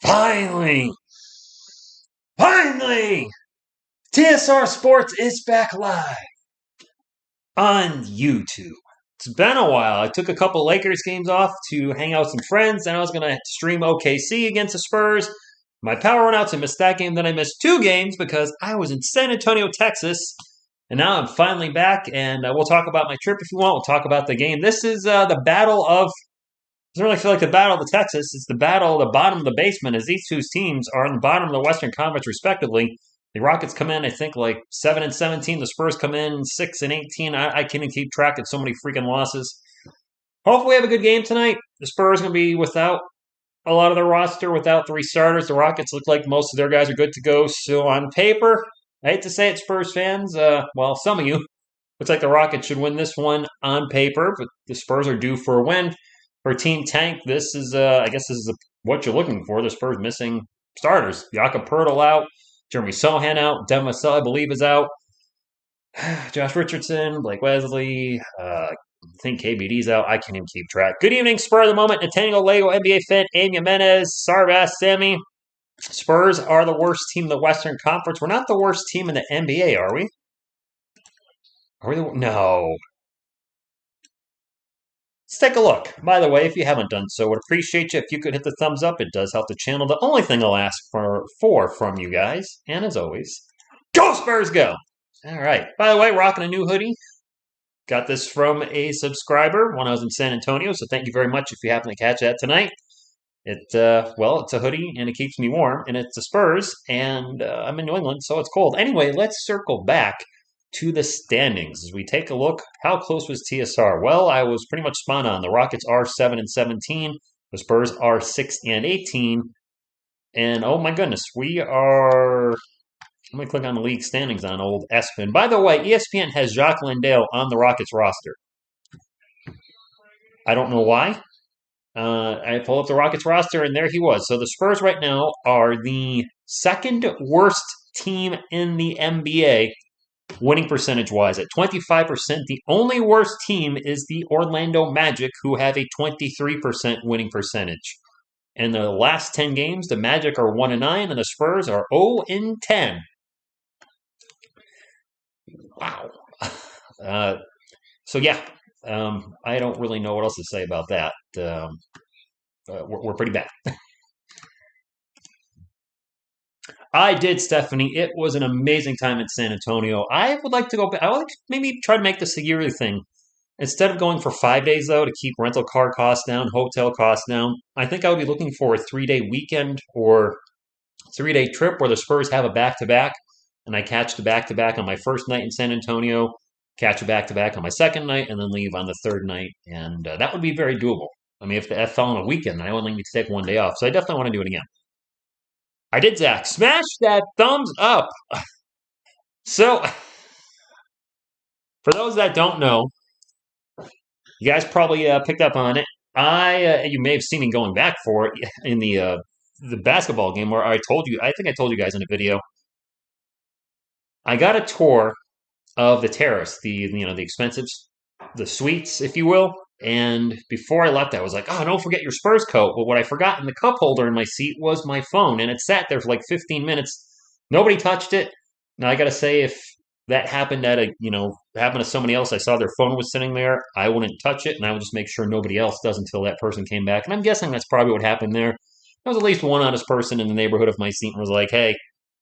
Finally! Finally! TSR Sports is back live on YouTube. It's been a while. I took a couple Lakers games off to hang out with some friends, and I was going to stream OKC against the Spurs. My power went out, so I missed that game. Then I missed two games because I was in San Antonio, Texas. And now I'm finally back, and we'll talk about my trip if you want. We'll talk about the game. This is the battle of doesn't really feel like the battle of the Texas. It's the battle of the bottom of the basement, as these two teams are in the bottom of the Western Conference, respectively. The Rockets come in, I think, like 7-17. The Spurs come in 6-18. I can't even keep track of so many freaking losses. Hopefully, we have a good game tonight. The Spurs are going to be without a lot of their roster, without three starters. The Rockets look like most of their guys are good to go. So on paper, I hate to say it, Spurs fans. Well, some of you. Looks like the Rockets should win this one on paper, but the Spurs are due for a win. For Team Tank, this is, I guess this is what you're looking for. The Spurs missing starters. Jakob Poeltl out. Jeremy Sohan out. Devin Vassell, I believe, is out. Josh Richardson, Blake Wesley, I think KBD's out. I can't even keep track. Good evening, Spur of the moment. Nathaniel Lego, NBA fan, Aim Jimenez, Sarvas, Sammy. Spurs are the worst team in the Western Conference. We're not the worst team in the NBA, are we? Are we? No. Let's take a look. By the way, if you haven't done so, would appreciate you if you could hit the thumbs up. It does help the channel. The only thing I'll ask for from you guys, and as always, go Spurs go! All right. By the way, rocking a new hoodie. Got this from a subscriber when I was in San Antonio, so thank you very much if you happen to catch that tonight. It's a hoodie, and it keeps me warm, and it's the Spurs, and I'm in New England, so it's cold. Anyway, let's circle back to the standings as we take a look. How close was TSR? Well, I was pretty much spot on. The Rockets are 7-17. The Spurs are 6-18. And oh my goodness, we are. Let me click on the league standings on old ESPN. By the way, ESPN has Jacques Landale on the Rockets roster. I don't know why. I pulled up the Rockets roster, and there he was. So the Spurs right now are the second worst team in the NBA winning percentage-wise at 25%. The only worst team is the Orlando Magic, who have a 23% winning percentage. In the last 10 games, the Magic are 1-9, and the Spurs are 0-10. Wow. I don't really know what else to say about that. We're pretty bad. I did, Stephanie. It was an amazing time in San Antonio. I would like to go back. I would maybe try to make this a yearly thing. Instead of going for 5 days, though, to keep rental car costs down, hotel costs down, I think I would be looking for a 3-day weekend or 3-day trip where the Spurs have a back-to-back, and I catch the back-to-back on my first night in San Antonio, catch a back-to-back on my second night, and then leave on the third night. And that would be very doable. I mean, if that fell on a weekend, I only need to take 1 day off. So I definitely want to do it again. I did, Zach. Smash that thumbs up. So, for those that don't know, you guys probably picked up on it. You may have seen me going back for it in the basketball game where I think I told you guys in a video. I got a tour of the terrace, the expensive, the suites, if you will. And before I left, I was like, oh, don't forget your Spurs coat. But what I forgot in the cup holder in my seat was my phone. And it sat there for like 15 minutes. Nobody touched it. Now, I got to say, if that happened happened to somebody else, I saw their phone was sitting there, I wouldn't touch it. And I would just make sure nobody else does until that person came back. And I'm guessing that's probably what happened there. There was at least one honest person in the neighborhood of my seat and was like, hey,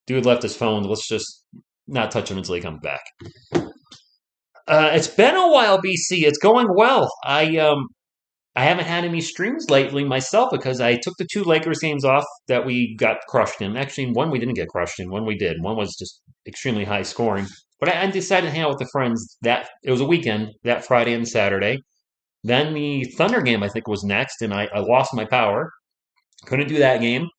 dude left his phone. Let's just not touch him until he comes back. It's been a while, BC. It's going well. I haven't had any streams lately myself because I took the 2 Lakers games off that we got crushed in. Actually, one we didn't get crushed in. One we did. One was just extremely high scoring. But I decided to hang out with the friends. It was a weekend, that Friday and Saturday. Then the Thunder game, I think, was next, and I lost my power. Couldn't do that game.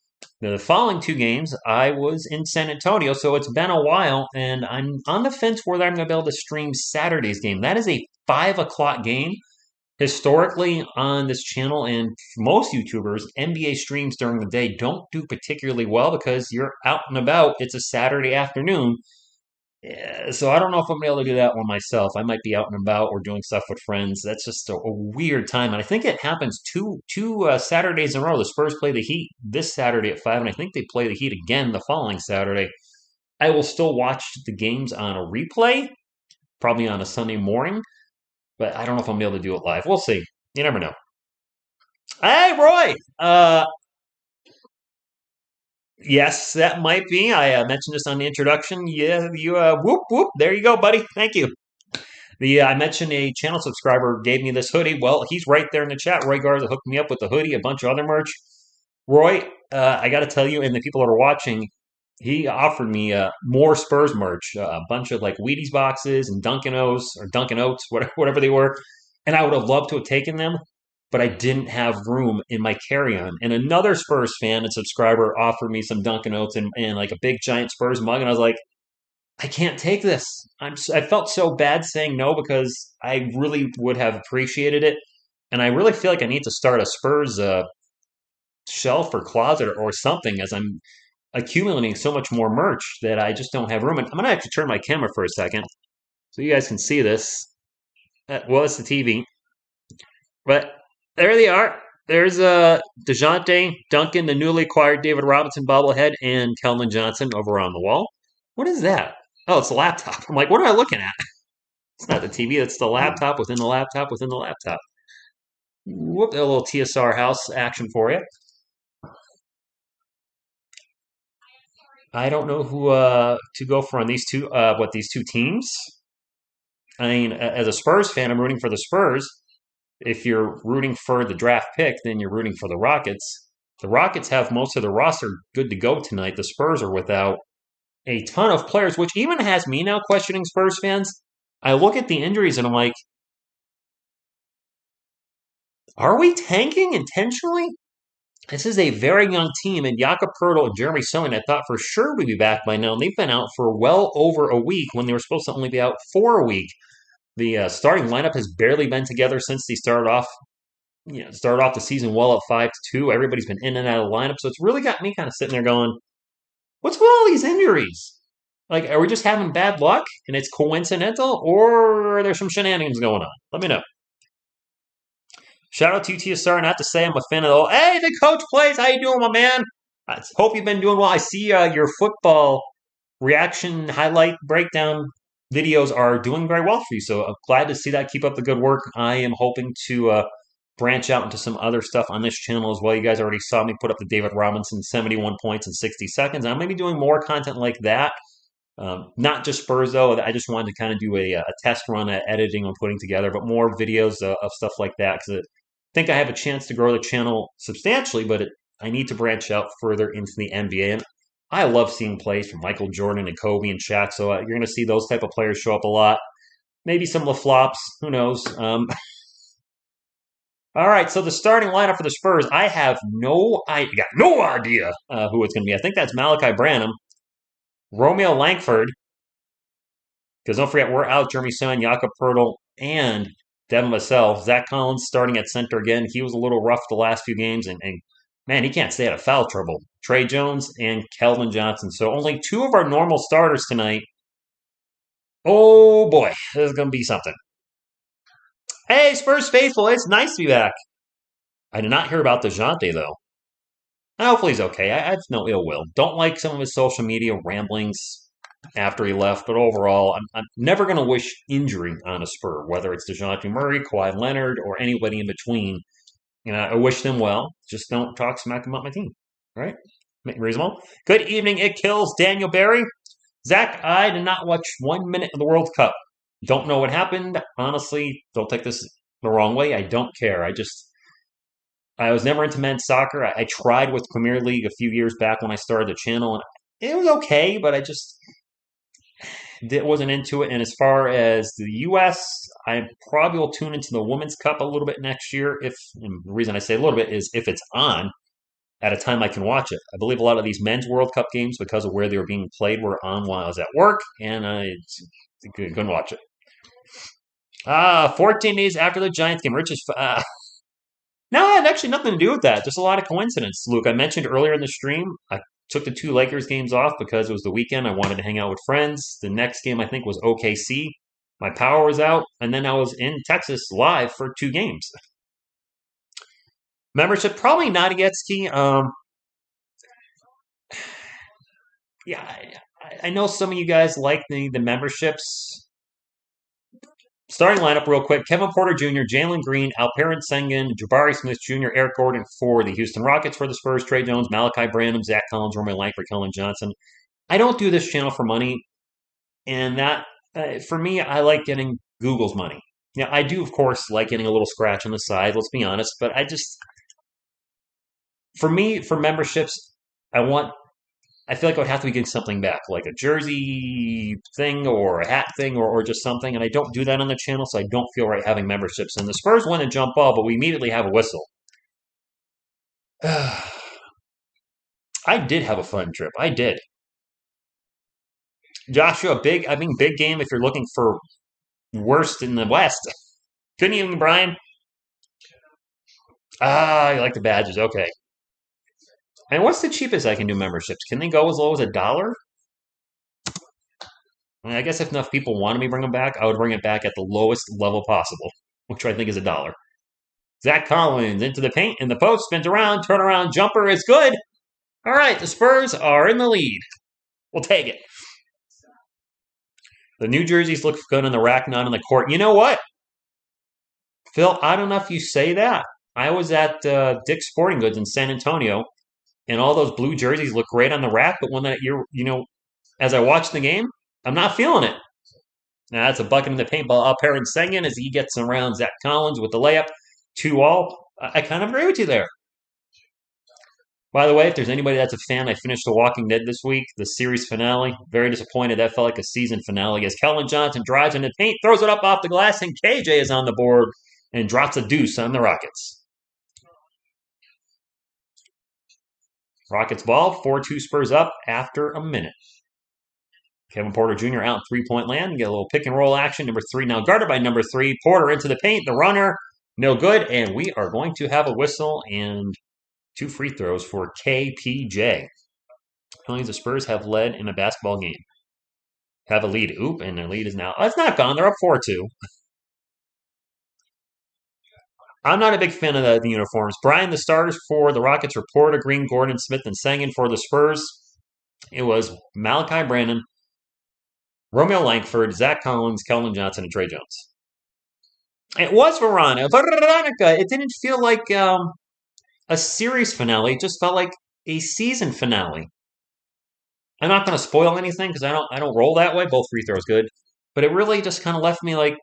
The following 2 games, I was in San Antonio, so it's been a while, and I'm on the fence whether I'm going to be able to stream Saturday's game. That is a 5 o'clock game. Historically, on this channel and most YouTubers, NBA streams during the day don't do particularly well because you're out and about. It's a Saturday afternoon, So I don't know if I'm able to do that one myself. I might be out and about or doing stuff with friends. That's just a weird time, and I think it happens two Saturdays in a row. The Spurs play the Heat this Saturday at 5, and I think they play the Heat again the following Saturday. I will still watch the games on a replay, probably on a Sunday morning, but I don't know if I'm able to do it live. We'll see. You never know. Hey, Roy. Yes, that might be. I mentioned this on the introduction. Yeah, you whoop whoop. There you go, buddy. Thank you. The I mentioned a channel subscriber gave me this hoodie. Well, he's right there in the chat. Roy Garza hooked me up with the hoodie, a bunch of other merch. Roy, I got to tell you, and the people that are watching, he offered me more Spurs merch, a bunch of like Wheaties boxes and Dunkin' O's or Dunkin' Oats, whatever they were, and I would have loved to have taken them, but I didn't have room in my carry-on. And another Spurs fan and subscriber offered me some Dunkin' Oats and like a big giant Spurs mug, and I was like, I can't take this. I felt so bad saying no because I really would have appreciated it, and I really feel like I need to start a Spurs shelf or closet or something as I'm accumulating so much more merch that I just don't have room. And I'm gonna have to turn my camera for a second so you guys can see this. Well, it's the TV, but there they are. There's DeJounte, Duncan, the newly acquired David Robinson bobblehead, and Kelvin Johnson over on the wall. What is that? Oh, it's a laptop. I'm like, what am I looking at? It's not the TV. It's the laptop within the laptop within the laptop. Whoop! A little TSR house action for you. I don't know who to go for on these two teams. I mean, as a Spurs fan, I'm rooting for the Spurs. If you're rooting for the draft pick, then you're rooting for the Rockets. The Rockets have most of the roster good to go tonight. The Spurs are without a ton of players, which even has me now questioning Spurs fans. I look at the injuries and I'm like, are we tanking intentionally? This is a very young team, and Jakob Poeltl and Jeremy Sohan I thought for sure we'd be back by now, and they've been out for well over a week when they were supposed to only be out for a week. The starting lineup has barely been together since they started off the season well at 5-2. Everybody's been in and out of the lineup, so it's really got me kind of sitting there going, "What's with all these injuries? Like, are we just having bad luck and it's coincidental, or are there some shenanigans going on? Let me know." Shout out to TSR. Not to say I'm a fan of the hey, the coach plays. How you doing, my man? I hope you've been doing well. I see your football reaction highlight breakdown videos are doing very well for you. So I'm glad to see that. Keep up the good work. I am hoping to branch out into some other stuff on this channel as well. You guys already saw me put up the David Robinson 71 points in 60 seconds. I'm going to be doing more content like that. Not just Spurs, though. I just wanted to kind of do a test run at editing and putting together, but more videos of stuff like that because I think I have a chance to grow the channel substantially, but I need to branch out further into the NBA. And I love seeing plays from Michael Jordan and Kobe and Shaq, so you're going to see those type of players show up a lot. Maybe some LaFlops, who knows? All right, so the starting lineup for the Spurs, I got no idea who it's going to be. I think that's Malachi Branham, Romeo Langford, because don't forget, we're out Jeremy Sohan, Jakob Poeltl, and Devin Vassell. Zach Collins starting at center again. He was a little rough the last few games, and man, he can't stay out of foul trouble. Trey Jones and Kelvin Johnson. So only two of our normal starters tonight. Oh boy, this is going to be something. Hey, Spurs faithful, it's nice to be back. I did not hear about DeJounte, though. Hopefully he's okay. I have no ill will. Don't like some of his social media ramblings after he left, but overall, I'm never going to wish injury on a Spur, whether it's DeJounte Murray, Kawhi Leonard, or anybody in between. I wish them well. Just don't talk smack about my team. Right? Reasonable. Good evening, It Kills. Daniel Barry. Zach, I did not watch 1 minute of the World Cup. Don't know what happened. Honestly, don't take this the wrong way. I don't care. I was never into men's soccer. I tried with Premier League a few years back when I started the channel, and it was okay, but I just wasn't into it. And as far as the U.S., I probably will tune into the Women's Cup a little bit next year. And the reason I say a little bit is if it's on at a time I can watch it. I believe a lot of these men's World Cup games, because of where they were being played, were on while I was at work, and I couldn't watch it. 14 days after the Giants game, Rich is. No, it had actually nothing to do with that. Just a lot of coincidence. Luke, I mentioned earlier in the stream, took the two Lakers games off because it was the weekend. I wanted to hang out with friends. The next game, I think, was OKC. My power was out, and then I was in Texas live for two games. Membership, probably not a Getski. Yeah, I know some of you guys like the memberships. Starting lineup real quick. Kevin Porter Jr., Jalen Green, Alperen Sengun, Jabari Smith Jr., Eric Gordon for the Houston Rockets. For the Spurs, Trey Jones, Malachi Branham, Zach Collins, Romeo Langford, Keldon Johnson. I don't do this channel for money, and that, for me, I like getting Google's money. Now, I do, of course, like getting a little scratch on the side, let's be honest, but for me, for memberships, I feel like I would have to be getting something back, like a jersey thing or a hat thing or just something. And I don't do that on the channel, so I don't feel right having memberships. And the Spurs win a jump ball, but we immediately have a whistle. I did have a fun trip. I did. Joshua, big game if you're looking for worst in the West. Couldn't even, Brian? You like the badges. Okay. And what's the cheapest I can do memberships? Can they go as low as $1? I guess if enough people wanted me to bring them back, I would bring it back at the lowest level possible, which I think is $1. Zach Collins into the paint, in the post, spins around, turnaround jumper is good. All right, the Spurs are in the lead. We'll take it. The New Jerseys look good on the rack, not on the court. You know what? Phil, I don't know if you say that. I was at Dick's Sporting Goods in San Antonio, and all those blue jerseys look great on the rack, but when that as I watched the game, I'm not feeling it. Now that's a bucket in the paintball. Alperen Sengun as he gets around Zach Collins with the layup. 2-all. I kind of agree with you there. By the way, if there's anybody that's a fan, I finished The Walking Dead this week, the series finale. Very disappointed. That felt like a season finale as Keldon Johnson drives into the paint, throws it up off the glass, and KJ is on the board and drops a deuce on the Rockets. Rockets ball, 4-2 Spurs up after a minute. Kevin Porter Jr. out three-point land. Get a little pick and roll action. Number 3 now guarded by number 3. Porter into the paint. The runner, no good. And we are going to have a whistle and 2 free throws for KPJ. The Spurs have led in a basketball game. Have a lead. Oop, and their lead is now... it's not gone. They're up 4-2. I'm not a big fan of the uniforms. Brian, the starters for the Rockets were Porter, Green, Gordon, Smith, and Sengun. For the Spurs, it was Malachi Branham, Romeo Langford, Zach Collins, Keldon Johnson, and Trey Jones. It was Veronica. It didn't feel like a series finale. It just felt like a season finale. I'm not going to spoil anything because I don't roll that way. Both free throws good, but it really just kind of left me like.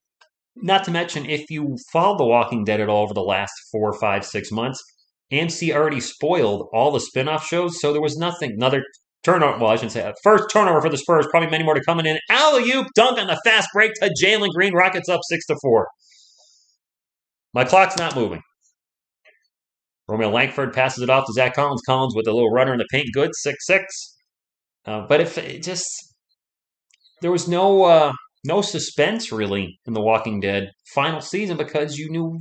Not to mention, if you followed The Walking Dead at all over the last 4, 5, 6 months, AMC already spoiled all the spin-off shows, so there was nothing. Another turnover, well, I shouldn't say that. First turnover for the Spurs, probably many more to come in. Alley-oop dunk on the fast break to Jalen Green. Rockets up 6-4. My clock's not moving. Romeo Langford passes it off to Zach Collins. Collins with a little runner in the paint. Good, 6-6. But if it just... There was no suspense, really, in The Walking Dead final season because you knew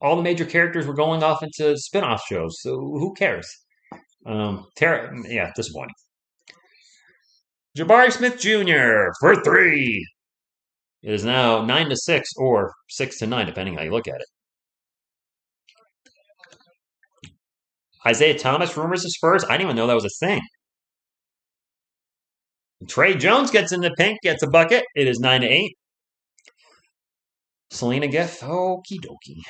all the major characters were going off into spin-off shows. So who cares? Disappointing. Jabari Smith Jr. for 3. It is now 9-6 or 6-9, depending how you look at it. Isaiah Thomas rumors of Spurs. I didn't even know that was a thing. Trey Jones gets in the paint, gets a bucket. It is 9-8. Selena Giff, okie dokie.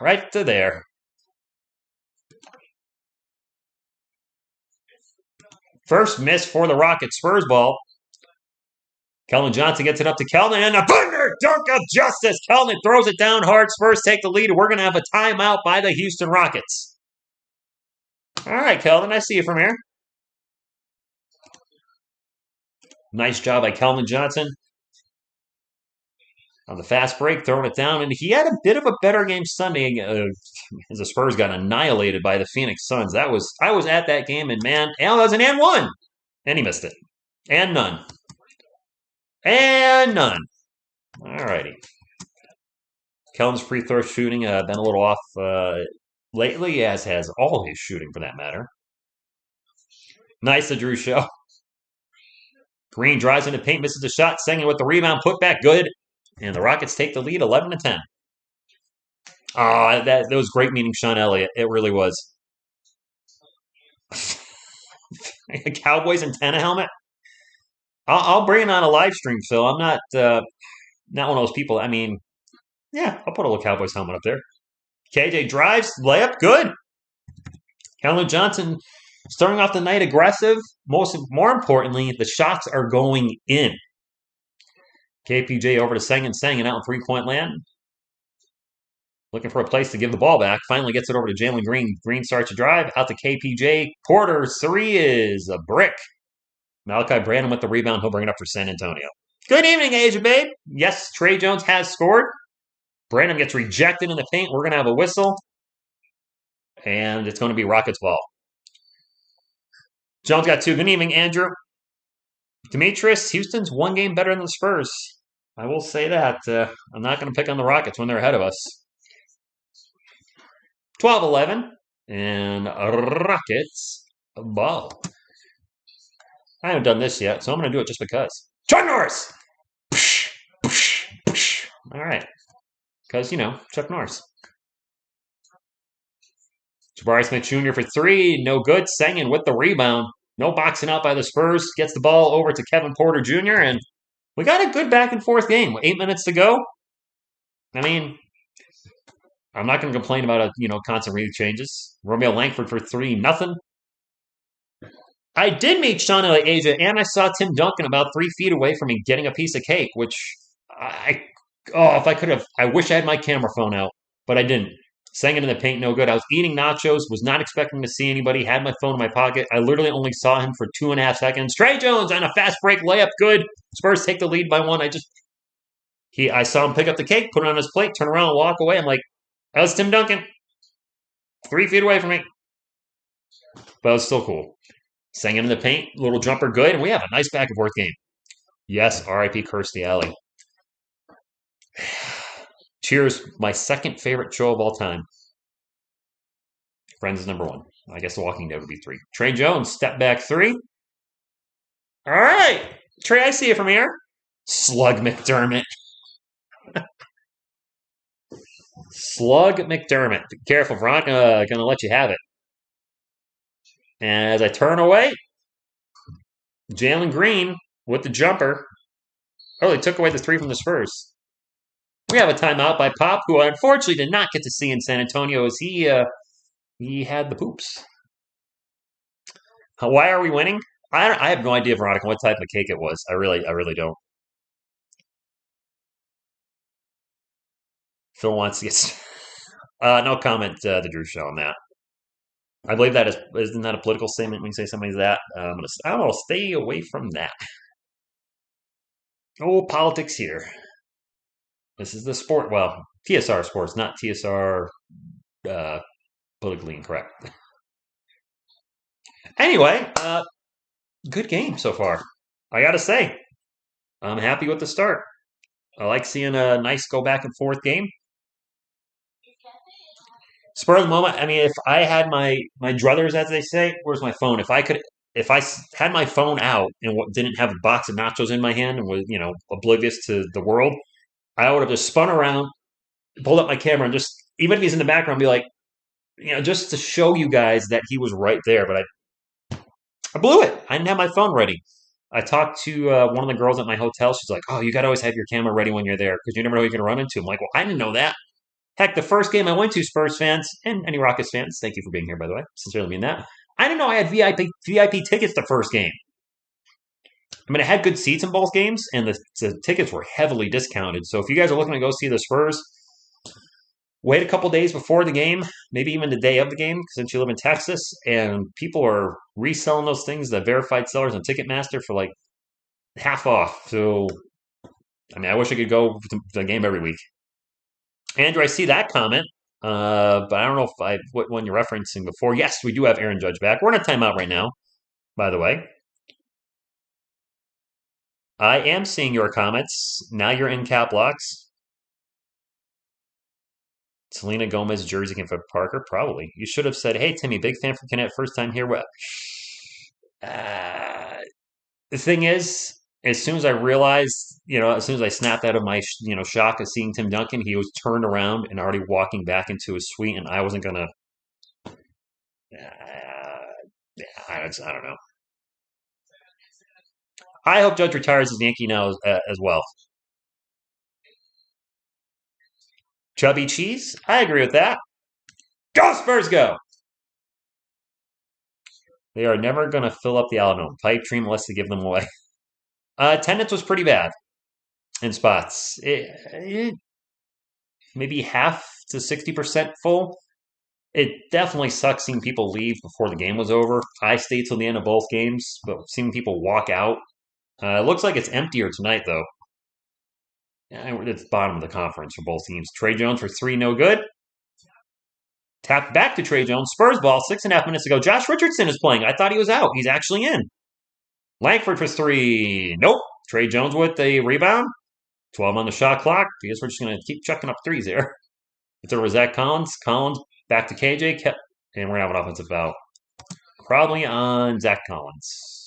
Right to there. First miss for the Rockets. Spurs ball. Keldon Johnson gets it up to Keldon, and a thunder dunk of justice. Keldon throws it down hard. Spurs take the lead. We're going to have a timeout by the Houston Rockets. All right, Keldon, I see you from here. Nice job by Keldon Johnson. On the fast break, throwing it down. And he had a bit of a better game Sunday as the Spurs got annihilated by the Phoenix Suns. I was at that game, and man, that was an and one. And he missed it. And none. And none. All righty. Keldon's free throw shooting been a little off lately, as has all his shooting for that matter. Nice, the Drew show. Green drives into paint, misses the shot. Sengen with the rebound, put back, good. And the Rockets take the lead 11-10. That was great meeting Sean Elliott. It really was. Cowboys antenna helmet. I'll bring it on a live stream, Phil. I'm not one of those people. I mean, yeah, I'll put a little Cowboys helmet up there. KJ drives, layup, good. Calvin Johnson starting off the night aggressive. More importantly, the shots are going in. KPJ over to Sengen out in three-point land. Looking for a place to give the ball back. Finally gets it over to Jalen Green. Green starts to drive. Out to KPJ. Porter's three is a brick. Malachi Brandon with the rebound. He'll bring it up for San Antonio. Good evening, Asia Babe. Yes, Trey Jones has scored. Brandon gets rejected in the paint. We're going to have a whistle. And it's going to be Rockets ball. Jones got two. Good evening, Andrew. Demetrius, Houston's one game better than the Spurs. I will say that. I'm not going to pick on the Rockets when they're ahead of us. 12-11. And Rockets ball. I haven't done this yet, so I'm going to do it just because. Chuck Norris! All right. Because, Chuck Norris. Jabari Smith Jr. for three. No good. Sengen with the rebound. No boxing out by the Spurs. Gets the ball over to Kevin Porter Jr. And we got a good back and forth game. 8 minutes to go. I mean, I'm not going to complain about constant read changes. Romeo Langford for three. Nothing. I did meet Sean in Asia, and I saw Tim Duncan about 3 feet away from me getting a piece of cake, which if I could have, I wish I had my camera phone out, but I didn't. Sengen in the paint, no good. I was eating nachos, was not expecting to see anybody, had my phone in my pocket. I literally only saw him for 2.5 seconds. Trey Jones on a fast break layup, good. Spurs take the lead by 1. I saw him pick up the cake, put it on his plate, turn around and walk away. I'm like, that was Tim Duncan. 3 feet away from me. But it was still cool. Sengen in the paint, little jumper, good. And we have a nice back and forth game. Yes, R.I.P. Kirstie Alley. Cheers, my second favorite show of all time. Friends is number 1. I guess The Walking Dead would be 3. Trey Jones, step back 3. All right. Trey, I see you from here. Slug McDermott. Slug McDermott. Be careful, Veronica. Going to let you have it. And as I turn away, Jalen Green with the jumper. Oh, he took away the 3 from the Spurs. We have a timeout by Pop, who I unfortunately did not get to see in San Antonio as he had the poops. Why are we winning? I have no idea, Veronica, what type of cake it was. I really don't. Phil wants to get no comment. The Drew show on that. I believe that isn't that a political statement when you say somebody's that. I'm gonna stay away from that. Oh, politics here. This is the sport. Well, TSR Sports, not TSR politically incorrect. Anyway, good game so far. I got to say, I'm happy with the start. I like seeing a nice go back and forth game. Spur of the moment. I mean, if I had my druthers, as they say, where's my phone? If I had my phone out and didn't have a box of nachos in my hand and was oblivious to the world, I would have just spun around, pulled up my camera, and just, even if he's in the background, be like, just to show you guys that he was right there. But I blew it. I didn't have my phone ready. I talked to one of the girls at my hotel. She's like, "Oh, you got to always have your camera ready when you're there because you never know who you're going to run into." I'm like, "Well, I didn't know that." Heck, the first game I went to, Spurs fans and any Rockets fans, thank you for being here, by the way. Sincerely mean that. I didn't know I had VIP tickets the first game. I mean, I had good seats in both games, and the tickets were heavily discounted. So if you guys are looking to go see the Spurs, wait a couple days before the game, maybe even the day of the game, since you live in Texas, and people are reselling those things, the verified sellers on Ticketmaster, for like half off. So, I mean, I wish I could go to the game every week. Andrew, I see that comment, but I don't know what one you're referencing before. Yes, we do have Aaron Judge back. We're in a timeout right now, by the way. I am seeing your comments. Now you're in cap locks. Selena Gomez jersey can fit Parker? Probably. You should have said, "Hey, Timmy, big fan from Connect, first time here." Well, Uh, the thing is, as soon as I realized, as soon as I snapped out of my, shock of seeing Tim Duncan, he was turned around and already walking back into his suite, and I wasn't gonna. I don't know. I hope Judge retires as Yankee now as well. Chubby Cheese? I agree with that. Go Spurs, go! They are never going to fill up the Alamo pipe dream unless they give them away. Attendance was pretty bad in spots. Maybe half to 60% full. It definitely sucks seeing people leave before the game was over. I stayed till the end of both games, but seeing people walk out. It looks like it's emptier tonight, though. It's bottom of the conference for both teams. Trey Jones for three, no good. Tap back to Trey Jones. Spurs ball, 6.5 minutes ago. Josh Richardson is playing. I thought he was out. He's actually in. Langford for three. Nope. Trey Jones with the rebound. 12 on the shot clock. I guess we're just going to keep chucking up threes there. It's over Zach Collins. Collins back to KJ. And we're going to have an offensive foul. Probably on Zach Collins.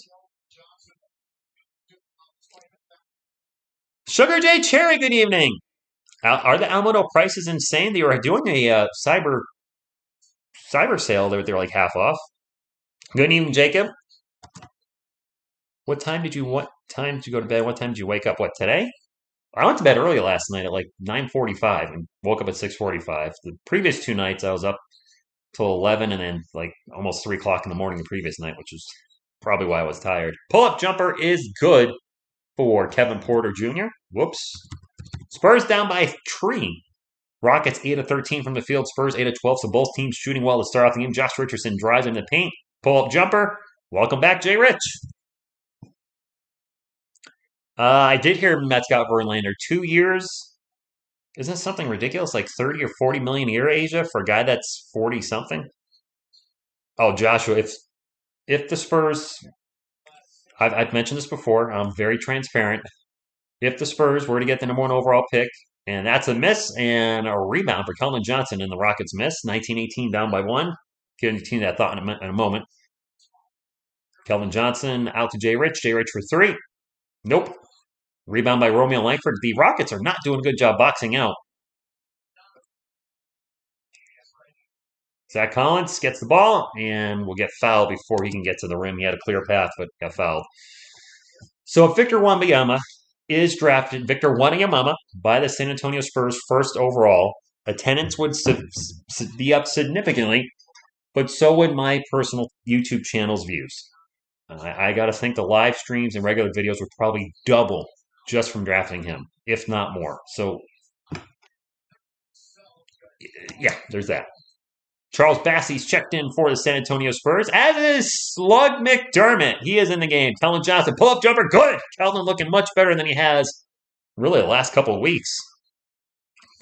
Sugar J Cherry, good evening. Are the Alamo prices insane? They were doing a cyber sale. They're like half off. Good evening, Jacob. What time did you go to bed? What time did you wake up? What, today? I went to bed early last night at like 9:45 and woke up at 6:45. The previous two nights I was up till 11 and then like almost 3 o'clock in the morning the previous night, which is probably why I was tired. Pull-up jumper is good for Kevin Porter Jr. Whoops. Spurs down by 3. Rockets 8 of 13 from the field. Spurs 8 of 12. So both teams shooting well to start off the game. Josh Richardson drives in the paint. Pull-up jumper. Welcome back, Jay Rich. I did hear Mets got Verlander 2 years. Isn't something ridiculous? Like 30 or 40 million a year, Asia, for a guy that's 40 something? Oh, Joshua, if the Spurs, I've mentioned this before, I'm very transparent. If the Spurs were to get the number one overall pick, and that's a miss and a rebound for Keldon Johnson, and the Rockets miss, 1918 down by 1. Continue that thought in a moment. Keldon Johnson out to Jay Rich. Jay Rich for 3. Nope. Rebound by Romeo Langford. The Rockets are not doing a good job boxing out. Zach Collins gets the ball and will get fouled before he can get to the rim. He had a clear path, but got fouled. So if Victor Wembanyama is drafted, Victor Wembanyama by the San Antonio Spurs first overall, attendance would be up significantly, but so would my personal YouTube channel's views. I got to think the live streams and regular videos would probably double just from drafting him, if not more. So, yeah, there's that. Charles Bassey's checked in for the San Antonio Spurs, as is Slug McDermott. He is in the game. Keldon Johnson, pull-up jumper, good. Keldon looking much better than he has really the last couple of weeks.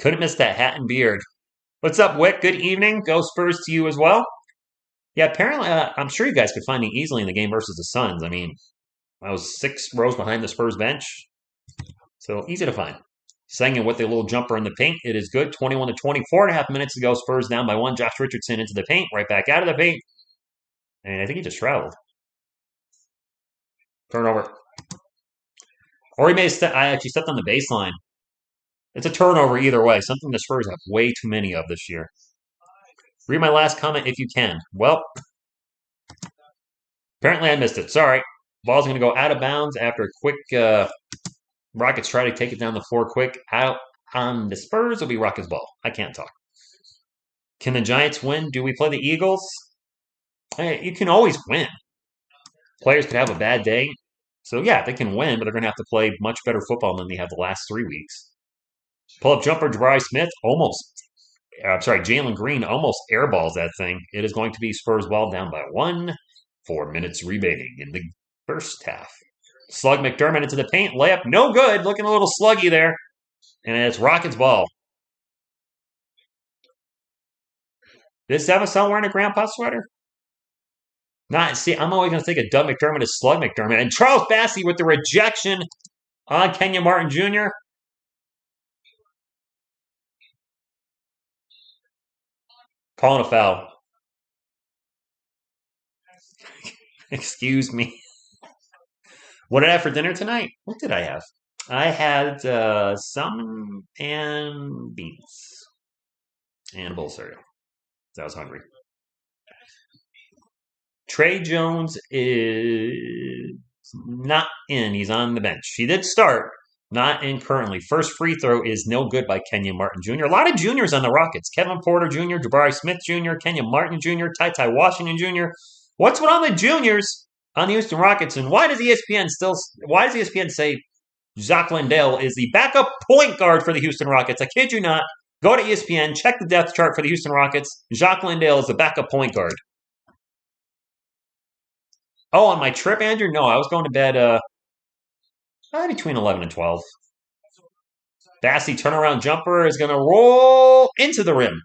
Couldn't miss that hat and beard. What's up, Wick? Good evening. Go Spurs to you as well. Yeah, apparently, I'm sure you guys could find me easily in the game versus the Suns. I mean, I was 6 rows behind the Spurs bench, so easy to find. Singing with a little jumper in the paint. It is good. 21 to 24.5 minutes to go. Spurs down by 1. Josh Richardson into the paint. Right back out of the paint. And I think he just traveled. Turnover. Or he may have I actually stepped on the baseline. It's a turnover either way. Something the Spurs have way too many of this year. Read my last comment if you can. Well, apparently I missed it. Sorry. Ball's going to go out of bounds after a quick Rockets try to take it down the floor quick. Out on the Spurs will be Rockets ball. I can't talk. Can the Giants win? Do we play the Eagles? Hey, you can always win. Players could have a bad day. So, yeah, they can win, but they're going to have to play much better football than they have the last 3 weeks. Pull-up jumper, Jabari Smith, Jalen Green almost airballs that thing. It is going to be Spurs ball down by 1. 4 minutes remaining in the first half. Slug McDermott into the paint. Layup, no good. Looking a little sluggy there. And it's Rockets ball. Is Savasson wearing a grandpa sweater? I'm always going to think of Doug McDermott as Slug McDermott. And Charles Bassey with the rejection on Kenyon Martin Jr. Calling a foul. Excuse me. What did I have for dinner tonight? What did I have? I had salmon and beans and a bowl of cereal. I was hungry. Trey Jones is not in. He's on the bench. He did start, not in currently. First free throw is no good by Kenyon Martin Jr. A lot of juniors on the Rockets. Kevin Porter Jr., Jabari Smith Jr., Kenyon Martin Jr., Ty Washington Jr. What's with all the juniors on the Houston Rockets? And why does ESPN say Jacques Landale is the backup point guard for the Houston Rockets? I kid you not. Go to ESPN, check the depth chart for the Houston Rockets. Jacques Landale is the backup point guard. Oh, on my trip, Andrew? No, I was going to bed between 11 and 12. Bassey turnaround jumper is going to roll into the rim.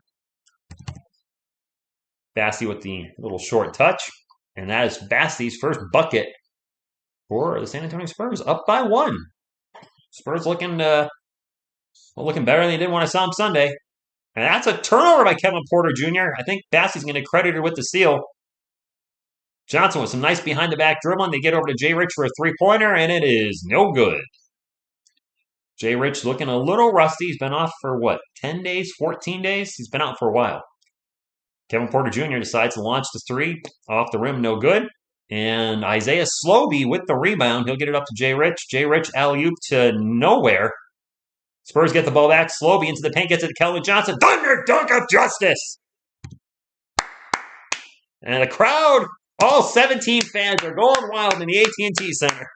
Bassey with the little short touch. And that is Bassey's first bucket for the San Antonio Spurs, up by 1. Spurs looking better than they did when I saw them Sunday. And that's a turnover by Kevin Porter Jr. I think Bassey's going to get credited with the steal. Johnson with some nice behind-the-back dribbling. They get over to Jay Rich for a three-pointer, and it is no good. Jay Rich looking a little rusty. He's been off for, 10 days, 14 days? He's been out for a while. Kevin Porter Jr. decides to launch the three. Off the rim, no good. And Isaiah Slobey with the rebound. He'll get it up to Jay Rich. Jay Rich alley-oop to nowhere. Spurs get the ball back. Slobey into the paint, gets it to Keldon Johnson. Thunder dunk of justice! And the crowd... all 17 fans are going wild in the AT&T Center.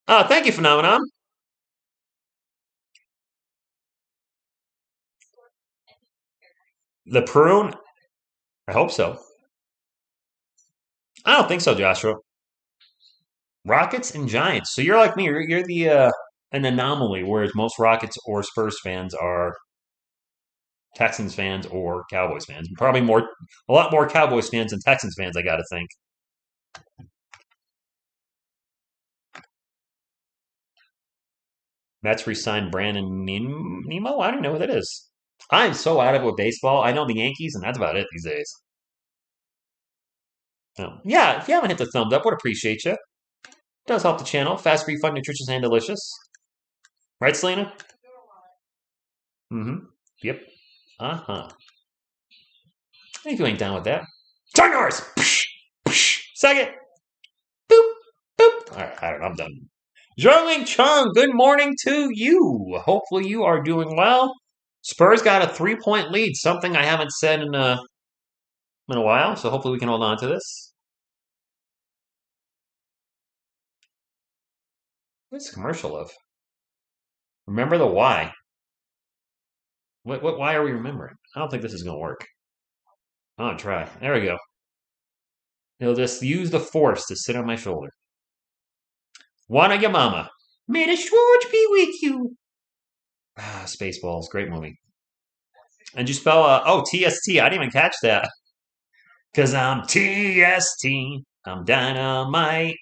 Thank you, Phenomenon. The Prune? I hope so. I don't think so, Joshua. Rockets and Giants. So you're like me. You're the an anomaly, whereas most Rockets or Spurs fans are Texans fans or Cowboys fans. Probably a lot more Cowboys fans than Texans fans, I got to think. Mets re-signed Brandon Nemo? I don't know who that is. I'm so out of it with baseball. I know the Yankees, and that's about it these days. Yeah, if you haven't hit the thumbs up, would appreciate you. Does help the channel. Fast, free, fun, nutritious, and delicious. Right, Selena? Mm-hmm. Yep. Uh-huh. If you ain't down with that. Turn yours! Second. Boop. Boop. All right, I'm done. Zhongling Chung, good morning to you. Hopefully you are doing well. Spurs got a 3-point lead, something I haven't said in a while, so hopefully we can hold on to this. What's the commercial of? Remember the why. What why are we remembering? I don't think this is going to work. I'll try. There we go. He'll just use the force to sit on my shoulder. Wanna your mama. May the Schwartz be with you. Spaceballs. Great movie. And you spell, TST. I didn't even catch that. Because I'm TST. I'm dynamite.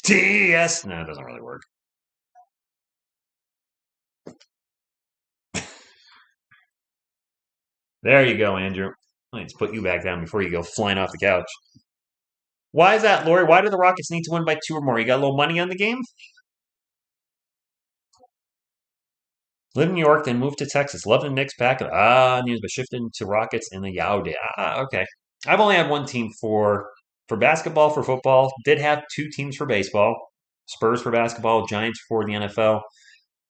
TS. No, it doesn't really work. There you go, Andrew. Let's put you back down before you go flying off the couch. Why is that, Lori? Why do the Rockets need to win by 2 or more? You got a little money on the game? Live in New York, then moved to Texas. Love the Knicks back. News, but shifting to Rockets in the Yowday. Okay. I've only had one team for basketball, for football. Did have 2 teams for baseball. Spurs for basketball, Giants for the NFL.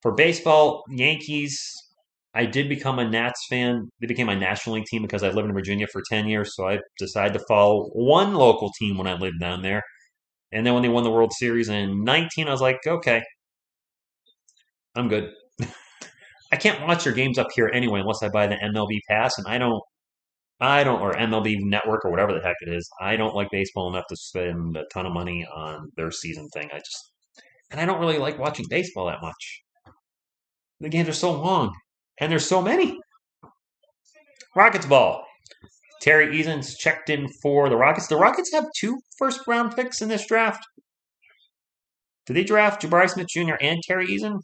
For baseball, Yankees. I did become a Nats fan. They became my National League team because I lived in Virginia for 10 years, so I decided to follow one local team when I lived down there. And then when they won the World Series in 19, I was like, okay, I'm good. I can't watch their games up here anyway unless I buy the MLB pass, and I don't, or MLB Network or whatever the heck it is. I don't like baseball enough to spend a ton of money on their season thing. And I don't really like watching baseball that much. The games are so long, and there's so many. Rockets ball. Terry Eason's checked in for the Rockets. The Rockets have 2 first-round picks in this draft. Did they draft Jabari Smith Jr. and Terry Eason?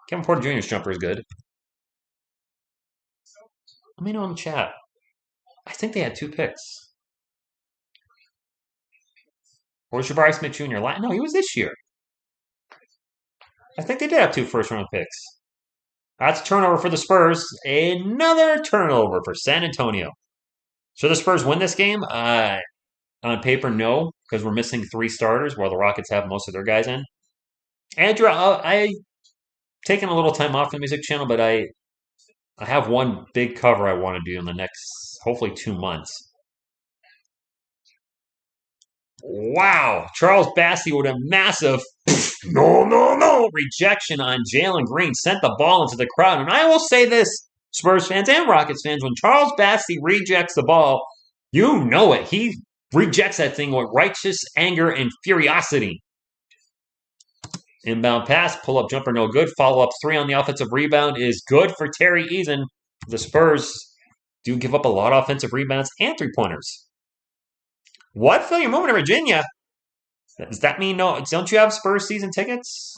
Kevin Porter Jr.'s jumper is good. Let me know in the chat. I think they had 2 picks. Or was Jabari Smith Jr. No, he was this year. I think they did have 2 first-round picks. That's a turnover for the Spurs. Another turnover for San Antonio. So the Spurs win this game? On paper, no, because we're missing 3 starters while the Rockets have most of their guys in. Andrew, I taken a little time off the music channel, but I have one big cover I want to do in the next, hopefully, 2 months. Wow, Charles Bassey with a massive no rejection on Jalen Green sent the ball into the crowd. And I will say this, Spurs fans and Rockets fans, when Charles Bassey rejects the ball, you know it. He rejects that thing with righteous anger and furiosity. Inbound pass, pull-up jumper, no good. Follow-up 3 on the offensive rebound is good for Terry Eason. The Spurs do give up a lot of offensive rebounds and 3-pointers. What? Phil, you're moving to Virginia? Does that mean no? Don't you have Spurs season tickets?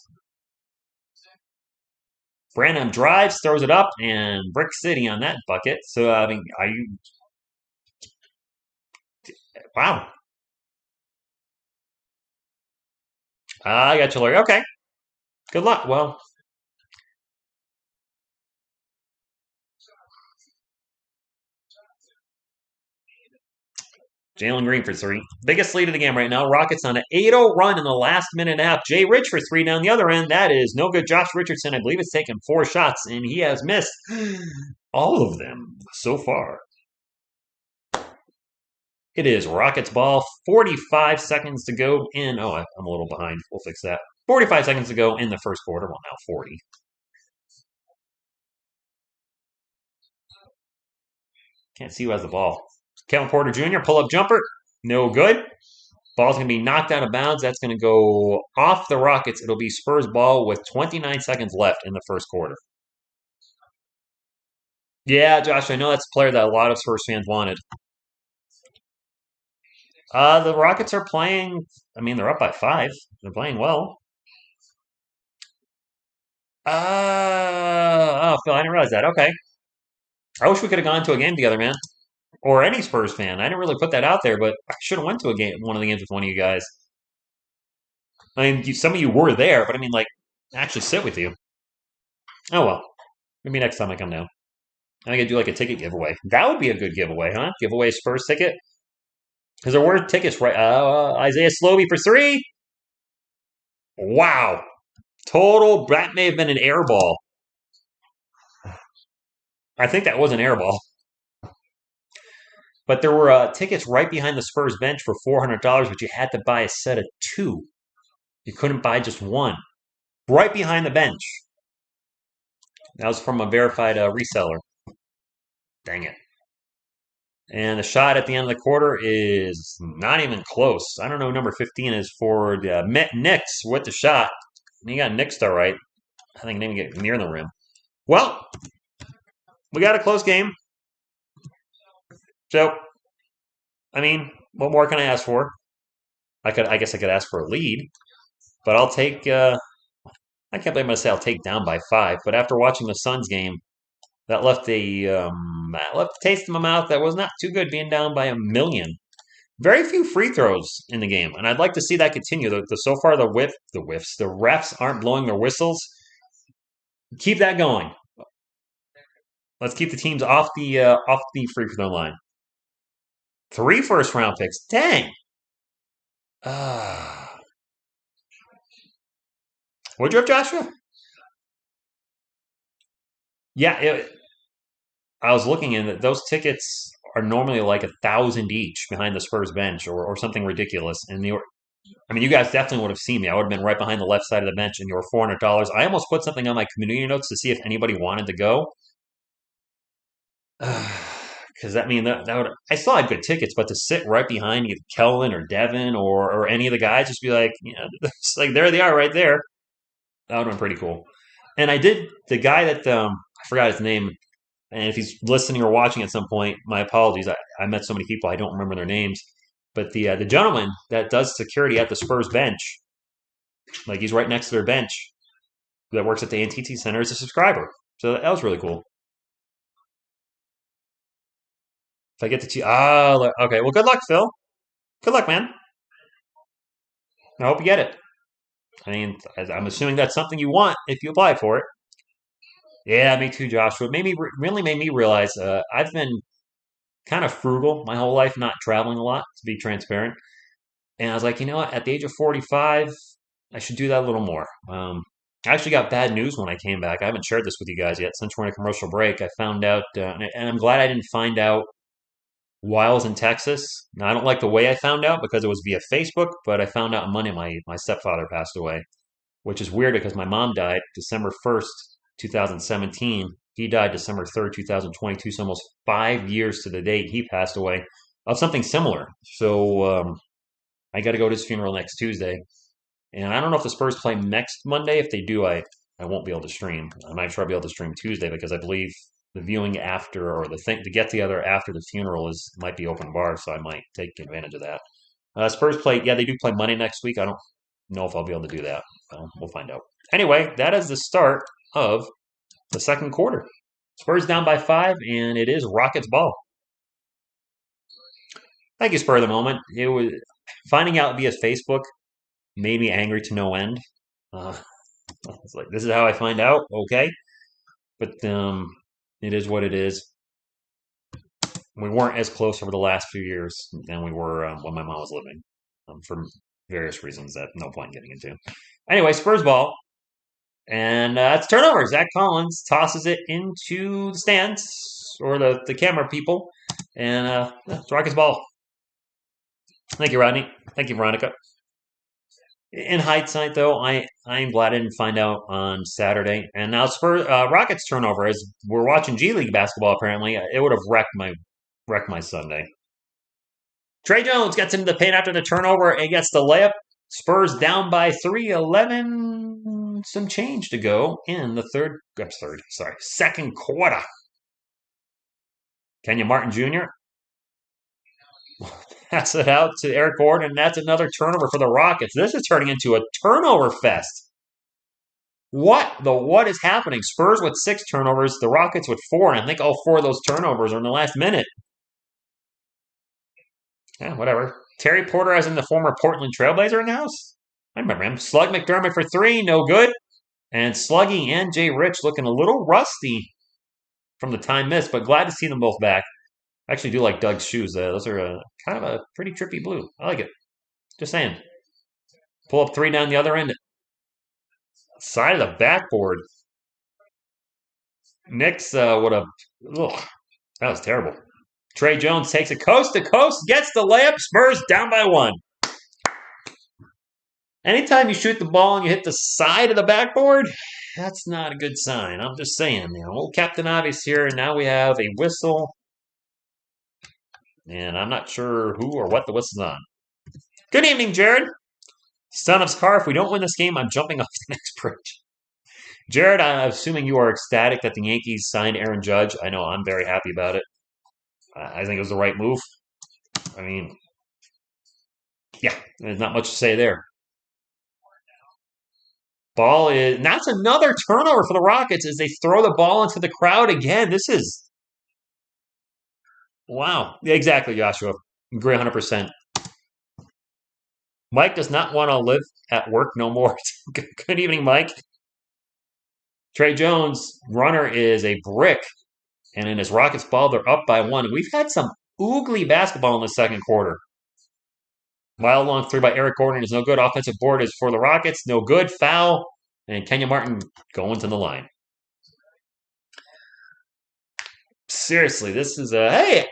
Branham drives, throws it up, and Brick City on that bucket. So, I mean, are you... Wow. I got you, Larry. Okay. Good luck. Well, Jalen Green for 3. Biggest lead of the game right now. Rockets on an 8-0 run in the last minute and a half. Jay Rich for 3 down the other end. That is no good. Josh Richardson, I believe, has taken 4 shots, and he has missed all of them so far. It is Rockets ball. 45 seconds to go in. Oh, I'm a little behind. We'll fix that. 45 seconds to go in the first quarter. Well, now 40. Can't see who has the ball. Kevin Porter Jr., pull-up jumper. No good. Ball's going to be knocked out of bounds. That's going to go off the Rockets. It'll be Spurs ball with 29 seconds left in the first quarter. Yeah, Josh, I know that's a player that a lot of Spurs fans wanted. The Rockets are playing, I mean, they're up by 5. They're playing well. Oh, Phil, I didn't realize that. Okay. I wish we could have gone to a game together, man. Or any Spurs fan. I didn't really put that out there, but I should have went to a game, one of the games with one of you guys. I mean, some of you were there, but I mean, like, actually sit with you. Oh well, maybe next time I come down. I could do like a ticket giveaway. That would be a good giveaway, huh? Giveaway Spurs ticket. Because there were tickets, right? Isaiah Slobey for 3. Wow, total. That may have been an air ball. I think that was an air ball. But there were tickets right behind the Spurs bench for $400, but you had to buy a set of 2. You couldn't buy just 1. Right behind the bench. That was from a verified reseller. Dang it. And the shot at the end of the quarter is not even close. I don't know who number 15 is for the Knicks with the shot. You got Knicks though, right? I think they didn't even get near the rim. Well, we got a close game. So, I mean, what more can I ask for? I guess I could ask for a lead, but I'll take. I can't believe I'm going to say I'll take down by 5. But after watching the Suns game, that left a taste in my mouth that was not too good, being down by 1,000,000. Very few free throws in the game, and I'd like to see that continue. So far, the refs aren't blowing their whistles. Keep that going. Let's keep the teams off the free throw line. 3 first-round picks. Dang. What'd you have, Joshua? Yeah, I was looking in that those tickets are normally like 1,000 each behind the Spurs bench or something ridiculous. And I mean, you guys definitely would have seen me. I would have been right behind the left side of the bench, and you were $400. I almost put something on my community notes to see if anybody wanted to go. Because that mean that would I still had good tickets, but to sit right behind either Kelvin or Devin or any of the guys, just be like, it's like there they are right there. That would have been pretty cool. And I did the guy that I forgot his name, and if he's listening or watching at some point, my apologies. I met so many people I don't remember their names. But the gentleman that does security at the Spurs bench, like he's right next to their bench, that works at the AT&T Center, is a subscriber. So that was really cool. If I get to oh, okay. Well, good luck, Phil. Good luck, man. I hope you get it. I mean, I'm assuming that's something you want if you apply for it. Yeah, me too, Joshua. Really made me realize I've been kind of frugal my whole life, not traveling a lot, to be transparent. And I was like, you know what? At the age of 45, I should do that a little more. I actually got bad news when I came back. I haven't shared this with you guys yet. Since we're in a commercial break, I found out, and I'm glad I didn't find out while I was in Texas. Now, I don't like the way I found out because it was via Facebook, but I found out on Monday my stepfather passed away, which is weird because my mom died December 1st, 2017. He died December 3rd, 2022. So almost 5 years to the date he passed away of something similar. So I got to go to his funeral next Tuesday. And I don't know if the Spurs play next Monday. If they do, I won't be able to stream. I'm not sure I'll be able to stream Tuesday because I believe the viewing after or the get together after the funeral might be open bar, so I might take advantage of that. Spurs play, yeah, they do play Monday next week. I don't know if I'll be able to do that. We'll find out. Anyway, that is the start of the second quarter. Spurs down by 5, and it is Rockets ball. Thank you, Spur of the moment. It was finding out via Facebook made me angry to no end. It's like this is how I find out, okay? But it is what it is. We weren't as close over the last few years than we were when my mom was living, for various reasons that no point getting into. Anyway, Spurs ball, and it's turnover. Zach Collins tosses it into the stands or the camera people, and it's Rockets ball. Thank you, Rodney. Thank you, Veronica. In hindsight, though, I'm glad I didn't find out on Saturday. And now Spurs Rockets turnover. As we're watching G League basketball, apparently it would have wrecked my Sunday. Trey Jones gets into the paint after the turnover and gets the layup. Spurs down by 3, 11. Some change to go in the second quarter. Kenya Martin Jr. pass it out to Eric Gordon, and that's another turnover for the Rockets. This is turning into a turnover fest. What is happening? Spurs with 6 turnovers, the Rockets with 4, and I think all 4 of those turnovers are in the last minute. Yeah, whatever. Terry Porter, as in the former Portland Trailblazer, in the house. I remember him. Slug McDermott for 3, no good. And Sluggy and Jay Rich looking a little rusty from the time missed, but glad to see them both back. I actually do like Doug's shoes. Those are kind of a pretty trippy blue. I like it. Just saying. Pull up 3 down the other end. Side of the backboard. Knicks would have. That was terrible. Trey Jones takes it coast to coast, gets the layup. Spurs down by 1. Anytime you shoot the ball and you hit the side of the backboard, that's not a good sign. I'm just saying. Old Captain Obvious here, and now we have a whistle. And I'm not sure who or what the whistle's on. Good evening, Jared. Son of Scar, if we don't win this game, I'm jumping off the next bridge. Jared, I'm assuming you are ecstatic that the Yankees signed Aaron Judge. I know I'm very happy about it. I think it was the right move. I mean, yeah, there's not much to say there. Ball is, and that's another turnover for the Rockets as they throw the ball into the crowd again. This is, wow. Yeah, exactly, Joshua. Agree 100%. Mike does not want to live at work no more. Good evening, Mike. Trey Jones, runner is a brick. And in his Rockets ball, they're up by 1. We've had some oogly basketball in the second quarter. Mile long 3 by Eric Gordon is no good. Offensive board is for the Rockets. No good. Foul. And Kenya Martin going to the line. Seriously, this is a... Hey,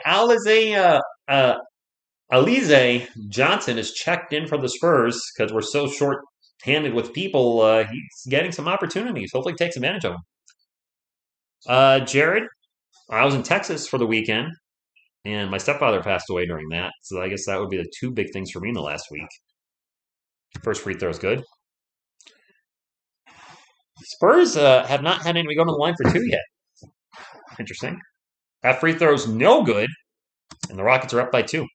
Alize Johnson is checked in for the Spurs because we're so short-handed with people. He's getting some opportunities. Hopefully takes advantage of them. Jared, I was in Texas for the weekend, and my stepfather passed away during that. So I guess that would be the 2 big things for me in the last week. First free throw is good. Spurs have not had anybody go to the line for 2 yet. Interesting. That free throw is no good, and the Rockets are up by 2.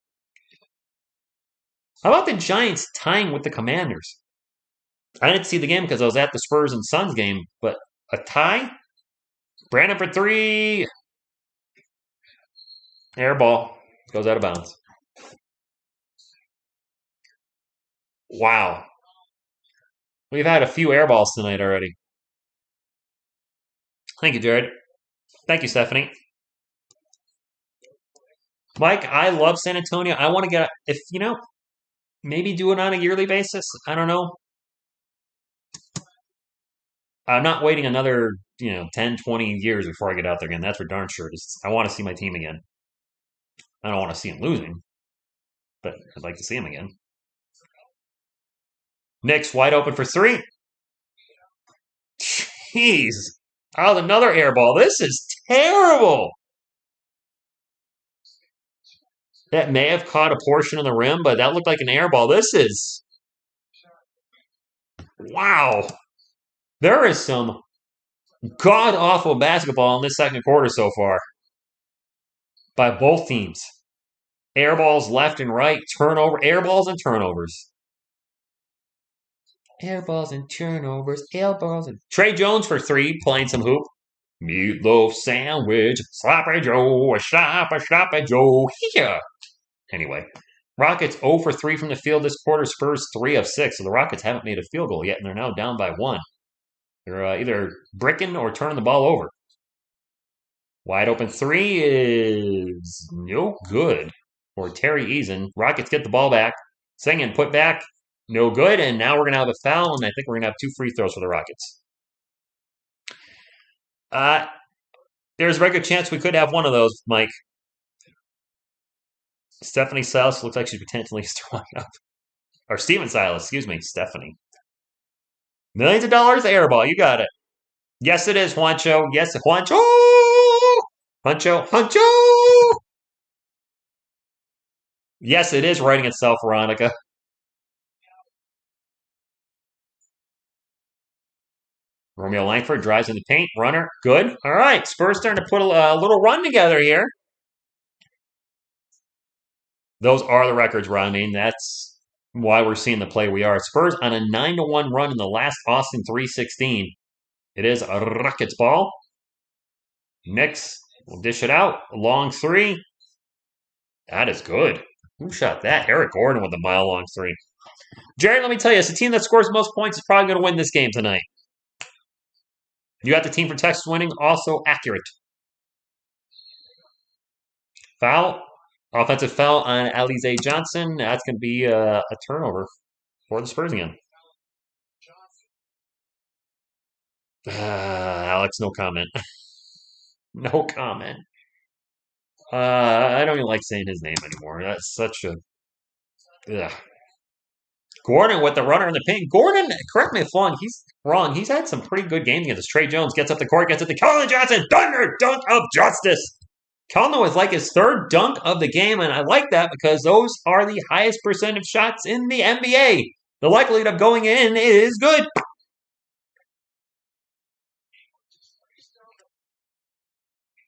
How about the Giants tying with the Commanders? I didn't see the game because I was at the Spurs and Suns game, but a tie? Brandon for 3. Air ball. Goes out of bounds. Wow. We've had a few air balls tonight already. Thank you, Jared. Thank you, Stephanie. Mike, I love San Antonio. I want to get, if maybe do it on a yearly basis. I don't know. I'm not waiting another, 10, 20 years before I get out there again. That's for darn sure. I want to see my team again. I don't want to see them losing, but I'd like to see them again. Knicks wide open for three. Jeez. Oh, another air ball. This is terrible. That may have caught a portion of the rim, but that looked like an air ball. This is. Wow. There is some god awful basketball in this second quarter so far by both teams. Air balls left and right, air balls and turnovers. Air balls and turnovers, air balls and. Trey Jones for three, playing some hoop. Meatloaf sandwich, sloppy Joe, sloppy Joe, here. Anyway, Rockets 0 for 3 from the field this quarter, Spurs 3 of 6. So the Rockets haven't made a field goal yet, and they're now down by 1. They're either bricking or turning the ball over. Wide open three is no good for Terry Eason. Rockets get the ball back. Singing, put back, no good. And now we're going to have a foul, and I think we're going to have 2 free throws for the Rockets. There's a very good chance we could have one of those, Mike. Stephanie Silas looks like she's potentially throwing up. Or Steven Silas, excuse me, Stephanie. Millions of dollars airball, you got it. Yes, it is, Juancho. Yes, Juancho! Juancho! Yes, it is writing itself, Veronica. Romeo Langford drives in the paint. Runner, good. All right, Spurs starting to put a little run together here. Those are the records, Ron. That's why we're seeing the play we are. Spurs on a 9-1 run in the last Austin 3-16. It is a Rockets ball. Knicks will dish it out. A long three. That is good. Who shot that? Eric Gordon with a mile-long three. Jared, let me tell you, it's the team that scores most points is probably going to win this game tonight. You got the team for Texas winning, also accurate. Foul. Offensive foul on Alize Johnson. That's going to be a turnover for the Spurs again. Alex, no comment. No comment. I don't even like saying his name anymore. That's such a. Ugh. Gordon with the runner in the paint. Gordon, correct me if he's wrong. He's had some pretty good games against us. Trey Jones gets up the court, gets it to Colin Johnson. Thunder dunk of justice. Colin was like his third dunk of the game, and I like that because those are the highest percent of shots in the NBA. The likelihood of going in is good.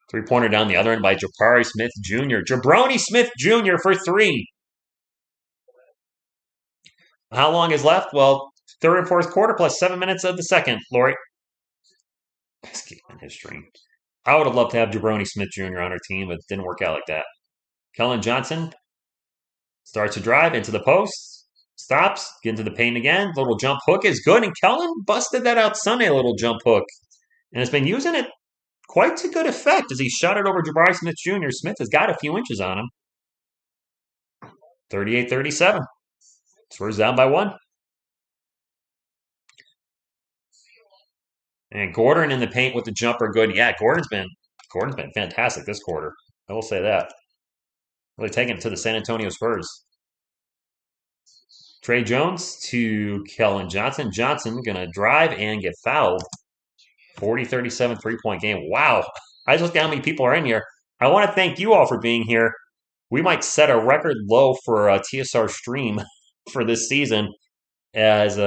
Three-pointer down the other end by Jabari Smith Jr. Jabroni Smith Jr. for three. How long is left? Well, third and fourth quarter plus 7 minutes of the second, Lori. Best game in history. I would have loved to have Jabroni Smith Jr. on our team, but it didn't work out like that. Kellen Johnson starts to drive into the post, stops, get into the paint again. Little jump hook is good, and Kellen busted that out Sunday, a little jump hook. And has been using it quite to good effect as he shot it over Jabari Smith Jr. Smith has got a few inches on him. 38-37. Spurs down by 1. And Gordon in the paint with the jumper good. Yeah, Gordon's been fantastic this quarter. I will say that. Really taking it to the San Antonio Spurs. Trey Jones to Kellen Johnson. Johnson going to drive and get fouled. 40-37 3-point game. Wow. I just looked at how many people are in here. I want to thank you all for being here. We might set a record low for a TSR stream for this season as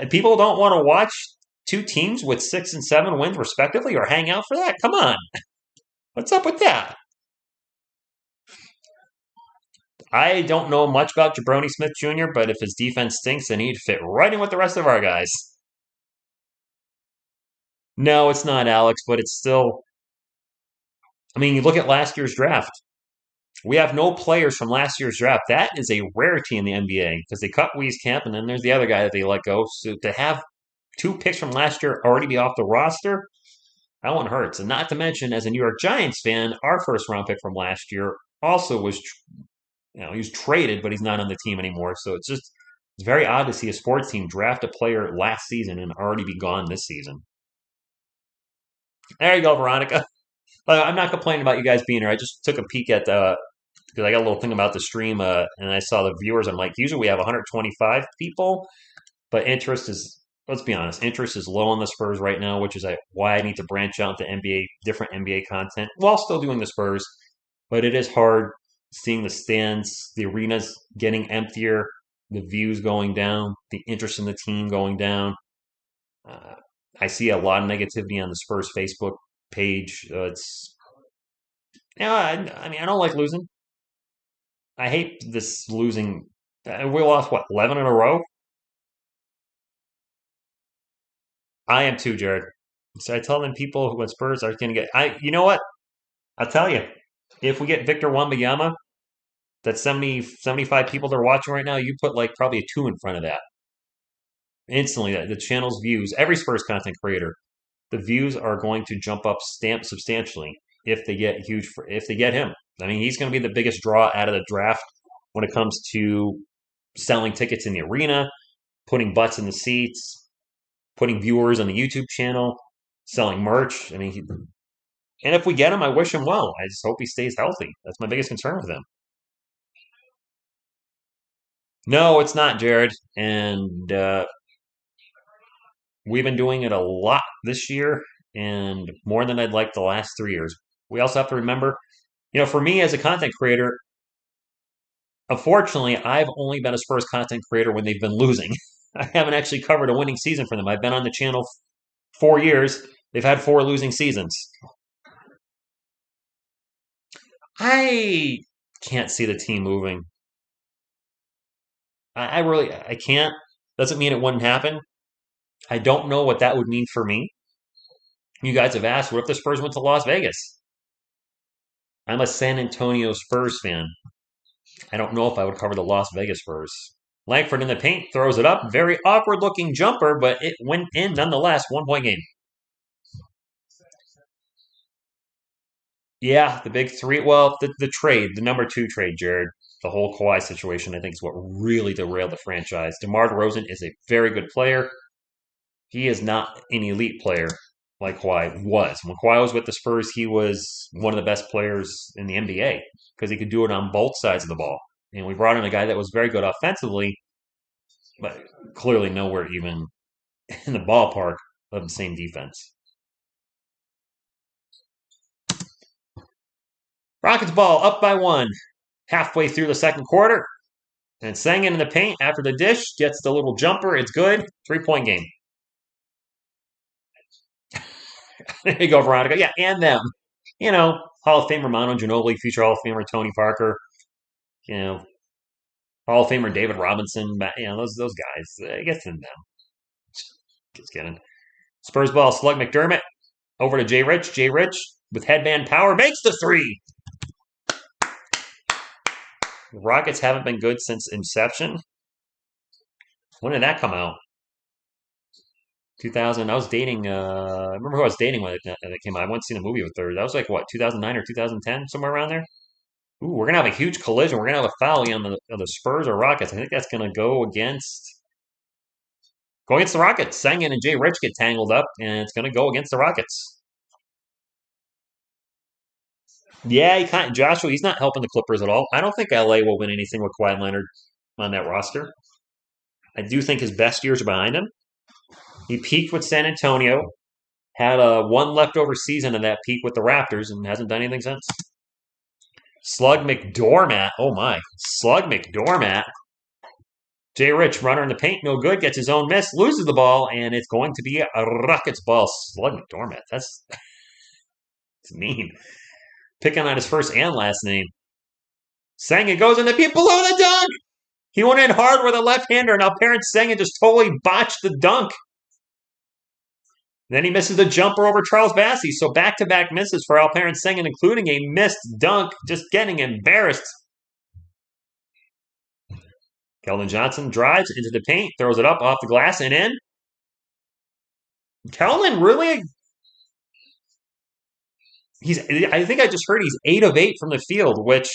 people don't want to watch two teams with 6 and 7 wins respectively or hang out for that. Come on. What's up with that? I don't know much about Jabroni Smith Jr., but if his defense stinks, then he'd fit right in with the rest of our guys. No, it's not, Alex, but it's still. I mean, you look at last year's draft. We have no players from last year's draft. That is a rarity in the NBA because they cut Wieskamp, and then there's the other guy that they let go. So to have two picks from last year already be off the roster, that one hurts. And not to mention, as a New York Giants fan, our first round pick from last year also was, he was traded, but he's not on the team anymore. So it's very odd to see a sports team draft a player last season and already be gone this season. There you go, Veronica. I'm not complaining about you guys being here. I just took a peek at because I got a little thing about the stream, and I saw the viewers. I'm like, usually we have 125 people, but let's be honest, interest is low on the Spurs right now, which is why I need to branch out to different NBA content while still doing the Spurs. But it is hard seeing the stands, the arenas getting emptier, the views going down, the interest in the team going down. Uh, I see a lot of negativity on the Spurs Facebook page. I mean, I don't like losing. I hate this losing. We lost, what, 11 in a row? I am too, Jared. So I tell them people who went Spurs are going to get. You know what? I'll tell you. If we get Victor Wembanyama, that's 75 people that are watching right now. You put like probably a 2 in front of that. Instantly, the channel's views, every Spurs content creator, the views are going to jump up substantially if they get if they get him. I mean, he's going to be the biggest draw out of the draft when it comes to selling tickets in the arena, putting butts in the seats, putting viewers on the YouTube channel, selling merch. I mean, and if we get him, I wish him well. I just hope he stays healthy. That's my biggest concern with him. No, it's not, Jared. And we've been doing it a lot this year and more than I'd like the last 3 years. We also have to remember, for me as a content creator, unfortunately, I've only been a Spurs content creator when they've been losing. I haven't actually covered a winning season for them. I've been on the channel 4 years. They've had 4 losing seasons. I can't see the team moving. I can't. Doesn't mean it wouldn't happen. I don't know what that would mean for me. You guys have asked, what if the Spurs went to Las Vegas? I'm a San Antonio Spurs fan. I don't know if I would cover the Las Vegas Spurs. Langford in the paint throws it up. Very awkward looking jumper, but it went in nonetheless. 1 point game. Yeah, the big three. Well, the trade, the number 2 trade, Jared. The whole Kawhi situation, I think, is what really derailed the franchise. DeMar DeRozan is a very good player. He is not an elite player like Kawhi was. When Kawhi was with the Spurs, he was one of the best players in the NBA because he could do it on both sides of the ball. And we brought in a guy that was very good offensively, but clearly nowhere even in the ballpark of the same defense. Rockets ball up by 1 halfway through the second quarter. And Sengun in the paint after the dish gets the little jumper. It's good. 3-point game. There you go, Veronica. Yeah, and them. Hall of Famer Manu Ginobili, future Hall of Famer Tony Parker. Hall of Famer David Robinson. Those guys. It gets in them. Just kidding. Spurs ball. Slug McDermott over to Jay Rich. Jay Rich with headband power makes the 3. The Rockets haven't been good since inception. When did that come out? 2000. I was dating. I remember who I was dating when it came out. I went to see the movie with her. That was like what, 2009 or 2010, somewhere around there. Ooh, we're gonna have a huge collision. We're gonna have a foul on the Spurs or Rockets. I think that's gonna go against the Rockets. Sengun and Jay Rich get tangled up, and it's gonna go against the Rockets. Yeah, Joshua. He's not helping the Clippers at all. I don't think LA will win anything with Kawhi Leonard on that roster. I do think his best years are behind him. He peaked with San Antonio, had a 1 leftover season of that peak with the Raptors, and hasn't done anything since. Slug McDormat. Oh my. Slug McDormat. Jay Rich, runner in the paint, no good, gets his own miss, loses the ball, and it's going to be a Rockets ball. Slug McDormat. That's mean. Picking on his first and last name. Sengun goes in the below the dunk. He went in hard with a left-hander. Now Parent Sengun just totally botched the dunk. Then he misses the jumper over Charles Bassey. So back-to-back misses for Alperen Sengun, including a missed dunk, just getting embarrassed. Keldon Johnson drives into the paint, throws it up off the glass and in. Keldon really, I think I just heard he's 8 of 8 from the field, which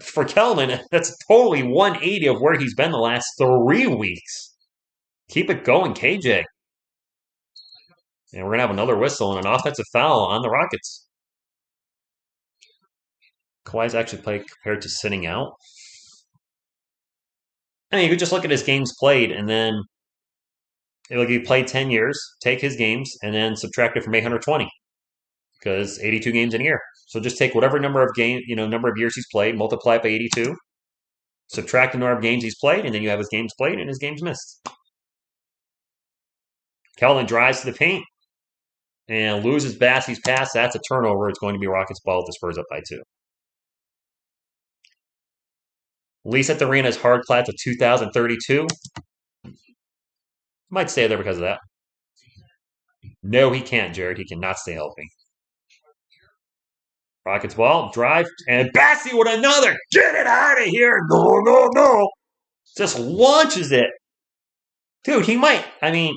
for Keldon, that's totally 180 of where he's been the last 3 weeks. Keep it going, KJ. And we're going to have another whistle and an offensive foul on the Rockets. Kawhi's actually played compared to sitting out. I mean, you could just look at his games played and then like he played 10 years, take his games, and then subtract it from 820 because 82 games in a year. So just take whatever number of number of years he's played, multiply it by 82, subtract the number of games he's played, and then you have his games played and his games missed. Keldon drives to the paint and loses Bassey's pass. That's a turnover. It's going to be Rockets ball with the Spurs up by 2. Lease at the Arena is hard class of 2032. Might stay there because of that. No, he can't, Jared. He cannot stay healthy. Rockets ball, drive, and Bassey with another. Get it out of here. No, no, no. Just launches it. Dude, he might. I mean,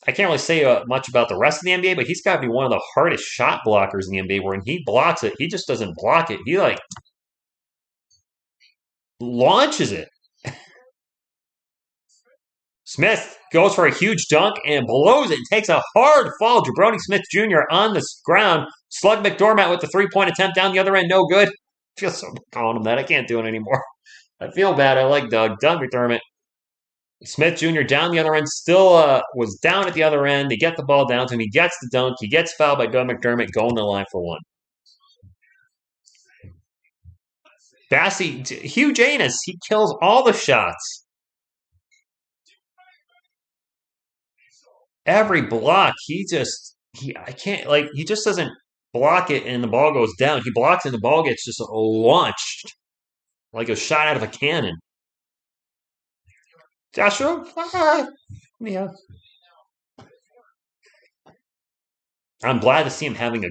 I can't really say much about the rest of the NBA, but he's got to be one of the hardest shot blockers in the NBA. Where when he blocks it, he just doesn't block it. He launches it. Smith goes for a huge dunk and blows it and takes a hard fall. Jabroni Smith Jr. on the ground. Slug McDormand with the 3-point attempt down the other end. No good. I feel so bad calling him that. I can't do it anymore. I feel bad. I like Doug McDermott. Smith Jr. down the other end. Still was down at the other end. They get the ball down to him. He gets the dunk. He gets fouled by Doug McDermott going to the line for 1. Bassey, huge anus. He kills all the shots. Every block, he just doesn't block it and the ball goes down. He blocks and the ball gets just launched like a shot out of a cannon. Joshua, yeah. I'm glad to see him having a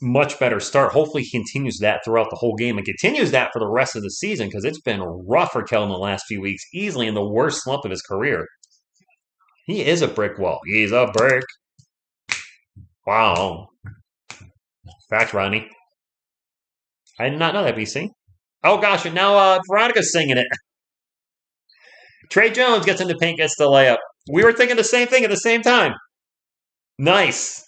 much better start. Hopefully he continues that throughout the whole game and continues that for the rest of the season because it's been rough for Keldon the last few weeks, easily in the worst slump of his career. He is a brick wall. He's a brick. Wow. Fact, Rodney. I did not know that, BC. Oh, gosh, and now Veronica's singing it. Trey Jones gets into paint, gets the layup. We were thinking the same thing at the same time. Nice.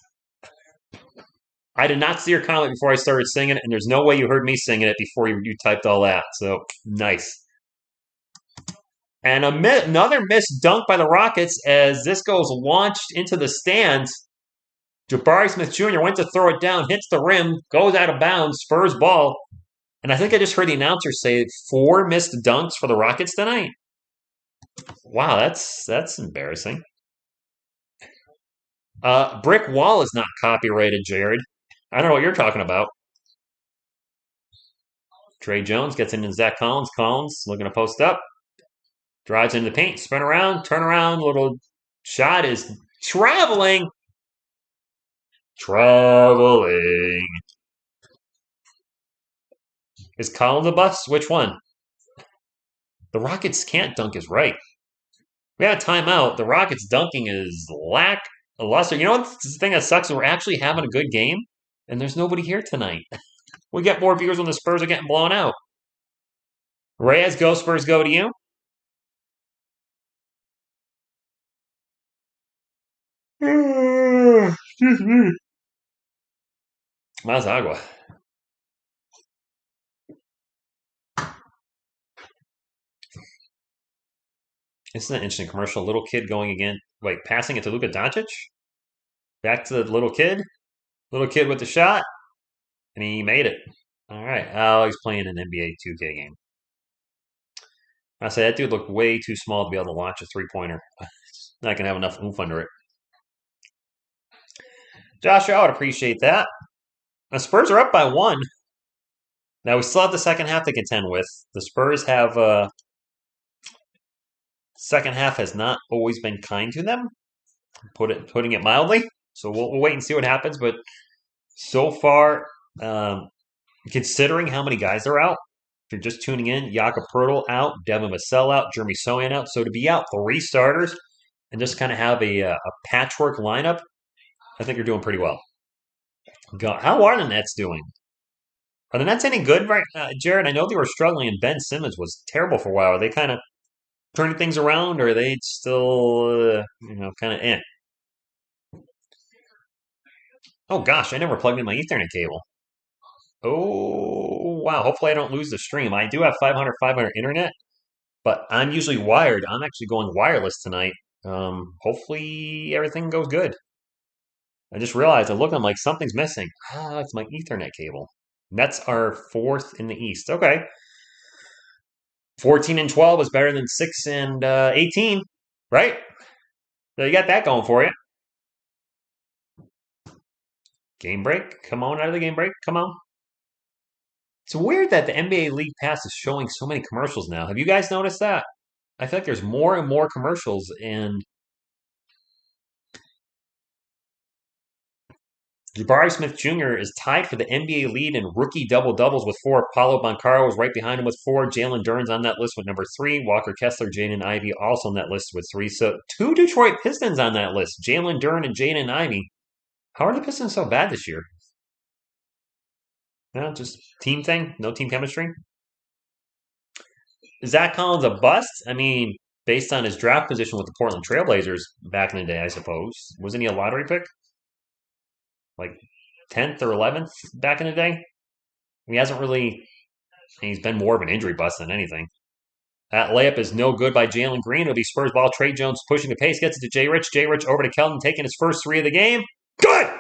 I did not see your comment before I started singing it, and there's no way you heard me singing it before you typed all that. So, nice. And another missed dunk by the Rockets as this goes launched into the stands. Jabari Smith Jr. went to throw it down, hits the rim, goes out of bounds, Spurs ball. And I think I just heard the announcer say 4 missed dunks for the Rockets tonight. Wow, that's embarrassing. Brick Wall is not copyrighted, Jared. I don't know what you're talking about. Trey Jones gets into Zach Collins. Collins looking to post up. Drives into the paint, spin around, turn around, little shot is traveling. Is Collins a bust? Which one? The Rockets can't dunk is right. We had a timeout. The Rockets dunking is lackluster. You know what the thing that sucks? We're actually having a good game, and there's nobody here tonight. We get more viewers when the Spurs are getting blown out. Reyes, go Spurs, go to you. Excuse me. Más agua. This is an interesting commercial. Little kid going again, passing it to Luka Doncic. Back to the little kid. Little kid with the shot. And he made it. All right. Oh, he's playing an NBA 2K game. I say that dude looked way too small to be able to launch a 3-pointer. Not going to have enough oomph under it. Josh, I would appreciate that. The Spurs are up by 1. Now, we still have the second half to contend with. The Spurs have second half has not always been kind to them. putting it mildly. So we'll wait and see what happens. But so far, um, considering how many guys are out, if you're just tuning in, Jakob Pertl out, Devin Vassell out, Jeremy Sohan out. So to be out 3 starters and just kind of have a patchwork lineup, I think you're doing pretty well. God, how are the Nets doing? Are the Nets any good, right, Jared? I know they were struggling, and Ben Simmons was terrible for a while. Are they kind of turning things around, or are they still, kind of eh? Oh gosh, I never plugged in my Ethernet cable. Oh wow! Hopefully, I don't lose the stream. I do have 500 internet, but I'm usually wired. I'm actually going wireless tonight. Hopefully, everything goes good. I just realized I looked. I'm like something's missing. Ah, it's my Ethernet cable. Nets are fourth in the East. Okay, 14-12 is better than 6-18, right? So you got that going for you. Game break. Come on out of the game break. Come on. It's weird that the NBA League Pass is showing so many commercials now. Have you guys noticed that? I feel like there's more and more commercials, and Jabari Smith Jr. is tied for the NBA lead in rookie double doubles with 4. Paulo Banchero is right behind him with 4. Jalen Duren's on that list with number 3. Walker Kessler, Jaden Ivey also on that list with 3. So 2 Detroit Pistons on that list. Jalen Duren and Jaden Ivey. How are the Pistons so bad this year? No, just team thing? No team chemistry? Is Zach Collins a bust? I mean, based on his draft position with the Portland Trailblazers back in the day, I suppose. Wasn't he a lottery pick? Like 10th or 11th back in the day? He hasn't really. He's been more of an injury bust than anything. That layup is no good by Jalen Green. It'll be Spurs ball. Trey Jones pushing the pace. Gets it to Jay Rich. Jay Rich over to Kelton, taking his first 3 of the game. Good!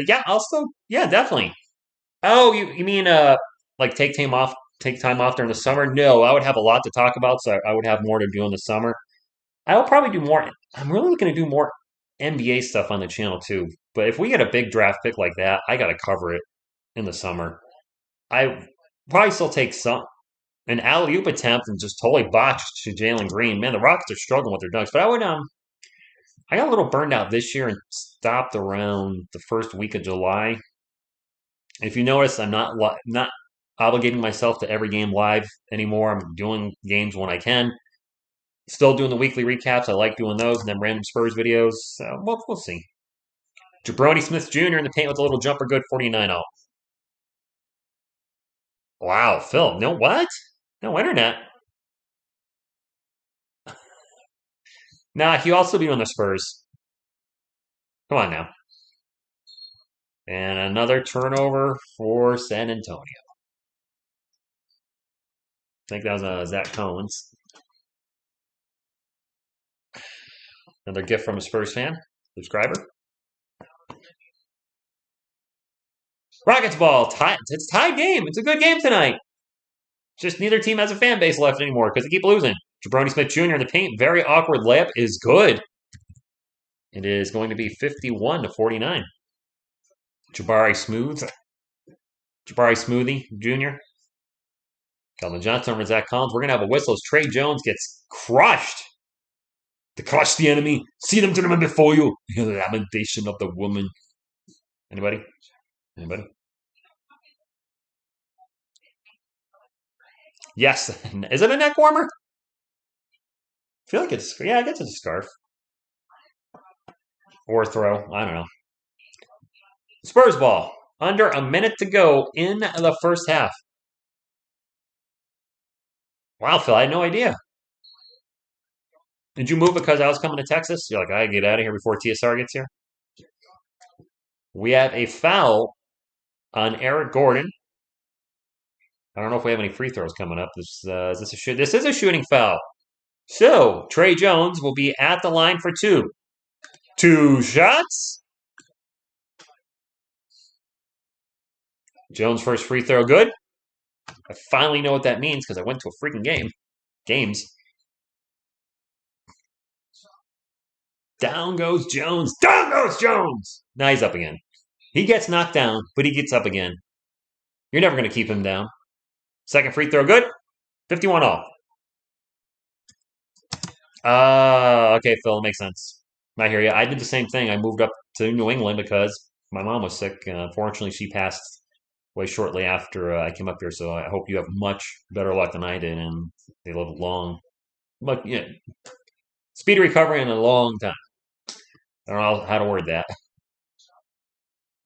Yeah, I'll still. Yeah, definitely. Oh, you mean like take time off during the summer? No, I would have a lot to talk about, so I would have more to do in the summer. I will probably do more. I'm really looking to do more NBA stuff on the channel too. But if we get a big draft pick like that, I got to cover it in the summer. I probably still take an alley oop attempt and just totally botched to Jalen Green. Man, the Rockets are struggling with their dunks. But I got a little burned out this year and stopped around the first week of July. If you notice, I'm not obligating myself to every game live anymore. I'm doing games when I can. Still doing the weekly recaps. I like doing those, and then random Spurs videos. So we'll see. Jabroni Smith Jr. in the paint with a little jumper, good 49-0. Wow, Phil. No what? No internet. Nah, he'll also be on the Spurs. Come on now. And another turnover for San Antonio. I think that was Zach Collins. Another gift from a Spurs fan, subscriber. Rockets ball. It's a tied game. It's a good game tonight. Just neither team has a fan base left anymore because they keep losing. Jabroni Smith Jr. in the paint. Very awkward layup is good. It is going to be 51-49. Jabari Smoothie Jr. Calvin Johnson over Zach Collins. We're going to have a whistle as Trey Jones gets crushed. To crush the enemy. See them gentlemen before you. The lamentation of the woman. Anybody? Yes. Is it a neck warmer? I feel like it's, yeah, I guess it's a scarf. Or a throw. I don't know. Spurs ball. Under a minute to go in the first half. Wow, Phil, I had no idea. Did you move because I was coming to Texas? You're like, I get out of here before TSR gets here. We have a foul on Eric Gordon. I don't know if we have any free throws coming up. This is a shooting foul. So Trey Jones will be at the line for 2. 2 shots. Jones' first free throw, good. I finally know what that means because I went to a freaking games. Down goes Jones. Down goes Jones. Now he's up again. He gets knocked down, but he gets up again. You're never going to keep him down. Second free throw, good. 51 all. Okay, Phil, it makes sense. I hear you. I did the same thing. I moved up to New England because my mom was sick. Fortunately, she passed away shortly after I came up here. So I hope you have much better luck than I did, and they live long, but yeah, speedy recovery in a long time. I don't know how to word that.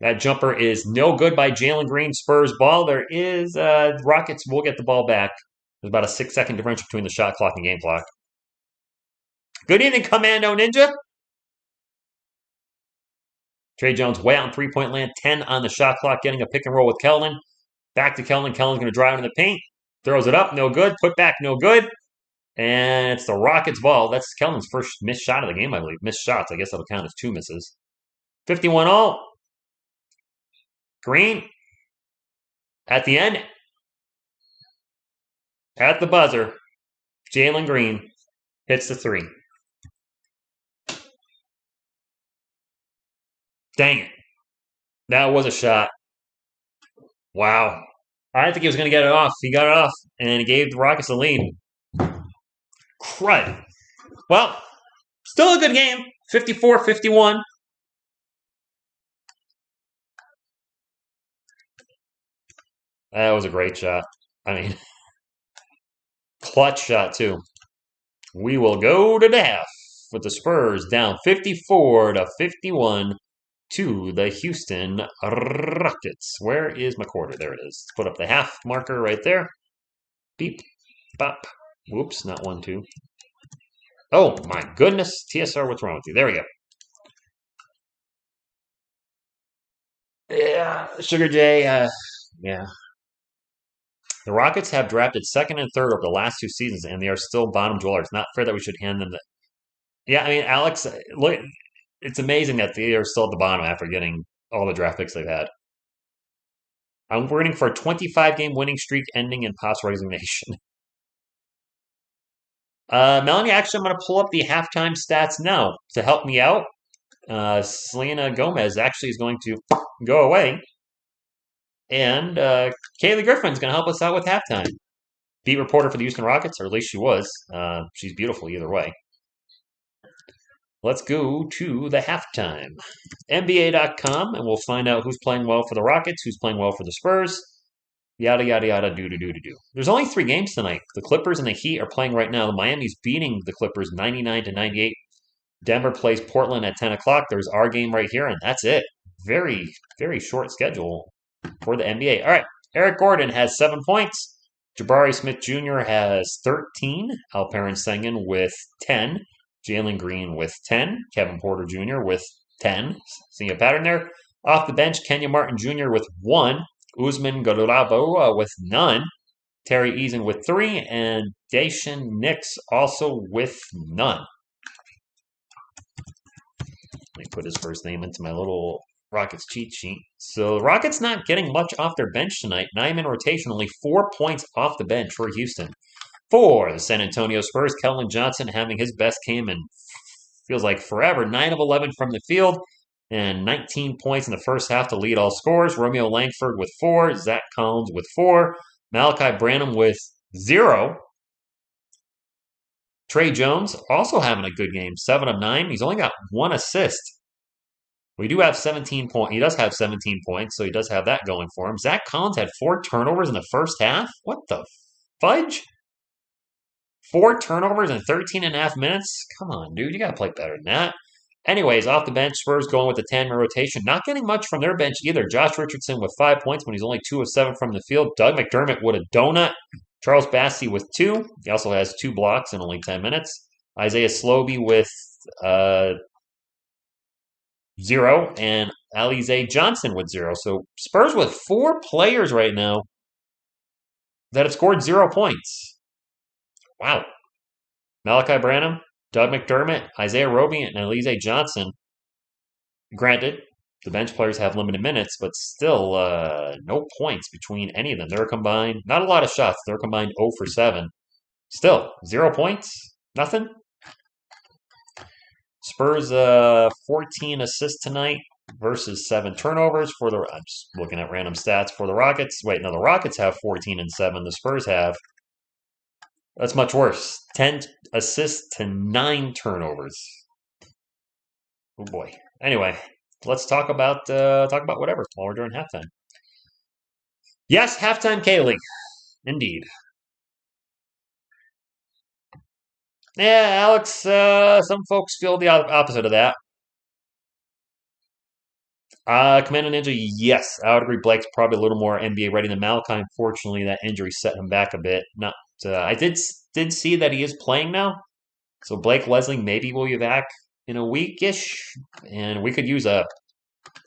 That jumper is no good by Jalen Green. Spurs ball. There is Rockets will get the ball back. There's about a 6-second differential between the shot clock and game clock. Good evening, Commando Ninja. Trey Jones way out in three-point land. 10 on the shot clock, getting a pick and roll with Keldon. Back to Keldon. Keldon's going to drive into the paint. Throws it up. No good. Put back. No good. And it's the Rockets ball. That's Keldon's first missed shot of the game, I believe. Missed shots. I guess that'll count as 2 misses. 51 all. Green. At the end. At the buzzer. Jalen Green hits the 3. Dang it. That was a shot. Wow. I didn't think he was going to get it off. He got it off, and he gave the Rockets a lead. Crud. Well, still a good game. 54-51. That was a great shot. I mean, clutch shot, too. We will go to the half with the Spurs down 54-51 to the Houston Rockets. Where is my quarter? There it is. Put up the half marker right there. Beep, bop. Whoops, not 1, 2. Oh, my goodness. TSR, what's wrong with you? There we go. Yeah, Sugar J, yeah. The Rockets have drafted second and third over the last 2 seasons, and they are still bottom dwellers. Not fair that we should hand them the. Yeah, I mean, Alex, look, it's amazing that they are still at the bottom after getting all the draft picks they've had. I'm waiting for a 25-game winning streak ending in Pop's resignation. Melanie, actually, I'm going to pull up the halftime stats now to help me out. Selena Gomez actually is going to go away. And Kaylee Griffin's going to help us out with halftime. Beat reporter for the Houston Rockets, or at least she was. She's beautiful either way. Let's go to the halftime. NBA.com, and we'll find out who's playing well for the Rockets, who's playing well for the Spurs. Yada, yada, yada, do. There's only 3 games tonight. The Clippers and the Heat are playing right now. Miami's beating the Clippers 99-98. Denver plays Portland at 10 o'clock. There's our game right here, and that's it. Very, very short schedule for the NBA. All right, Eric Gordon has 7 points. Jabari Smith Jr. has 13. Alperen Sengun with 10. Jalen Green with 10. Kevin Porter Jr. with 10. Seeing a pattern there. Off the bench, Kenya Martin Jr. with 1. Usman Garuba with none. Terry Eason with 3. And Daishin Nix also with none. Let me put his first name into my little Rockets cheat sheet. So the Rockets not getting much off their bench tonight. 9-man rotation, only 4 points off the bench for Houston. For the San Antonio Spurs, Keldon Johnson having his best game in feels like forever. 9 of 11 from the field and 19 points in the first half to lead all scorers. Romeo Langford with 4. Zach Collins with 4. Malachi Branham with 0. Trey Jones also having a good game. 7 of 9. He's only got 1 assist. We do have 17 points. He does have 17 points, so he does have that going for him. Zach Collins had 4 turnovers in the first half. What the fudge? 4 turnovers in 13 and a half minutes? Come on, dude. You got to play better than that. Anyways, off the bench, Spurs going with the 10-man rotation. Not getting much from their bench either. Josh Richardson with 5 points when he's only 2 of 7 from the field. Doug McDermott with a donut. Charles Bassey with 2. He also has 2 blocks in only 10 minutes. Isaiah Slobey with 0. And Alize Johnson with 0. So Spurs with 4 players right now that have scored 0 points. Wow. Malachi Branham, Doug McDermott, Isaiah Roby, and Alize Johnson. Granted, the bench players have limited minutes, but still no points between any of them. They're combined, not a lot of shots. They're combined 0 for 7. Still, 0 points? Nothing? Spurs 14 assists tonight. versus 7 turnovers for the. I'm just looking at random stats for the Rockets. Wait, no, the Rockets have 14 and 7. The Spurs have. That's much worse. 10 assists to 9 turnovers. Oh boy. Anyway, let's talk about whatever while we're during halftime. Yes, halftime Kaylee. Indeed. Yeah, Alex. Some folks feel the opposite of that. Commander Ninja, yes, I would agree. Blake's probably a little more NBA ready than Malachi. Unfortunately, that injury set him back a bit. Not. I did see that he is playing now, so Blake Leslie maybe will be back in a weekish, and we could use a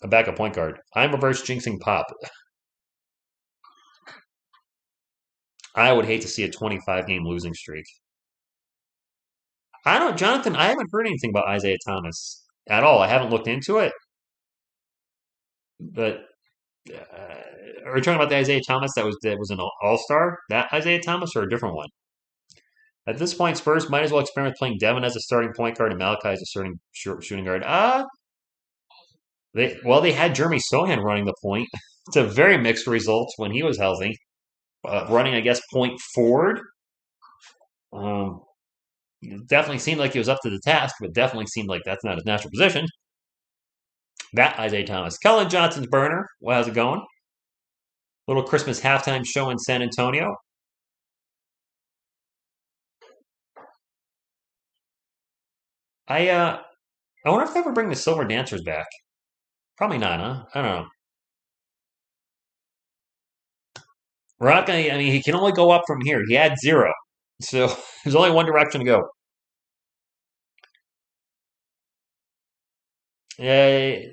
backup point guard. I'm reverse jinxing Pop. I would hate to see a 25 game losing streak. I don't, Jonathan. I haven't heard anything about Isaiah Thomas at all. I haven't looked into it, but are we talking about the Isaiah Thomas that was an All Star? That Isaiah Thomas or a different one? At this point, Spurs might as well experiment playing Devin as a starting point guard and Malachi as a starting shooting guard. They had Jeremy Sohan running the point. It's a very mixed results when he was healthy. Running, I guess, point forward. Um, definitely seemed like he was up to the task, but definitely seemed like that's not his natural position. That Isaiah Thomas. Kellen Johnson's burner. Well, how's it going? Little Christmas halftime show in San Antonio. I wonder if they ever bring the Silver Dancers back. Probably not, huh? I don't know. Rock, I mean, he can only go up from here. He had 0. So there's only one direction to go. I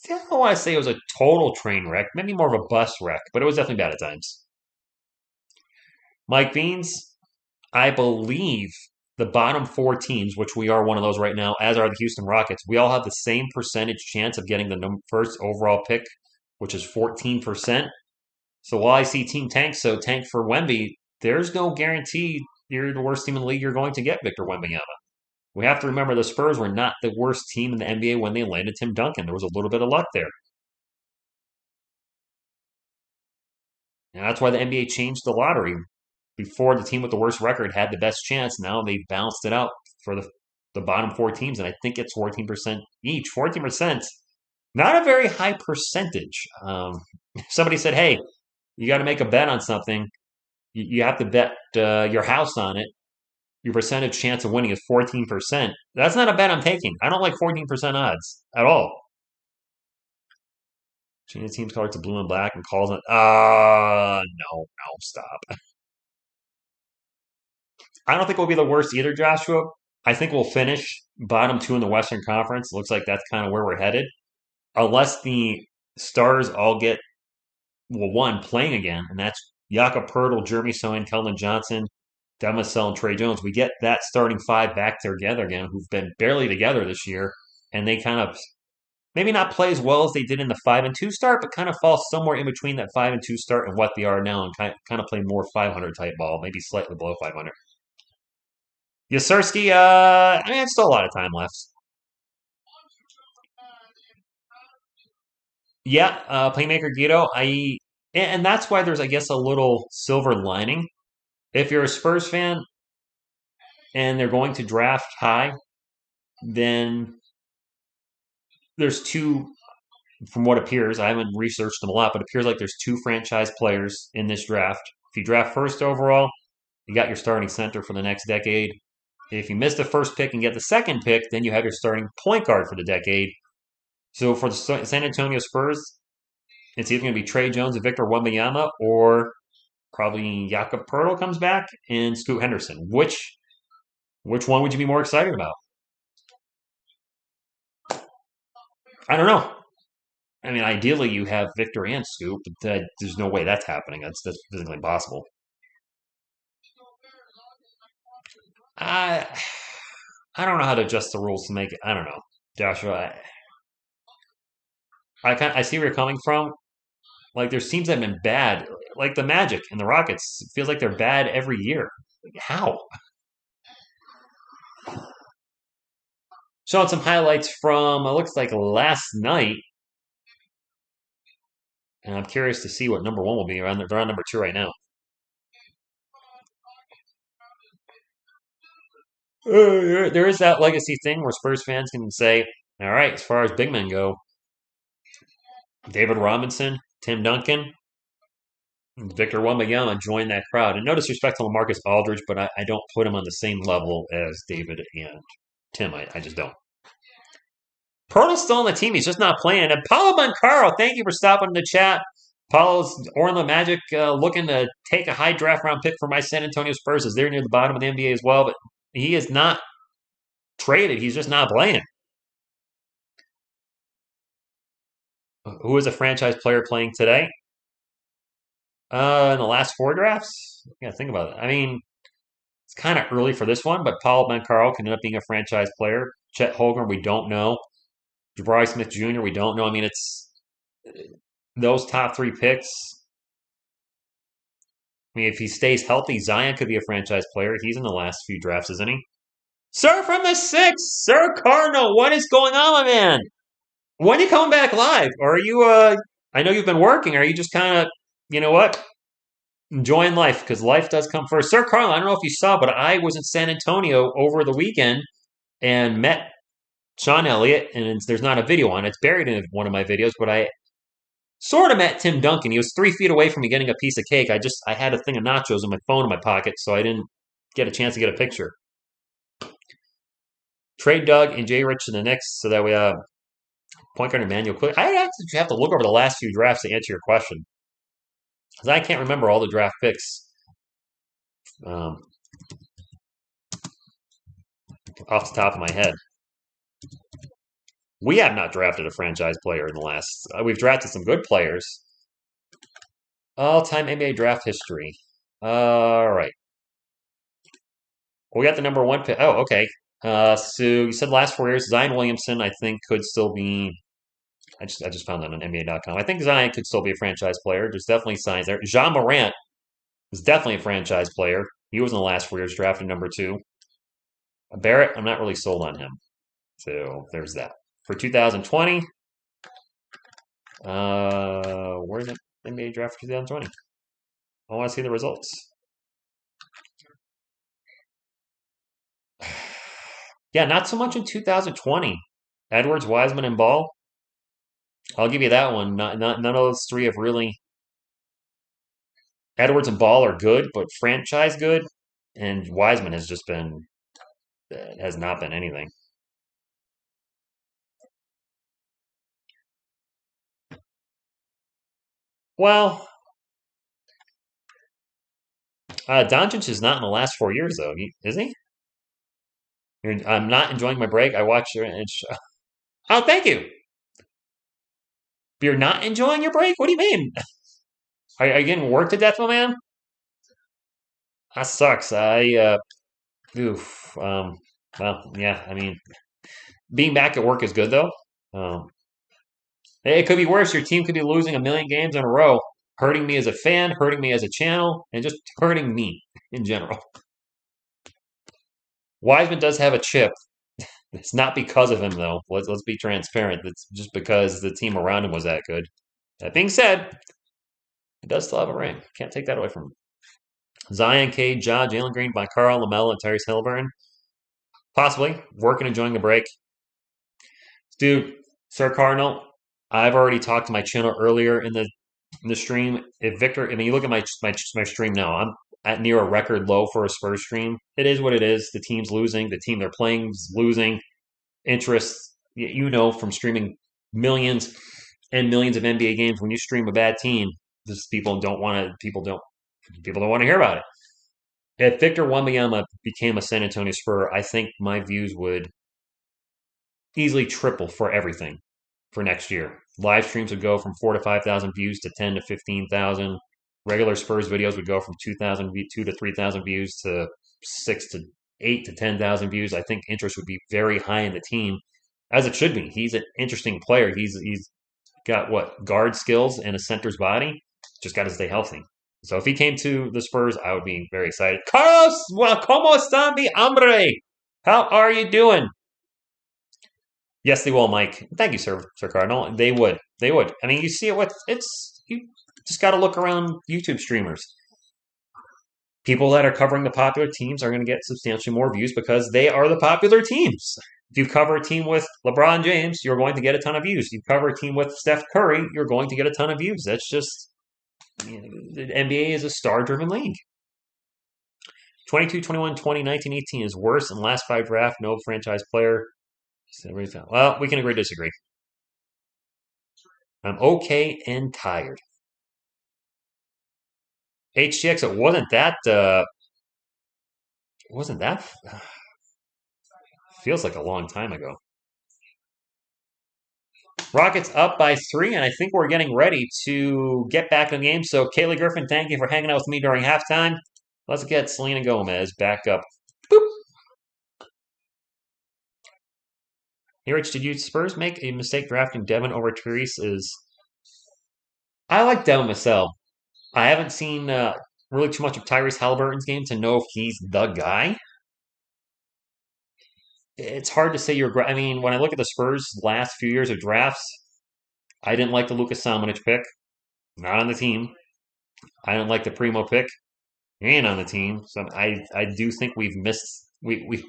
don't want to say it was a total train wreck. Maybe more of a bus wreck, but it was definitely bad at times. Mike Beans, I believe the bottom 4 teams, which we are one of those right now, as are the Houston Rockets, we all have the same percentage chance of getting the first overall pick, which is 14%. So while I see Team Tank, so tank for Wemby, there's no guarantee you're the worst team in the league. You're going to get Victor Wembanyama. We have to remember the Spurs were not the worst team in the NBA when they landed Tim Duncan. There was a little bit of luck there. And that's why the NBA changed the lottery. Before, the team with the worst record had the best chance. Now they balanced it out for the bottom 4 teams, and I think it's 14% each. 14%, not a very high percentage. Somebody said, hey, you got to make a bet on something. You have to bet your house on it. Your percentage chance of winning is 14%. That's not a bet I'm taking. I don't like 14% odds at all. Change the team's color to blue and black and calls it. No, stop. I don't think we'll be the worst either, Joshua. I think we'll finish bottom 2 in the Western Conference. Looks like that's kind of where we're headed. Unless the stars all get, well, one, playing again, and that's Jakob Poeltl, Jeremy Sohan, Keldon Johnson, Devin Vassell, and Trey Jones. We get that starting 5 back together again, who've been barely together this year, and they kind of maybe not play as well as they did in the 5-2 start, but kind of fall somewhere in between that 5-2 start and what they are now, and kind of play more 500 type ball, maybe slightly below 500. Yasirski, I mean, it's still a lot of time left. Yeah, playmaker Guido. And that's why there's, I guess, a little silver lining. If you're a Spurs fan and they're going to draft high, then there's 2, from what appears, I haven't researched them a lot, but it appears like there's 2 franchise players in this draft. If you draft first overall, you got your starting center for the next decade. If you miss the first pick and get the second pick, then you have your starting point guard for the decade. So for the San Antonio Spurs, it's either going to be Trey Jones and Victor Wembanyama, or probably Jakob Poeltl comes back and Scoot Henderson. Which one would you be more excited about? I don't know. I mean, ideally you have Victor and Scoot, but there's no way that's happening. That's physically impossible. I I don't know how to adjust the rules to make it. I don't know, Joshua. I see where you're coming from. Like there's teams that have been bad, like the Magic and the Rockets. It feels like they're bad every year. How? Showing some highlights from, it looks like last night. And I'm curious to see what number one will be. They're on number two right now. There is that legacy thing where Spurs fans can say, all right, as far as big men go, David Robinson, Tim Duncan, Victor Wembanyama joined that crowd. And no disrespect to LaMarcus Aldridge, but I don't put him on the same level as David and Tim. I just don't. Pirtle's still on the team. He's just not playing. And Paulo Banchero, thank you for stopping in the chat. Paulo's Orlando Magic looking to take a high draft round pick for my San Antonio Spurs as they're near the bottom of the NBA as well. But he is not traded. He's just not playing. Who is a franchise player playing today? In the last four drafts? Yeah, think about it. I mean, it's kind of early for this one, but Paulo Banchero can end up being a franchise player. Chet Holmgren, we don't know. Jabari Smith Jr., we don't know. I mean, it's those top three picks. I mean, if he stays healthy, Zion could be a franchise player. He's in the last few drafts, isn't he? Sir from the six, Sir Cardinal, what is going on, my man? When are you coming back live? Or are you, I know you've been working. Are you just kind of, you know what? Enjoying life, because life does come first. Sir Cardinal, I don't know if you saw, but I was in San Antonio over the weekend and met Sean Elliott, and there's not a video on it. It's buried in one of my videos, but I sort of met Tim Duncan. He was 3 feet away from me getting a piece of cake. I had a thing of nachos in my phone in my pocket, so I didn't get a chance to get a picture. Trade Doug and Jay Rich to the Knicks so that we have point guard Emmanuel Quick. I actually have to look over the last few drafts to answer your question, because I can't remember all the draft picks off the top of my head. We have not drafted a franchise player in the last. We've drafted some good players. All-time NBA draft history. All right. We got the number one pick. Oh, okay. So you said last 4 years, Zion Williamson, I think, could still be. I just found that on NBA.com. I think Zion could still be a franchise player. There's definitely signs there. Ja Morant is definitely a franchise player. He was in the last 4 years drafted number two. Barrett, I'm not really sold on him. So there's that. For 2020, where's it? NBA draft for 2020. I want to see the results. Yeah, not so much in 2020. Edwards, Wiseman, and Ball. I'll give you that one. None of those three have really. Edwards and Ball are good, but franchise good, and Wiseman has just been has not been anything. Well, Doncic is not in the last 4 years though, is he? I'm not enjoying my break. I watched your. Oh, thank you. You're not enjoying your break? What do you mean? Are you getting worked to death, my man? That sucks. Oof. Well, yeah. I mean, being back at work is good though. It could be worse. Your team could be losing a million games in a row, hurting me as a fan, hurting me as a channel, and just hurting me in general. Wiseman does have a chip. It's not because of him though. Let's be transparent. It's just because the team around him was that good. That being said, he does still have a ring. Can't take that away from him. Zion, Cade, Ja, Jalen Green, Carl, LaMelo, and Tyrese Halliburton. Possibly. Working, enjoying the break. Dude, Sir Cardinal, I've already talked to my channel earlier in the stream. If Victor, I mean, you look at my stream now. I'm at near a record low for a Spurs stream. It is what it is. The team's losing. The team they're playing is losing. Interest, you know, from streaming millions and millions of NBA games. When you stream a bad team, just people don't want to hear about it. If Victor Wembanyama became a San Antonio Spur, I think my views would easily triple for everything for next year. Live streams would go from 4,000 to 5,000 views to 10,000 to 15,000. Regular Spurs videos would go from 2,000 to 3,000 views to 6,000 to 8,000 to 10,000 views. I think interest would be very high in the team, as it should be. He's an interesting player. He's got what, guard skills and a center's body. Just got to stay healthy. So if he came to the Spurs, I would be very excited. Carlos, well, ¿cómo están mi hombre? How are you doing? Yes, they will, Mike. Thank you, Sir Cardinal. They would. They would. I mean, you see it with you just got to look around YouTube streamers. People that are covering the popular teams are going to get substantially more views because they are the popular teams. If you cover a team with LeBron James, you're going to get a ton of views. If you cover a team with Steph Curry, you're going to get a ton of views. That's just the NBA is a star-driven league. 22, 21, 20, 19, 18 is worse in the last 5 draft. No franchise player. Well, we can agree to disagree. I'm okay and tired. HTX, it wasn't that. Wasn't that? Feels like a long time ago. Rockets up by 3, and I think we're getting ready to get back in the game. So, Kaylee Griffin, thank you for hanging out with me during halftime. Let's get Selena Gomez back up. Boop. Hey, Rich, did you Spurs make a mistake drafting Devin over Therese? I like Devin Vassell. I haven't seen really too much of Tyrese Halliburton's game to know if he's the guy. It's hard to say I mean, when I look at the Spurs' last few years of drafts, I didn't like the Lucas Samanic pick. Not on the team. I didn't like the Primo pick. He ain't on the team. So I do think we've missed. We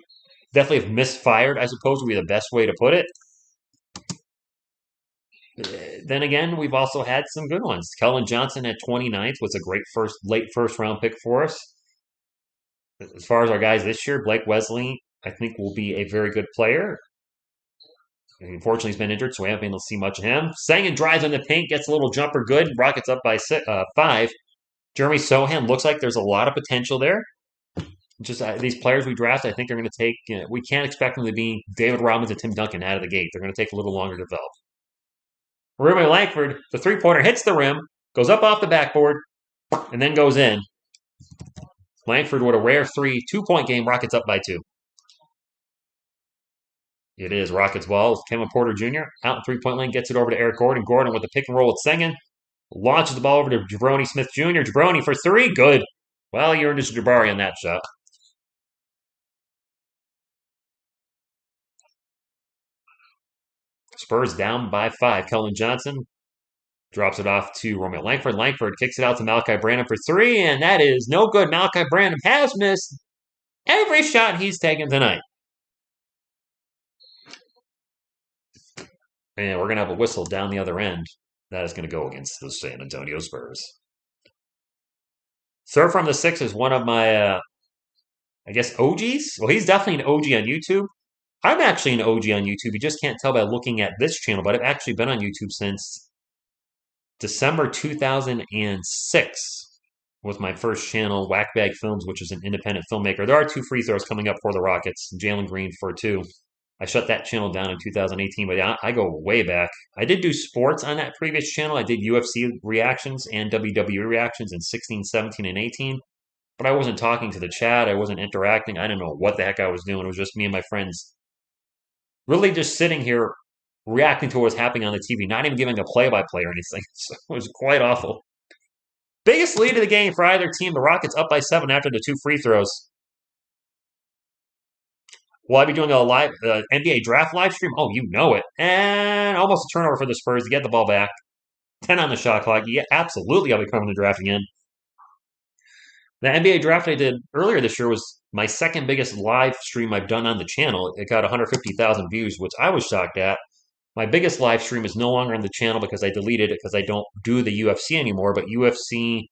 definitely have misfired, I suppose would be the best way to put it. Then again, we've also had some good ones. Keldon Johnson at 29th was a great late first round pick for us. As far as our guys this year, Blake Wesley, I think will be a very good player. Unfortunately, he's been injured, so we haven't been able to see much of him. Sengun drives in the paint, gets a little jumper good. Rockets up by 5. Jeremy Sohan looks like there's a lot of potential there. Just these players we draft, I think are going to take. We can't expect them to be David Robbins and Tim Duncan out of the gate. They're going to take a little longer to develop. Romeo Langford, the 3-pointer hits the rim, goes up off the backboard, and then goes in. Langford with a rare 2-point game. Rockets up by 2. It is Rockets ball. Kevin Porter Jr. out in 3-point lane, gets it over to Eric Gordon. Gordon with the pick and roll with Sengun. Launches the ball over to Jabroni Smith Jr. Jabroni for 3. Good. Well, you earned his Jabari on that shot. Spurs down by 5. Keldon Johnson drops it off to Romeo Langford. Langford kicks it out to Malachi Branham for 3, and that is no good. Malachi Branham has missed every shot he's taken tonight. And we're going to have a whistle down the other end. That is going to go against the San Antonio Spurs. Sir from the 6 is one of my, I guess, OGs. Well, he's definitely an OG on YouTube. I'm actually an OG on YouTube. You just can't tell by looking at this channel, but I've actually been on YouTube since December 2006 was my first channel, Whackbag Films, which is an independent filmmaker. There are 2 free throws coming up for the Rockets. Jalen Green for 2. I shut that channel down in 2018, but I go way back. I did do sports on that previous channel. I did UFC reactions and WWE reactions in 16, 17, and 18, but I wasn't talking to the chat. I wasn't interacting. I didn't know what the heck I was doing. It was just me and my friends really just sitting here reacting to what was happening on the TV, not even giving a play-by-play or anything. So it was quite awful. Biggest lead of the game for either team. The Rockets up by 7 after the 2 free throws. Will I be doing a live NBA draft live stream? Oh, you know it. And almost a turnover for the Spurs to get the ball back. 10 on the shot clock. Yeah, absolutely, I'll be covering the draft again. The NBA draft I did earlier this year was my second biggest live stream I've done on the channel. It got 150,000 views, which I was shocked at. My biggest live stream is no longer on the channel because I deleted it because I don't do the UFC anymore, but UFC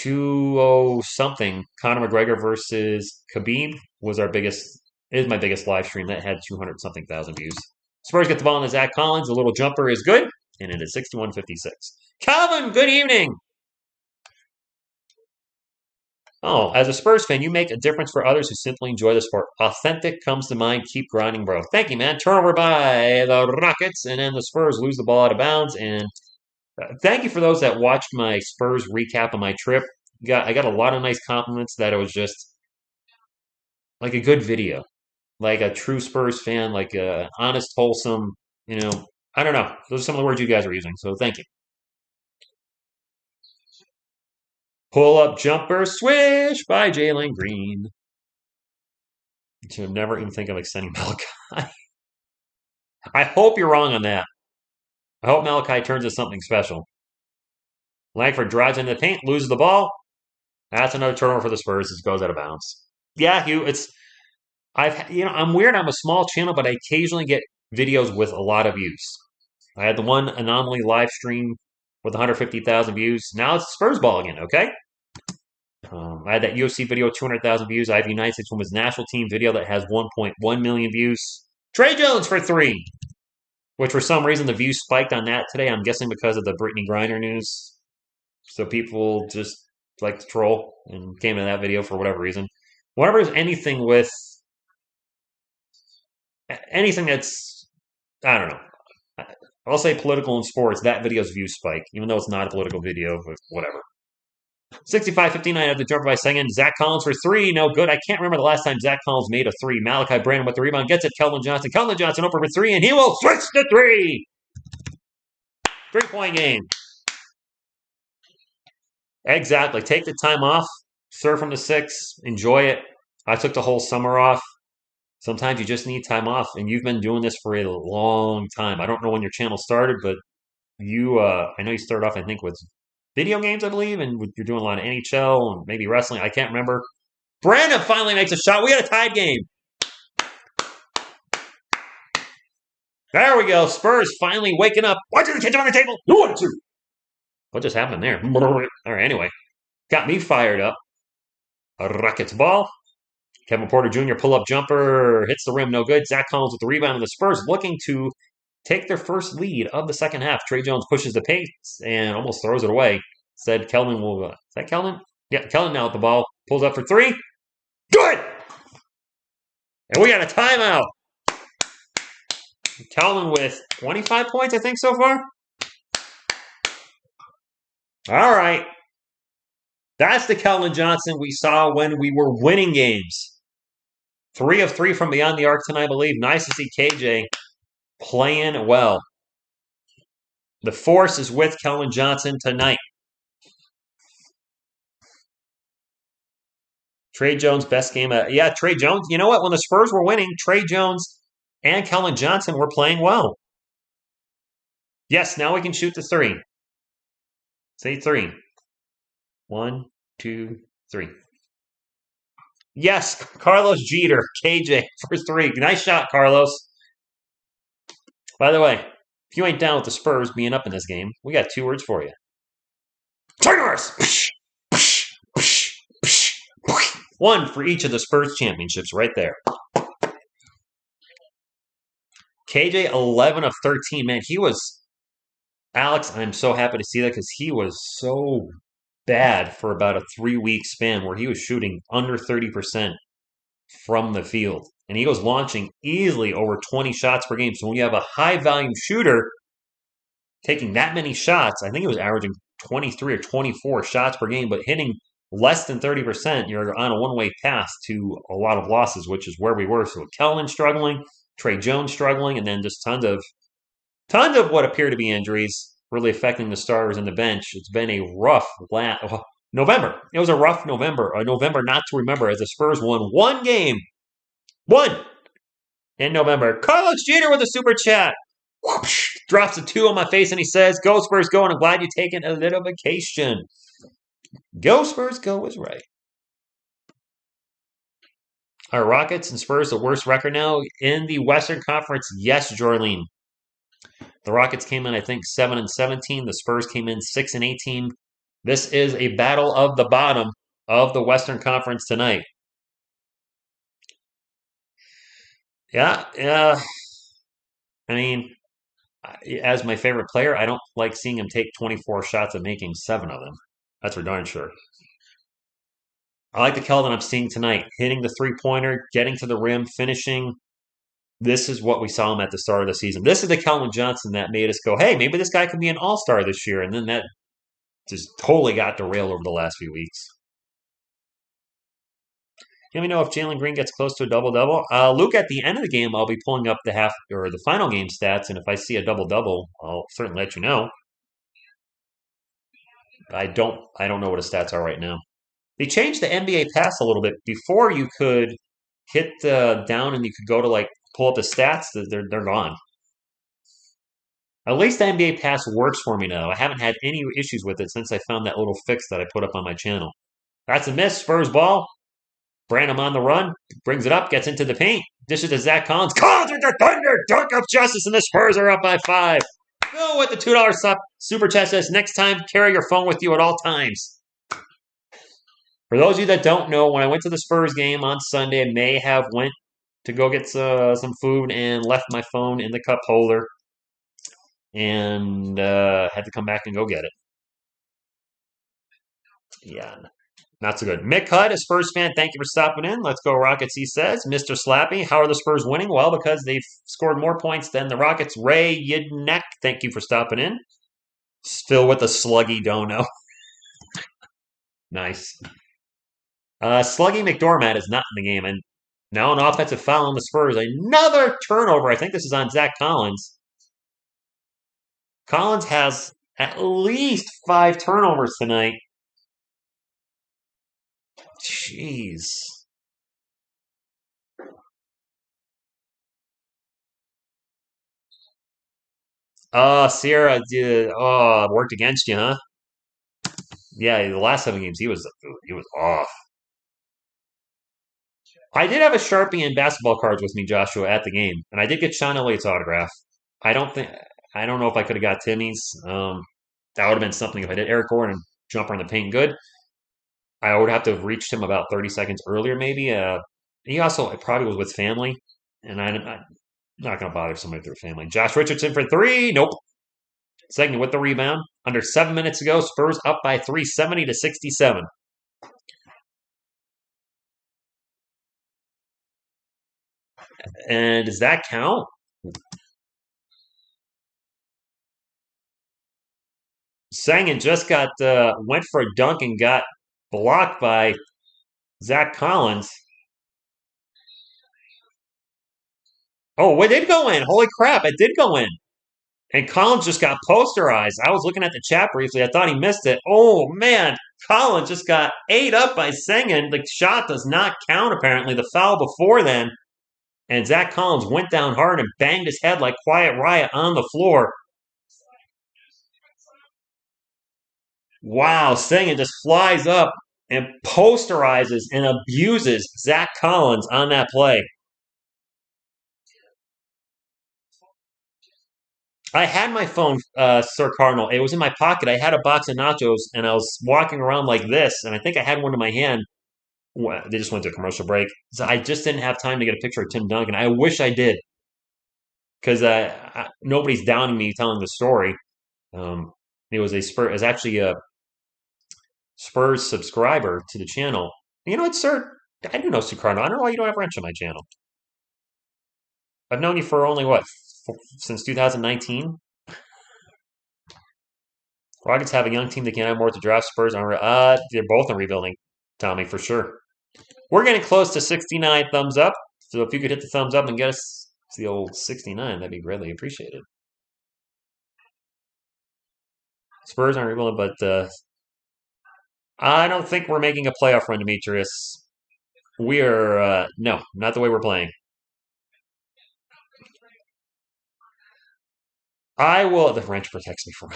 20 something, Conor McGregor versus Khabib is my biggest live stream that had 200 something thousand views. Spurs get the ball in the Zach Collins. A little jumper is good, and it is 61-56. Calvin, good evening. Oh, as a Spurs fan, you make a difference for others who simply enjoy the sport. Authentic comes to mind. Keep grinding, bro. Thank you, man. Turnover by the Rockets, and then the Spurs lose the ball out of bounds. And thank you for those that watched my Spurs recap of my trip. I got a lot of nice compliments that it was just like a good video, like a true Spurs fan, like a honest, wholesome. I don't know. Those are some of the words you guys are using. So thank you. Pull up jumper swish by Jalen Green. To never even think of extending Malachi. I hope you're wrong on that. I hope Malachi turns into something special. Langford drives into the paint, loses the ball. That's another turnover for the Spurs. It goes out of bounds. Yeah, Hugh. I'm weird. I'm a small channel, but I occasionally get videos with a lot of views. I had the one anomaly live stream with 150,000 views. Now it's Spurs ball again. Okay. I had that UFC video, 200,000 views. I have United States Women's National Team video that has 1.1 million views. Trey Jones for 3, which for some reason the views spiked on that today. I'm guessing because of the Brittany Griner news. So people just like to troll and came to that video for whatever reason. Whenever there's anything with anything that's, I don't know. I'll say political and sports, that video's view spike, even though it's not a political video, but whatever. 65-59 at the jumper by Sengun. Zach Collins for 3. No good. I can't remember the last time Zach Collins made a 3. Malachi Brandon with the rebound. Gets it. Kelvin Johnson. Kelvin Johnson open for 3, and he will switch to 3. 3-point game. Exactly. Take the time off. Serve from the 6. Enjoy it. I took the whole summer off. Sometimes you just need time off, and you've been doing this for a long time. I don't know when your channel started, but I know you started off, I think, with video games, I believe, and you're doing a lot of NHL and maybe wrestling. I can't remember. Brandon finally makes a shot. We got a tied game. There we go. Spurs finally waking up. Watch the kitchen on the table. You want to. What just happened there? All right, anyway. Got me fired up. Rockets ball. Kevin Porter Jr. pull-up jumper. Hits the rim. No good. Zach Collins with the rebound. And the Spurs looking to take their first lead of the second half. Trey Jones pushes the pace and almost throws it away. Said Kelvin will. Is that Kelvin? Yeah, Kelvin now with the ball. Pulls up for 3. Good! And we got a timeout. Kelvin with 25 points, I think, so far. All right. That's the Kelvin Johnson we saw when we were winning games. 3 of 3 from beyond the arc tonight, I believe. Nice to see KJ playing well. The force is with Kelvin Johnson tonight. Trey Jones, best game. Yeah, Trey Jones. You know what? When the Spurs were winning, Trey Jones and Kelvin Johnson were playing well. Yes, now we can shoot the 3. Say 3. 1, 2, 3. Yes, Carlos Jeter, KJ for 3. Nice shot, Carlos. By the way, if you ain't down with the Spurs being up in this game, we got 2 words for you. Tigers! 1 for each of the Spurs championships right there. KJ, 11 of 13. Man, he was... Alex, I'm so happy to see that because he was so bad for about a 3-week span where he was shooting under 30% from the field. And he was launching easily over 20 shots per game. So when you have a high-volume shooter taking that many shots, I think he was averaging 23 or 24 shots per game, but hitting less than 30%, you're on a one-way path to a lot of losses, which is where we were. So Kelvin struggling, Trey Jones struggling, and then just tons of what appear to be injuries really affecting the starters and the bench. It's been a rough November. It was a rough November, a November not to remember as the Spurs won 1 game. 1 in November. Carlos Jeter with a super chat. Whoosh, drops a 2 on my face and he says, "Go Spurs, go, and I'm glad you're taking a little vacation." Go Spurs, go is right. Are Rockets and Spurs the worst record now in the Western Conference? Yes, Jorlene. The Rockets came in, I think, 7-17. The Spurs came in 6-18. This is a battle of the bottom of the Western Conference tonight. Yeah. I mean, as my favorite player, I don't like seeing him take 24 shots and making 7 of them. That's for darn sure. I like the Kelvin I'm seeing tonight. Hitting the 3-pointer, getting to the rim, finishing. This is what we saw him at the start of the season. This is the Kelvin Johnson that made us go, hey, maybe this guy could be an all-star this year. And then that just totally got derailed over the last few weeks. Let me know if Jalen Green gets close to a double-double. Luke, at the end of the game, I'll be pulling up the final game stats, and if I see a double-double, I'll certainly let you know. I don't know what his stats are right now. They changed the NBA pass a little bit. Before you could hit down and you could go to pull up the stats. They're gone. At least the NBA Pass works for me now. I haven't had any issues with it since I found that little fix that I put up on my channel. That's a miss. Spurs ball. Branham on the run. Brings it up. Gets into the paint. Dishes to Zach Collins. Collins with the thunder. Dunk of justice. And the Spurs are up by 5. Go with the $2 super chat says, next time, carry your phone with you at all times. For those of you that don't know, when I went to the Spurs game on Sunday, I may have went to go get some food and left my phone in the cup holder and had to come back and go get it. Yeah, not so good. Mick Hudd, a Spurs fan, thank you for stopping in. Let's go Rockets, he says. Mr. Slappy, how are the Spurs winning? Well, because they've scored more points than the Rockets. Ray Yidneck, thank you for stopping in. Still with a sluggy dono. Nice. Sluggy McDormand is not in the game, and now an offensive foul on the Spurs. Another turnover. I think this is on Zach Collins. Collins has at least 5 turnovers tonight. Jeez. Sierra did. Oh, worked against you, huh? Yeah, the last 7 games he was off. I did have a Sharpie and basketball cards with me, Joshua, at the game, and I did get Sean Elliott's autograph. I don't think I don't know if I could have got Timmy's. That would have been something if I did. Eric Gordon jumper in the paint, good. I would have to have reached him about 30 seconds earlier, maybe. He also probably was with family, and I'm not going to bother somebody with their family. Josh Richardson for 3. Nope. Second with the rebound. Under 7 minutes ago, Spurs up by 3, 70-67. And does that count? Sangan just went for a dunk and got blocked by Zach Collins. Oh, it did go in. Holy crap, it did go in. And Collins just got posterized. I was looking at the chat briefly. I thought he missed it. Oh, man. Collins just got ate up by Sengen. The shot does not count, apparently. The foul before then. And Zach Collins went down hard and banged his head like Quiet Riot on the floor. Wow. Sengen just flies up and posterizes and abuses Zach Collins on that play. I had my phone, Sir Cardinal. It was in my pocket. I had a box of nachos, and I was walking around like this, and I think I had one in my hand. Well, they just went to a commercial break. So I just didn't have time to get a picture of Tim Duncan. I wish I did, because nobody's downing me telling the story. It was actually a Spurs subscriber to the channel. You know what, sir? I do know Sir Cardinal. I don't know why you don't have Wrench on my channel. I've known you for only, what, since 2019? Rockets have a young team that can add more to draft. Spurs are they're both in rebuilding, Tommy, for sure. We're getting close to 69 thumbs up. So if you could hit the thumbs up and get us to the old 69, that'd be greatly appreciated. Spurs aren't rebuilding, but I don't think we're making a playoff run, Demetrius. We are no, not the way we're playing. I will. The wrench protects me from.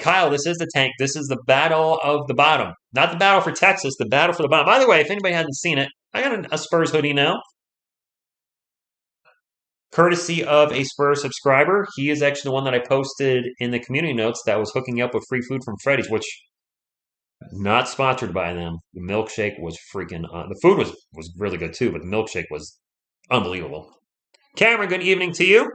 Kyle. This is the tank. This is the battle of the bottom, not the battle for Texas. The battle for the bottom. By the way, if anybody hasn't seen it, I got a Spurs hoodie now, courtesy of a Spurs subscriber. He is actually the one that I posted in the community notes that was hooking up with free food from Freddy's, which not sponsored by them. The milkshake was freaking. The food was really good too, but the milkshake was unbelievable. Cameron, good evening to you.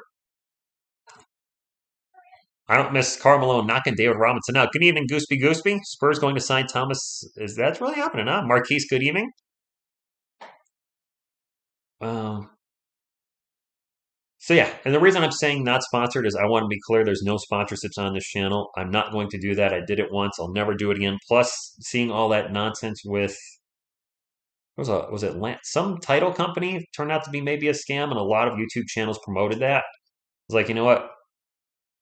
I don't miss Karl Malone knocking David Robinson out. Good evening, Gooseby. Spurs going to sign Thomas. Is that really happening, huh? Marquise, good evening. So yeah, and the reason I'm saying not sponsored is I want to be clear there's no sponsorships on this channel. I'm not going to do that. I did it once. I'll never do it again. Plus, seeing all that nonsense with was it some title company turned out to be maybe a scam, and a lot of YouTube channels promoted that. I was like, you know what?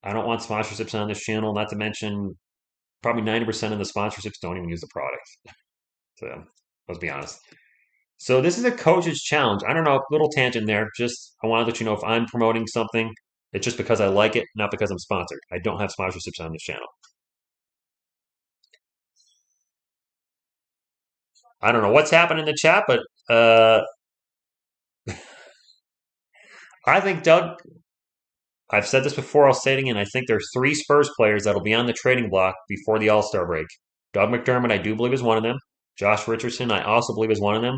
I don't want sponsorships on this channel. Not to mention, probably 90% of the sponsorships don't even use the product. So let's be honest. So this is a coach's challenge. I don't know, little tangent there. Just I want to let you know if I'm promoting something, it's just because I like it, not because I'm sponsored. I don't have sponsorships on this channel. I don't know what's happening in the chat, but I think Doug. I've said this before. I'll say it again. I think there's 3 Spurs players that'll be on the trading block before the All Star break. Doug McDermott, I do believe, is one of them. Josh Richardson, I also believe, is one of them.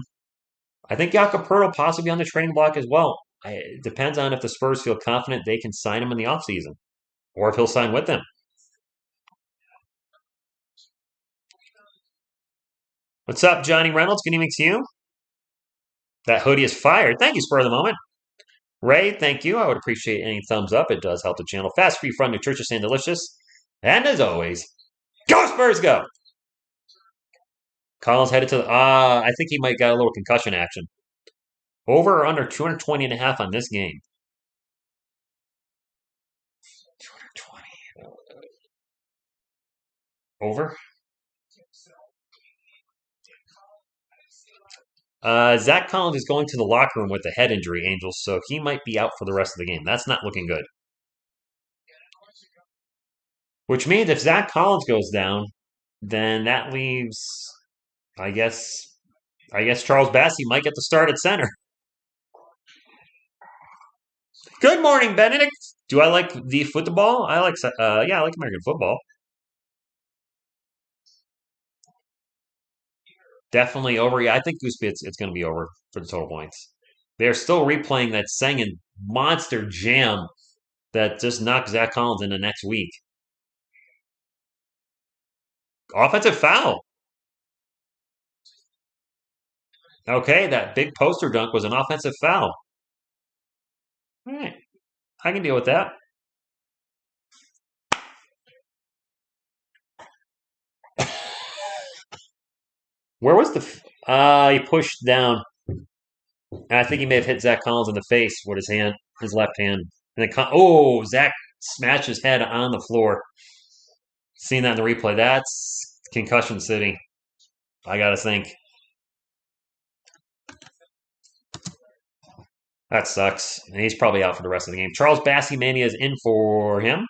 I think Jakob Poeltl possibly on the trading block as well. It depends on if the Spurs feel confident they can sign him in the offseason or if he'll sign with them. What's up, Johnny Reynolds? Good evening to you. That hoodie is fired. Thank you, Spur of the Moment. Ray, thank you. I would appreciate any thumbs up. It does help the channel. Fast, free, fun, nutritious, and delicious. And as always, go Spurs, go! Collins headed to the... I think he might got a little concussion action. Over or under 220.5 on this game? 220. Over? Zach Collins is going to the locker room with a head injury, Angels, so he might be out for the rest of the game. That's not looking good. Which means if Zach Collins goes down, then that leaves, I guess Charles Bassey might get the start at center. Good morning, Benedict. Do I like the football? I like American football. Definitely over. Yeah, I think it's going to be over for the total points. They're still replaying that Sengen monster jam that just knocked Zach Collins into next week. Offensive foul. Okay, that big poster dunk was an offensive foul. All right, I can deal with that. Where was the? He pushed down. And I think he may have hit Zach Collins in the face with his left hand. And then, Zach smashed his head on the floor. Seeing that in the replay, that's concussion city. I gotta think. That sucks. And he's probably out for the rest of the game. Charles Bassey Mania is in for him.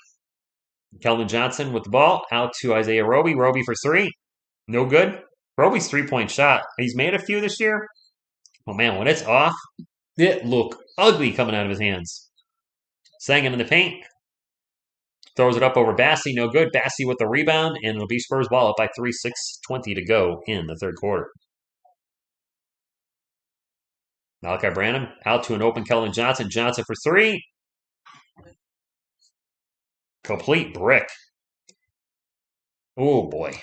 Kelvin Johnson with the ball. Out to Isaiah Roby. Roby for 3. No good. Roby's 3-point shot. He's made a few this year. Oh, man, when it's off, it look ugly coming out of his hands. Sang him in the paint. Throws it up over Bassey. No good. Bassey with the rebound. And it'll be Spurs ball up by 3, 6:20 to go in the third quarter. Malachi Branham out to an open Kelvin Johnson. Johnson for 3. Complete brick. Oh, boy.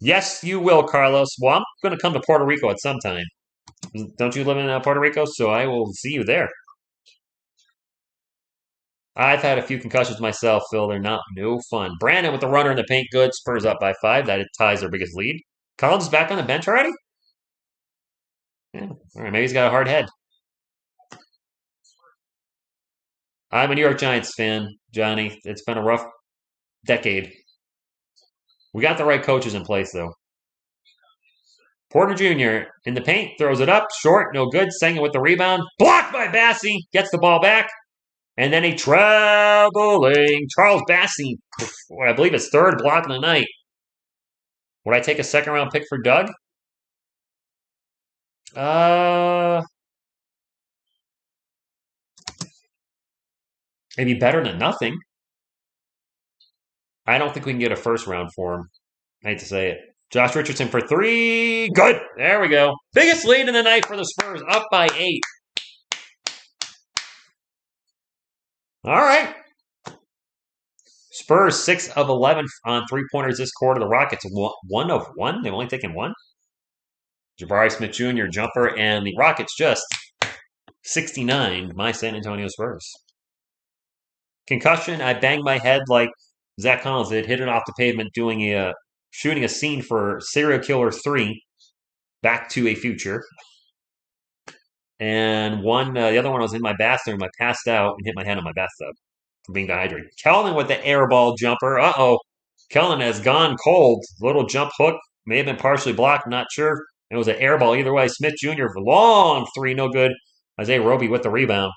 Yes, you will, Carlos. Well, I'm going to come to Puerto Rico at some time. Don't you live in Puerto Rico? So I will see you there. I've had a few concussions myself, Phil. They're no fun. Brandon with the runner in the paint. Good. Spurs up by 5. That ties their biggest lead. Collins is back on the bench already? Yeah. All right, maybe he's got a hard head. I'm a New York Giants fan, Johnny. It's been a rough decade. We got the right coaches in place, though. Porter Jr. in the paint, throws it up, short, no good. Sengen with the rebound. Blocked by Bassey. Gets the ball back. And then a traveling Charles Bassey. I believe his 3rd block of the night. Would I take a 2nd-round pick for Doug? Maybe better than nothing. I don't think we can get a 1st-round for him. I hate to say it. Josh Richardson for 3. Good. There we go. Biggest lead in the night for the Spurs. Up by 8. All right. Spurs 6 of 11 on 3-pointers this quarter. The Rockets 1 of 1. They've only taken 1. Jabari Smith Jr. jumper. And the Rockets just 69 my San Antonio Spurs. Concussion. I banged my head like Zach Collins did. Hit it off the pavement shooting a scene for Serial Killer 3, Back to a Future. And the other one was in my bathroom. I passed out and hit my head on my bathtub from being dehydrated. Kelvin with the air ball jumper. Uh-oh. Kelvin has gone cold. Little jump hook. May have been partially blocked. Not sure. It was an air ball either way. Smith Jr. long three, no good. Isaiah Roby with the rebound.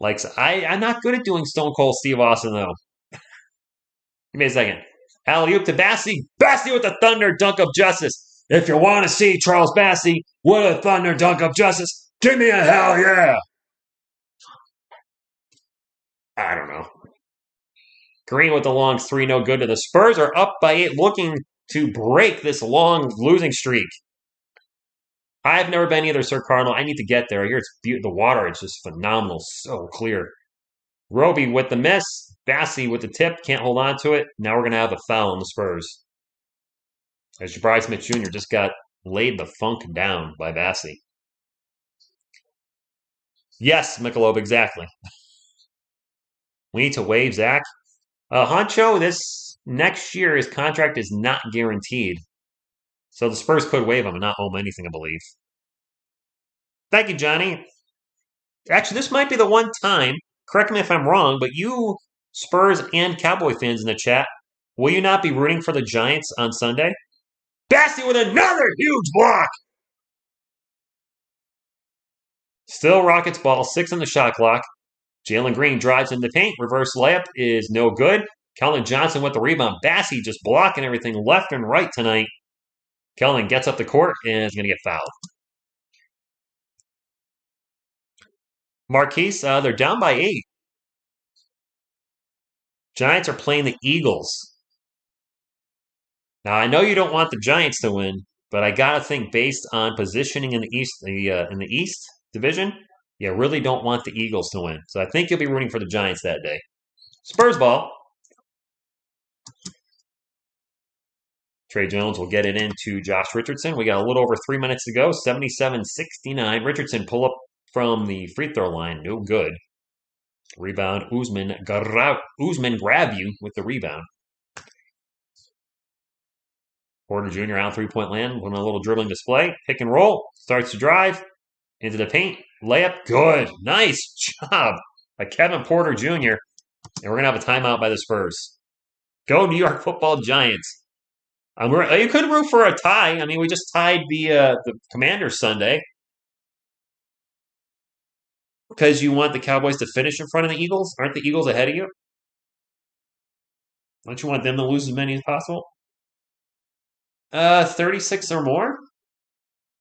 I'm not good at doing Stone Cold Steve Austin though. Give me a second. Alley-oop to Bassey. Bassey with the thunder dunk of justice. If you want to see Charles Bassey with a thunder dunk of justice, give me a hell yeah. I don't know. Green with the long three, no good to the Spurs are up by 8, looking to break this long losing streak. I've never been either, Sir Cardinal. I need to get there. I hear it's the water is just phenomenal, so clear. Roby with the miss. Bassey with the tip, can't hold on to it. Now we're going to have a foul on the Spurs. As Jabari Smith Jr. just got laid the funk down by Bassey. Yes, Michelob, exactly. We need to waive Zach. Honcho, this next year, his contract is not guaranteed. So the Spurs could waive him and not owe him anything, I believe. Thank you, Johnny. Actually, this might be the one time, correct me if I'm wrong, but you Spurs and Cowboy fans in the chat, will you not be rooting for the Giants on Sunday? Bassey with another huge block! Still Rockets ball, 6 on the shot clock. Jalen Green drives in the paint. Reverse layup is no good. Kellen Johnson with the rebound. Bassey just blocking everything left and right tonight. Kellen gets up the court and is going to get fouled. Marquise, they're down by 8. Giants are playing the Eagles. Now, I know you don't want the Giants to win, but I got to think based on positioning in the East division, you really don't want the Eagles to win. So I think you'll be rooting for the Giants that day. Spurs ball. Trey Jones will get it into Josh Richardson. We got a little over 3 minutes to go. 77-69. Richardson pull up from the free throw line. No good. Rebound. Usman grab you with the rebound. Porter Jr. out 3-point land. Went on a little dribbling display. Pick and roll. Starts to drive. Into the paint. Layup. Good. Nice job by Kevin Porter Jr. And we're going to have a timeout by the Spurs. Go New York Football Giants. You could root for a tie. I mean, we just tied the Commanders Sunday. Because you want the Cowboys to finish in front of the Eagles? Aren't the Eagles ahead of you? Don't you want them to lose as many as possible? 36 or more?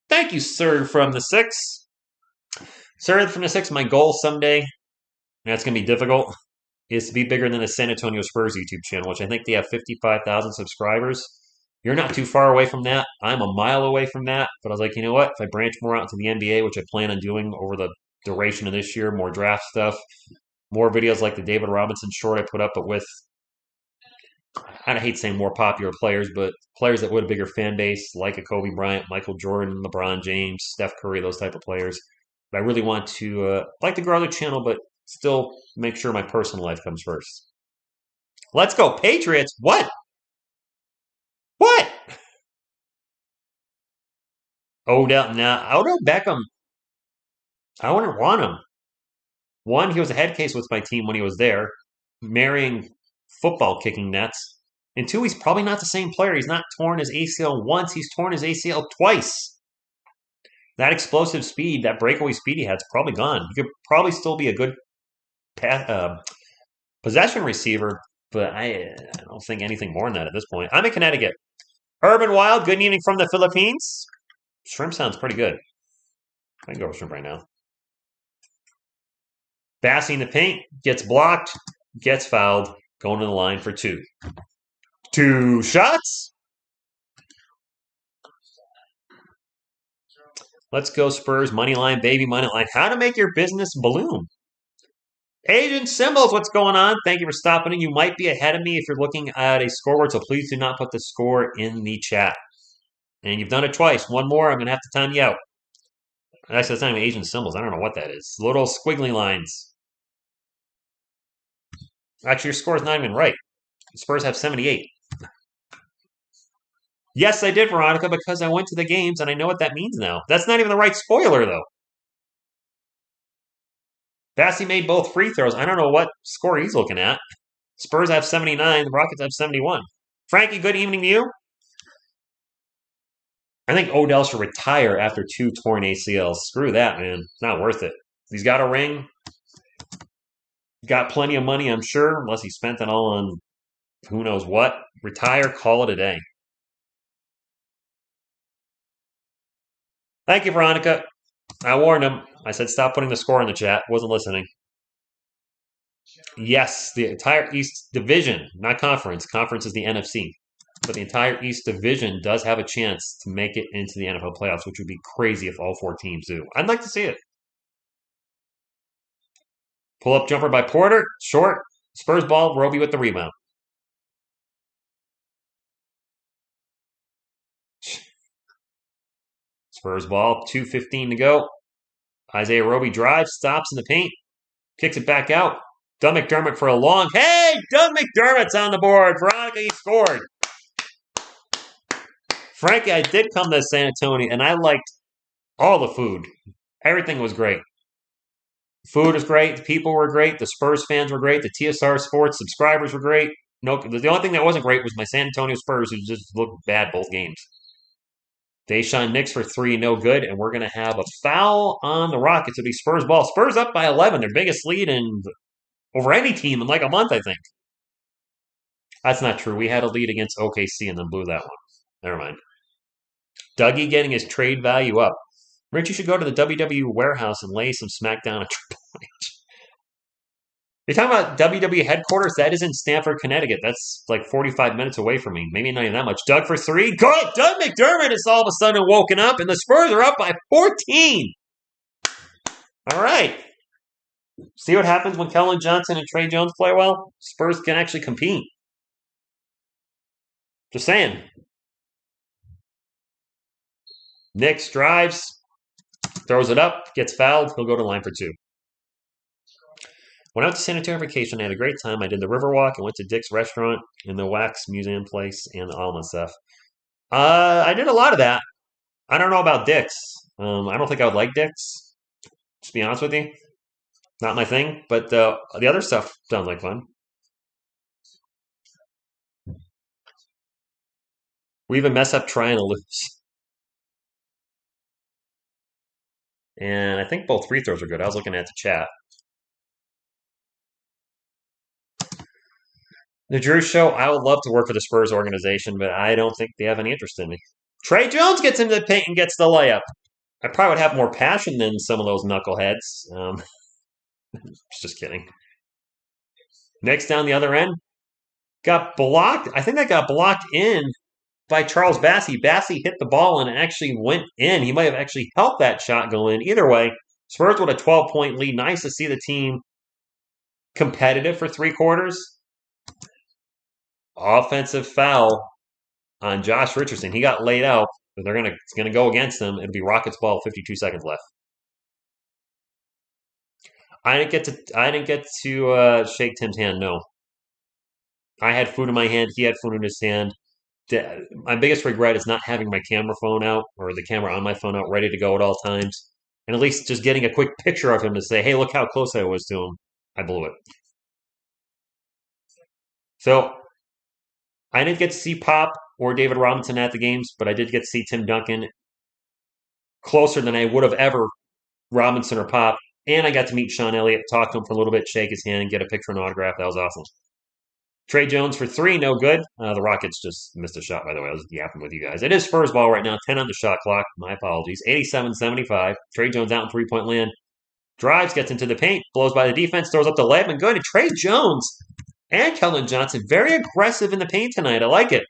Thank you, sir, from the 6. Sir, from the 6, my goal someday, and that's going to be difficult, is to be bigger than the San Antonio Spurs YouTube channel, which I think they have 55,000 subscribers. You're not too far away from that. I'm a mile away from that. But I was like, you know what? If I branch more out to the NBA, which I plan on doing over the duration of this year, more draft stuff, more videos like the David Robinson short I put up, but with, I hate saying more popular players, but players that would a bigger fan base, like a Kobe Bryant, Michael Jordan, LeBron James, Steph Curry, those type of players. But I really want to like to grow the channel, but still make sure my personal life comes first. Let's go, Patriots! What? What? Odell Beckham. I wouldn't want him. One, he was a head case with my team when he was there, marrying football kicking nets. And two, he's probably not the same player. He's not torn his ACL once. He's torn his ACL twice. That explosive speed, that breakaway speed he had is probably gone. He could probably still be a good possession receiver, but I don't think anything more than that at this point. I'm in Connecticut. Urban Wild, good evening from the Philippines. Shrimp sounds pretty good. I can go with shrimp right now. Bassey in the paint, gets blocked, gets fouled, going to the line for 2. 2 shots. Let's go Spurs, money line, baby money line. How to make your business balloon. Agent Symbols, what's going on? Thank you for stopping in. You might be ahead of me if you're looking at a scoreboard, so please do not put the score in the chat. And you've done it twice. One more, I'm going to have to time you out. Actually, that's not even Agent Symbols. I don't know what that is. Little squiggly lines. Actually, your score is not even right. The Spurs have 78. Yes, I did, Veronica, because I went to the games and I know what that means now. That's not even the right spoiler, though. Bassey made both free throws. I don't know what score he's looking at. Spurs have 79. The Rockets have 71. Frankie, good evening to you. I think Odell should retire after 2 torn ACLs. Screw that, man. It's not worth it. He's got a ring. Got plenty of money, I'm sure, unless he spent it all on who knows what. Retire, call it a day. Thank you, Veronica. I warned him. I said stop putting the score in the chat. Wasn't listening. Yes, the entire East Division, not conference. Conference is the NFC. But the entire East Division does have a chance to make it into the NFL playoffs, which would be crazy if all 4 teams do. I'd like to see it. Pull up jumper by Porter. Short. Spurs ball. Roby with the rebound. Spurs ball. 2:15 to go. Isaiah Roby drives. Stops in the paint. Kicks it back out. Doug McDermott for a long. Hey, Doug McDermott's on the board. Veronica, he scored. Frankly, I did come to San Antonio, and I liked all the food. Everything was great. Food was great. The people were great. The Spurs fans were great. The TSR Sports subscribers were great. No, the only thing that wasn't great was my San Antonio Spurs, who just looked bad both games. Deshaun Nix for 3, no good, and we're going to have a foul on the Rockets. It'll be Spurs ball. Spurs up by 11, their biggest lead in over any team in like a month, I think. That's not true. We had a lead against OKC and then blew that one. Never mind. Dougie getting his trade value up. Rich, you should go to the WWE warehouse and lay some SmackDown at Triple H. You're talking about WWE headquarters? That is in Stamford, Connecticut. That's like 45 minutes away from me. Maybe not even that much. Doug for 3. Good! Doug McDermott is all of a sudden woken up, and the Spurs are up by 14. All right. See what happens when Kellen Johnson and Trey Jones play well? Spurs can actually compete. Just saying. Knicks drives, throws it up, gets fouled. He'll go to the line for 2. Went out to San Antonio vacation. I had a great time. I did the Riverwalk. I went to Dick's Restaurant and the Wax Museum place and all that stuff. I did a lot of that. I don't know about Dick's. I don't think I would like Dick's, to be honest with you. Not my thing. But the other stuff sounds like fun. We even mess up trying to lose. And I think both free throws are good. I was looking at the chat. The Drew Show, I would love to work for the Spurs organization, but I don't think they have any interest in me. Trey Jones gets into the paint and gets the layup. I probably would have more passion than some of those knuckleheads. Just kidding. Next down the other end. Got blocked. I think that got blocked in by Charles Bassey. Bassey hit the ball and it actually went in. He might have actually helped that shot go in. Either way, Spurs with a 12-point lead. Nice to see the team competitive for 3 quarters. Offensive foul on Josh Richardson. He got laid out. But it's gonna go against them. It'll be Rockets ball. 52 seconds left. I didn't get to shake Tim's hand. No, I had food in my hand. He had food in his hand. My biggest regret is not having my camera phone out or the camera on my phone out, ready to go at all times, and at least just getting a quick picture of him to say, "Hey, look how close I was to him." I blew it. So I didn't get to see Pop or David Robinson at the games, but I did get to see Tim Duncan closer than I would have ever Robinson or Pop. And I got to meet Sean Elliott, talk to him for a little bit, shake his hand, and get a picture and autograph. That was awesome. Trey Jones for 3, no good. The Rockets just missed a shot, by the way. I was yapping with you guys. It is Spurs ball right now, 10 on the shot clock. My apologies. 87-75. Trey Jones out in 3-point land. Drives, gets into the paint, blows by the defense, throws up the layup, and good. And Trey Jones and Kellen Johnson, very aggressive in the paint tonight. I like it.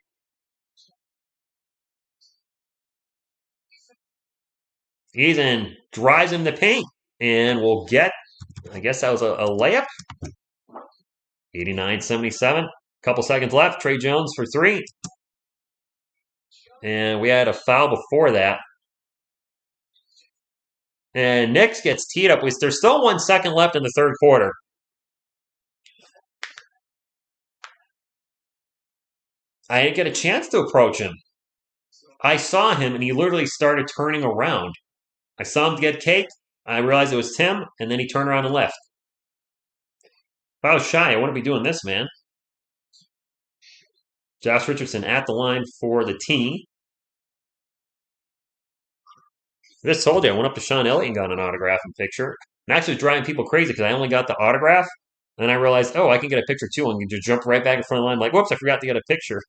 He's in, drives in the paint, and we'll get, I guess that was a layup. 89-77. Couple seconds left. Trey Jones for 3. And we had a foul before that. And Knicks gets teed up. There's still 1 second left in the third quarter. I didn't get a chance to approach him. I saw him, and he literally started turning around. I saw him get caked. I realized it was Tim, and then he turned around and left. If I was shy, I wouldn't be doing this, man. Josh Richardson at the line for the team. I just told you I went up to Sean Elliott and got an autograph and picture. And actually was driving people crazy because I only got the autograph. And I realized, oh, I can get a picture too. And just jump right back in front of the line. Like, whoops, I forgot to get a picture.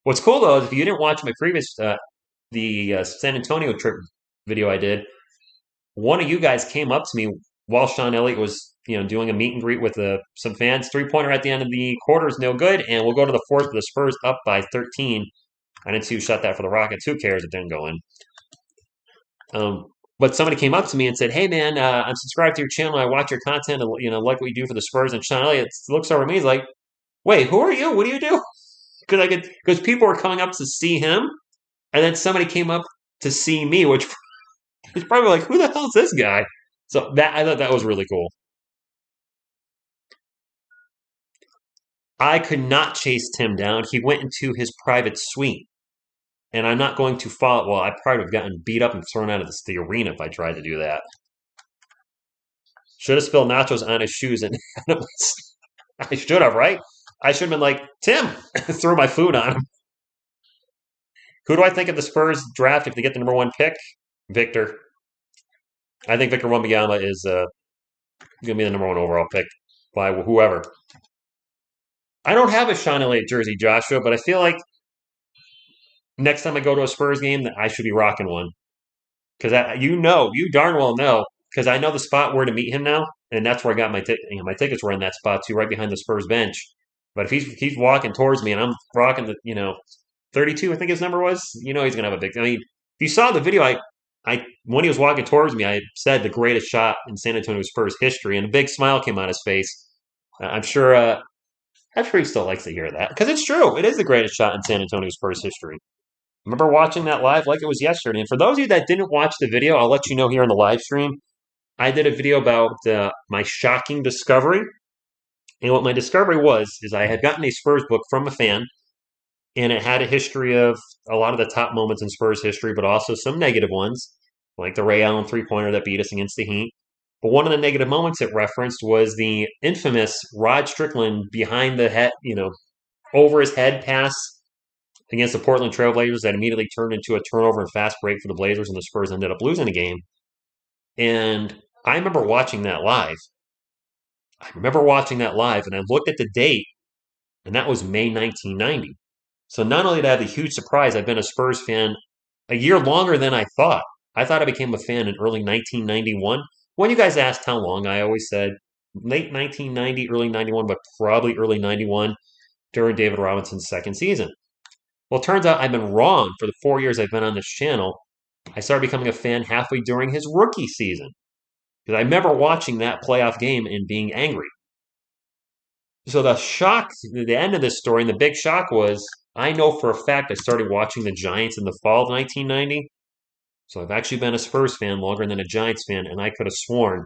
What's cool though is if you didn't watch my previous the San Antonio trip video I did, one of you guys came up to me while Sean Elliott was doing a meet and greet with some fans. 3-pointer at the end of the quarter is no good, and we'll go to the fourth with the Spurs up by 13. I didn't see who shot that for the Rockets. Who cares? It didn't go in. But somebody came up to me and said, "Hey man, I'm subscribed to your channel. I watch your content. And, like what you do for the Spurs." And Sean Elliott looks over at me. He's like, "Wait, who are you? What do you do?" Because people were coming up to see him, and then somebody came up to see me, which is probably like, "Who the hell is this guy?" So that I thought that was really cool. I could not chase Tim down. He went into his private suite, and I'm not going to follow. Well, I probably would have gotten beat up and thrown out of the arena if I tried to do that. Should have spilled nachos on his shoes, and I should have, right? I should have been like, Tim, throw my food on him. Who do I think of the Spurs draft if they get the number one pick? Victor. I think Victor Wembanyama is going to be the number one overall pick by whoever. I don't have a Sean Elliott jersey, Joshua, but I feel like next time I go to a Spurs game, that I should be rocking one. Because you darn well know, because I know the spot where to meet him now, and that's where I got my ticket. My tickets were in that spot too, right behind the Spurs bench. But if he's walking towards me and I'm rocking the 32, I think his number was, he's gonna have a big. I mean, if you saw the video, I when he was walking towards me, I said the greatest shot in San Antonio Spurs history, and a big smile came on his face. I'm sure. I'm sure he still likes to hear that because it's true. It is the greatest shot in San Antonio Spurs history. Remember watching that live like it was yesterday. And for those of you that didn't watch the video, I'll let you know here in the live stream. I did a video about my shocking discovery. And what my discovery was is I had gotten a Spurs book from a fan, and it had a history of a lot of the top moments in Spurs history, but also some negative ones, like the Ray Allen three-pointer that beat us against the Heat. But one of the negative moments it referenced was the infamous Rod Strickland behind the head, over his head pass against the Portland Trailblazers that immediately turned into a turnover and fast break for the Blazers, and the Spurs ended up losing the game. And I remember watching that live. And I looked at the date, and that was May 1990. So not only did I have the huge surprise, I've been a Spurs fan a year longer than I thought. I thought I became a fan in early 1991. When you guys asked how long, I always said late 1990, early 91, but probably early 91 during David Robinson's second season. Well, it turns out I've been wrong for the 4 years I've been on this channel. I started becoming a fan halfway during his rookie season because I remember watching that playoff game and being angry. So the end of this story, and the big shock was I know for a fact I started watching the Giants in the fall of 1990. So I've actually been a Spurs fan longer than a Giants fan, and I could have sworn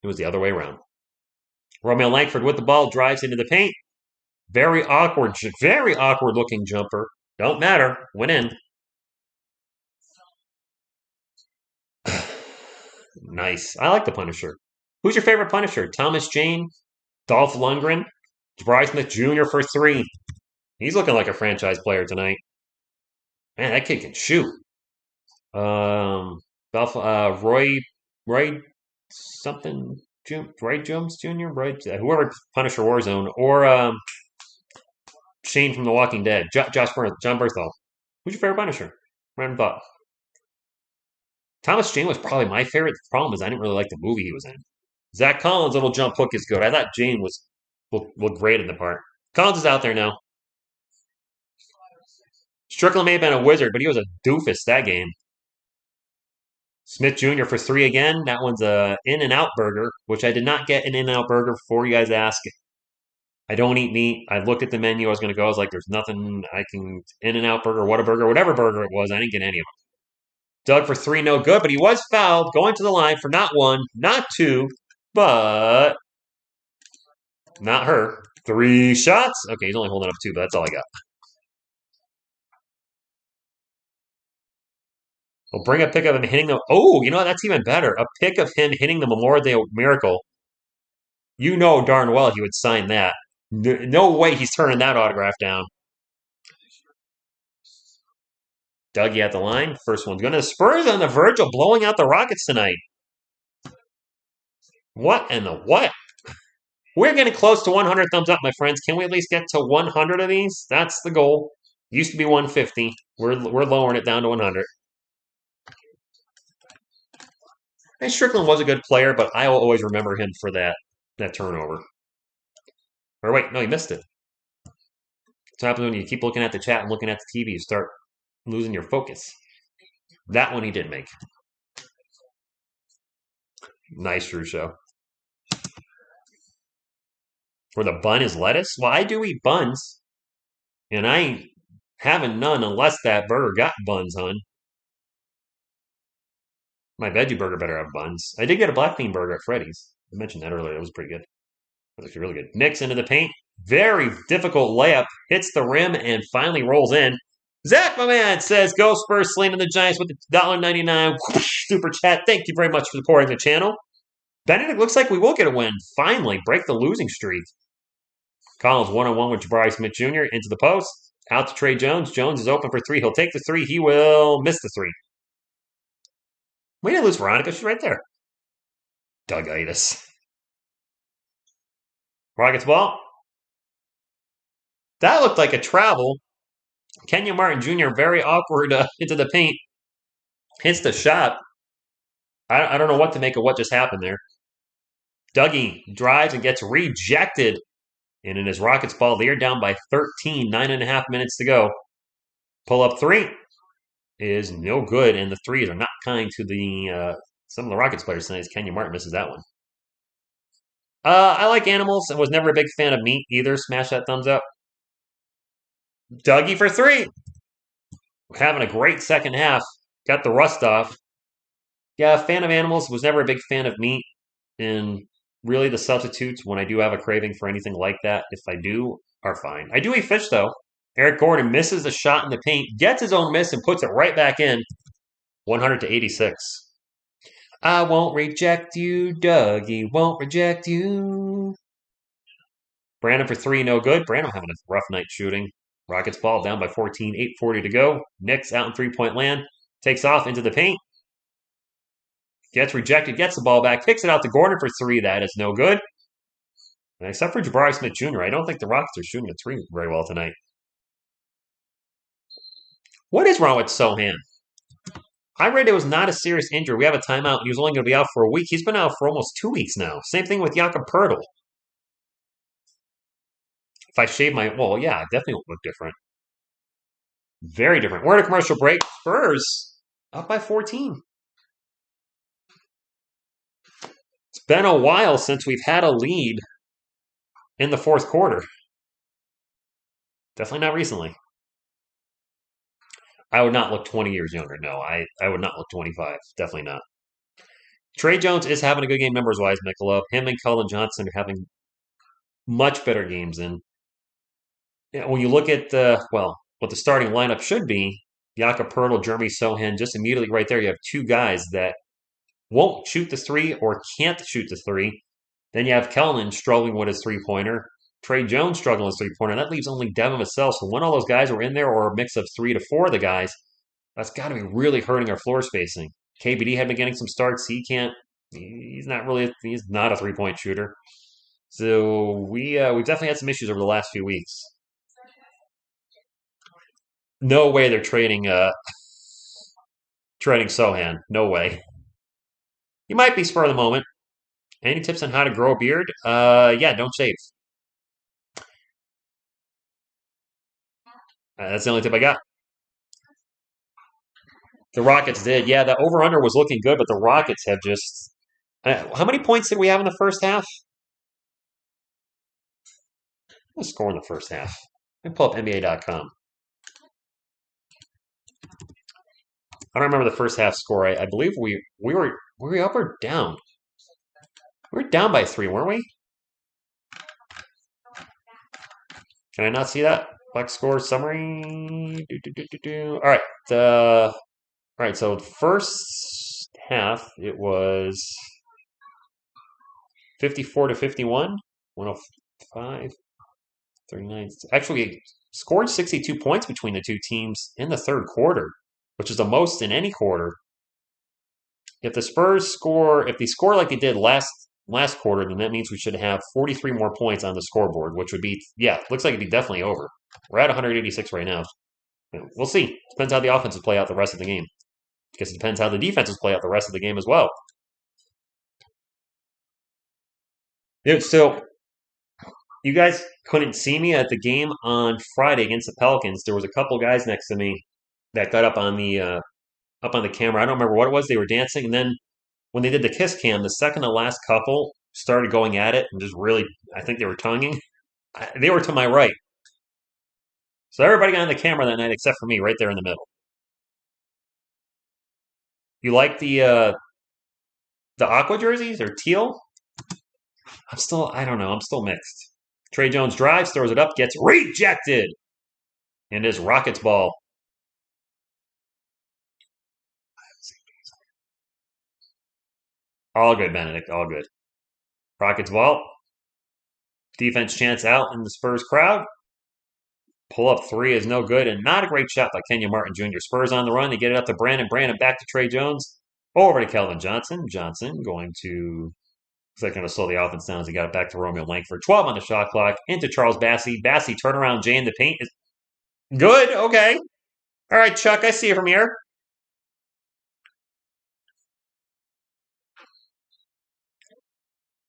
it was the other way around. Romeo Langford with the ball drives into the paint. Very awkward looking jumper. Don't matter. Went in. Nice. I like the Punisher. Who's your favorite Punisher? Thomas Jane? Dolph Lundgren? Jabari Smith Jr. for three. He's looking like a franchise player tonight. Man, that kid can shoot. Dolph, Roy something, Roy Jones Jr., whoever Punisher Warzone, or Shane from The Walking Dead, John Bernthal. Who's your favorite Punisher? Random thought. Thomas Jane was probably my favorite. The problem is I didn't really like the movie he was in. Zach Collins' little jump hook is good. I thought Jane looked great in the part. Collins is out there now. Strickland may have been a wizard, but he was a doofus that game. Smith Jr. for three again. That one's a In-N-Out burger, which I did not get an In-N-Out burger before you guys ask. I don't eat meat. I looked at the menu. I was going to go. I was like, there's nothing I can In-N-Out burger, whatever burger it was. I didn't get any of them. Doug for three, no good, but he was fouled going to the line for not one, not two, but not her. Three shots. Okay, he's only holding up two, but that's all I got. We'll bring a pic of him hitting the. Oh, that's even better. A pic of him hitting the Memorial Day Miracle. You know darn well he would sign that. No way he's turning that autograph down. Dougie at the line. First one's going to the Spurs on the verge of blowing out the Rockets tonight. What in the what? We're getting close to 100 thumbs up, my friends. Can we at least get to 100 of these? That's the goal. Used to be 150. We're lowering it down to 100. And Strickland was a good player, but I will always remember him for that turnover. Or wait, no, he missed it. That's what happens when you keep looking at the chat and looking at the TV. You start losing your focus. That one he did make. Nice, Rusho. Or the bun is lettuce? Well, I do eat buns. And I ain't having none unless that burger got buns, hon. My veggie burger better have buns. I did get a black bean burger at Freddy's. I mentioned that earlier. It was pretty good. It was actually really good. Knicks into the paint. Very difficult layup. Hits the rim and finally rolls in. Zach, my man, says, go Spurs, slamming the Giants with the $1.99 super chat. Thank you very much for supporting the channel. Benedict, looks like we will get a win. Finally, break the losing streak. Collins one-on-one with Jabari Smith Jr. into the post. Out to Trey Jones. Jones is open for three. He'll take the three. He will miss the three. We didn't lose Veronica. She's right there. Doug-itis. Rockets ball. That looked like a travel. Kenya Martin Jr. very awkward into the paint. Hits the shot. I don't know what to make of what just happened there. Dougie drives and gets rejected. And in his Rockets ball, they are down by 13, 9.5 minutes to go. Pull up three is no good, and the threes are not kind to the some of the Rockets players tonight. Kenya Martin misses that one. I like animals and was never a big fan of meat either. Smash that thumbs up. Dougie for three. Having a great second half. Got the rust off. Yeah, fan of animals. Was never a big fan of meat. And really the substitutes, when I do have a craving for anything like that, if I do, are fine. I do eat fish, though. Eric Gordon misses the shot in the paint, gets his own miss, and puts it right back in. 100-86. I won't reject you, Dougie won't reject you. Brandon for three, no good. Brandon having a rough night shooting. Rockets ball down by 14, 8:40 to go. Knicks out in three-point land. Takes off into the paint. Gets rejected, gets the ball back, kicks it out to Gordon for three. That is no good. And except for Jabari Smith Jr., I don't think the Rockets are shooting a three very well tonight. What is wrong with Sohan? I read it was not a serious injury. We have a timeout. He was only going to be out for a week. He's been out for almost 2 weeks now. Same thing with Jakob Poeltl. If I shave my... Well, yeah, I definitely will look different. Very different. We're at a commercial break. Spurs up by 14. It's been a while since we've had a lead in the fourth quarter. Definitely not recently. I would not look 20 years younger. No, I would not look 25. Definitely not. Trey Jones is having a good game numbers-wise, Michelob. Him and Cullen Johnson are having much better games than... When you look at, what the starting lineup should be, Jakob Poeltl, Jeremy Sohan, just immediately right there, you have two guys that won't shoot the three or can't shoot the three. Then you have Kellnan struggling with his three-pointer. Trey Jones struggling with his three-pointer. That leaves only Devin Vassell. So when all those guys were in there, or a mix of 3 to 4 of the guys, that's got to be really hurting our floor spacing. KBD had been getting some starts. He's not a three-point shooter. So we've definitely had some issues over the last few weeks. No way they're trading Sohan. No way. He might be spur of the moment. Any tips on how to grow a beard? Yeah, don't shave. That's the only tip I got. The Rockets did. Yeah, the over-under was looking good, but the Rockets have just... how many points did we have in the first half? Let's score in the first half. Let me pull up NBA.com. I don't remember the first half score. I believe we were up or down? We were down by 3, weren't we? Can I not see that? Box score summary. All right. All right. So first half it was 54-51, 105, 39. Actually, scored 62 points between the two teams in the third quarter. which is the most in any quarter. If the Spurs score, if they score like they did last quarter, then that means we should have 43 more points on the scoreboard, which would be, yeah, looks like it'd be definitely over. We're at 186 right now. We'll see. Depends how the offenses play out the rest of the game. Because it depends how the defenses play out the rest of the game as well. So, you guys couldn't see me at the game on Friday against the Pelicans. There was a couple guys next to me that got up on the camera. I don't remember what it was. They were dancing, and then when they did the kiss cam, the second to last couple started going at it and just really, I think they were tonguing. They were to my right. So everybody got on the camera that night except for me, right there in the middle. You like the aqua jerseys or teal? I don't know. I'm still mixed. Trey Jones drives, throws it up, gets rejected, and is Rockets ball. All good, Benedict. All good. Rockets ball. Defense chance out in the Spurs crowd. Pull up three is no good, and not a great shot by Kenyon Martin Jr. Spurs on the run. They get it up to Brandon. Brandon back to Trey Jones. Over to Kelvin Johnson. Johnson going to. Looks like going to slow the offense down as he got it back to Romeo Langford. 12 on the shot clock. Into Charles Bassey. Bassey turnaround. Jay in the paint. Good. Okay. All right, Chuck. I see you from here.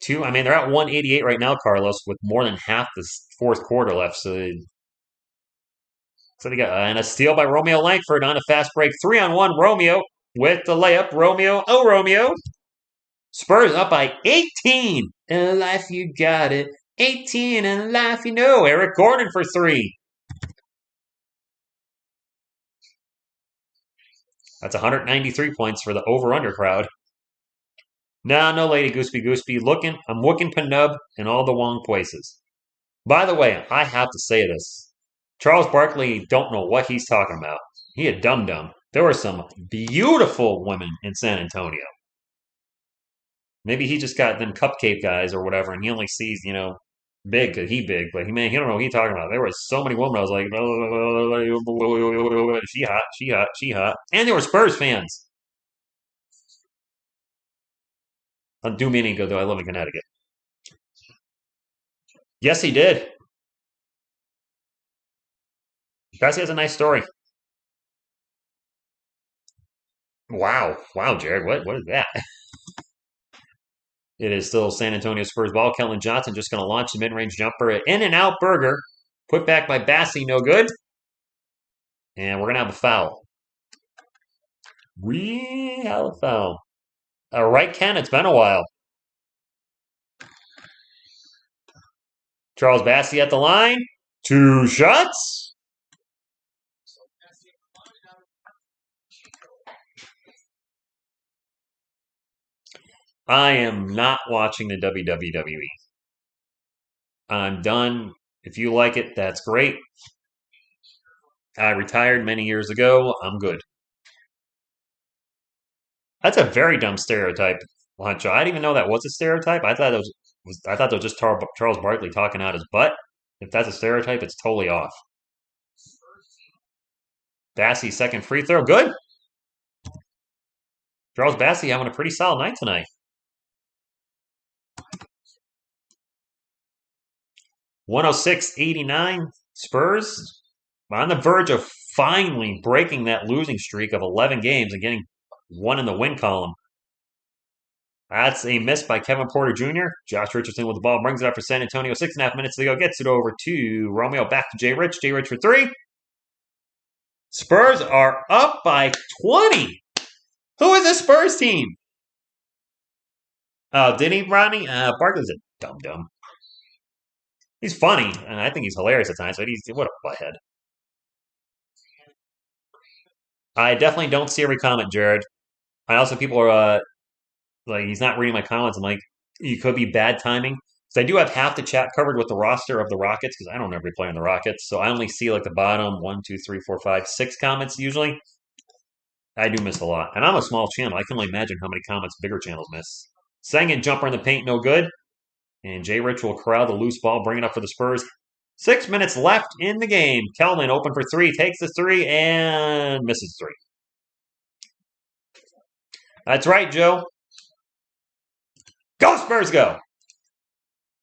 I mean, they're at 188 right now, Carlos, with more than half the fourth quarter left. So they got and a steal by Romeo Langford on a fast break. 3-on-1. Romeo with the layup. Romeo. Oh, Romeo. Spurs up by 18. In life, you got it. 18 in life, you know. Eric Gordon for three. That's 193 points for the over-under crowd. No, Lady Gooseby. I'm looking Penub in all the wrong places. By the way, I have to say this. Charles Barkley don't know what he's talking about. He a dum-dum. There were some beautiful women in San Antonio. Maybe he just got them cupcake guys or whatever, and he only sees, big because he big, but he don't know what he's talking about. There were so many women. I was like, she hot. And they were Spurs fans. I'll do me any good, though. I live in Connecticut. Yes, he did. Bessie has a nice story. Wow, Jared, what is that? It is still San Antonio Spurs ball. Kellen Johnson just going to launch the mid-range jumper. In and out burger. Put back by Bassey, no good. And we're going to have a foul. We have a foul. All right, Ken, it's been a while. Charles Bassey at the line. 2 shots. I am not watching the WWE. I'm done. If you like it, that's great. I retired many years ago. I'm good. That's a very dumb stereotype, Huncho. I didn't even know that was a stereotype. I thought it was just Charles Barkley talking out his butt. If that's a stereotype, it's totally off. Bassey second free throw, good. Charles Bassey having a pretty solid night tonight. 106-89 Spurs on the verge of finally breaking that losing streak of 11 games and getting one in the win column. That's a miss by Kevin Porter Jr. Josh Richardson with the ball brings it up for San Antonio. 6.5 minutes to go. Gets it over to Romeo. Back to Jay Rich. Jay Rich for three. Spurs are up by 20. Who is the Spurs team? Oh, did he, Rodney? Barkley's a dum-dum. He's funny, and I think he's hilarious at times, but what a butthead. I definitely don't see every comment, Jared. I also, people are, like, he's not reading my comments. I'm like, you could be bad timing. So I do have half the chat covered with the roster of the Rockets, because I don't ever play on the Rockets. So I only see, like, the bottom 1, 2, 3, 4, 5, 6 comments usually. I do miss a lot. And I'm a small channel. I can only imagine how many comments bigger channels miss. Second jumper in the paint, no good. And Jay Rich will corral the loose ball, bring it up for the Spurs. 6 minutes left in the game. Kelman open for three, takes the three, and misses three. That's right, Joe. Go Spurs, go!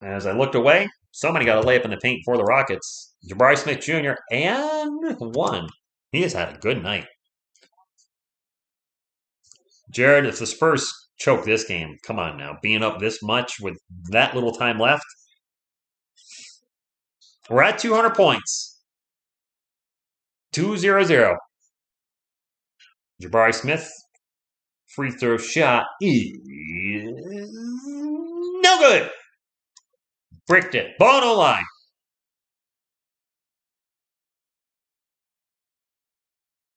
As I looked away, somebody got a layup in the paint for the Rockets. Jabari Smith Jr. and one. He has had a good night. Jared, if the Spurs choke this game, come on now. Being up this much with that little time left, we're at 200 points. 2-0-0. Jabari Smith, free throw shot is no good. Bricked it. Ball no line.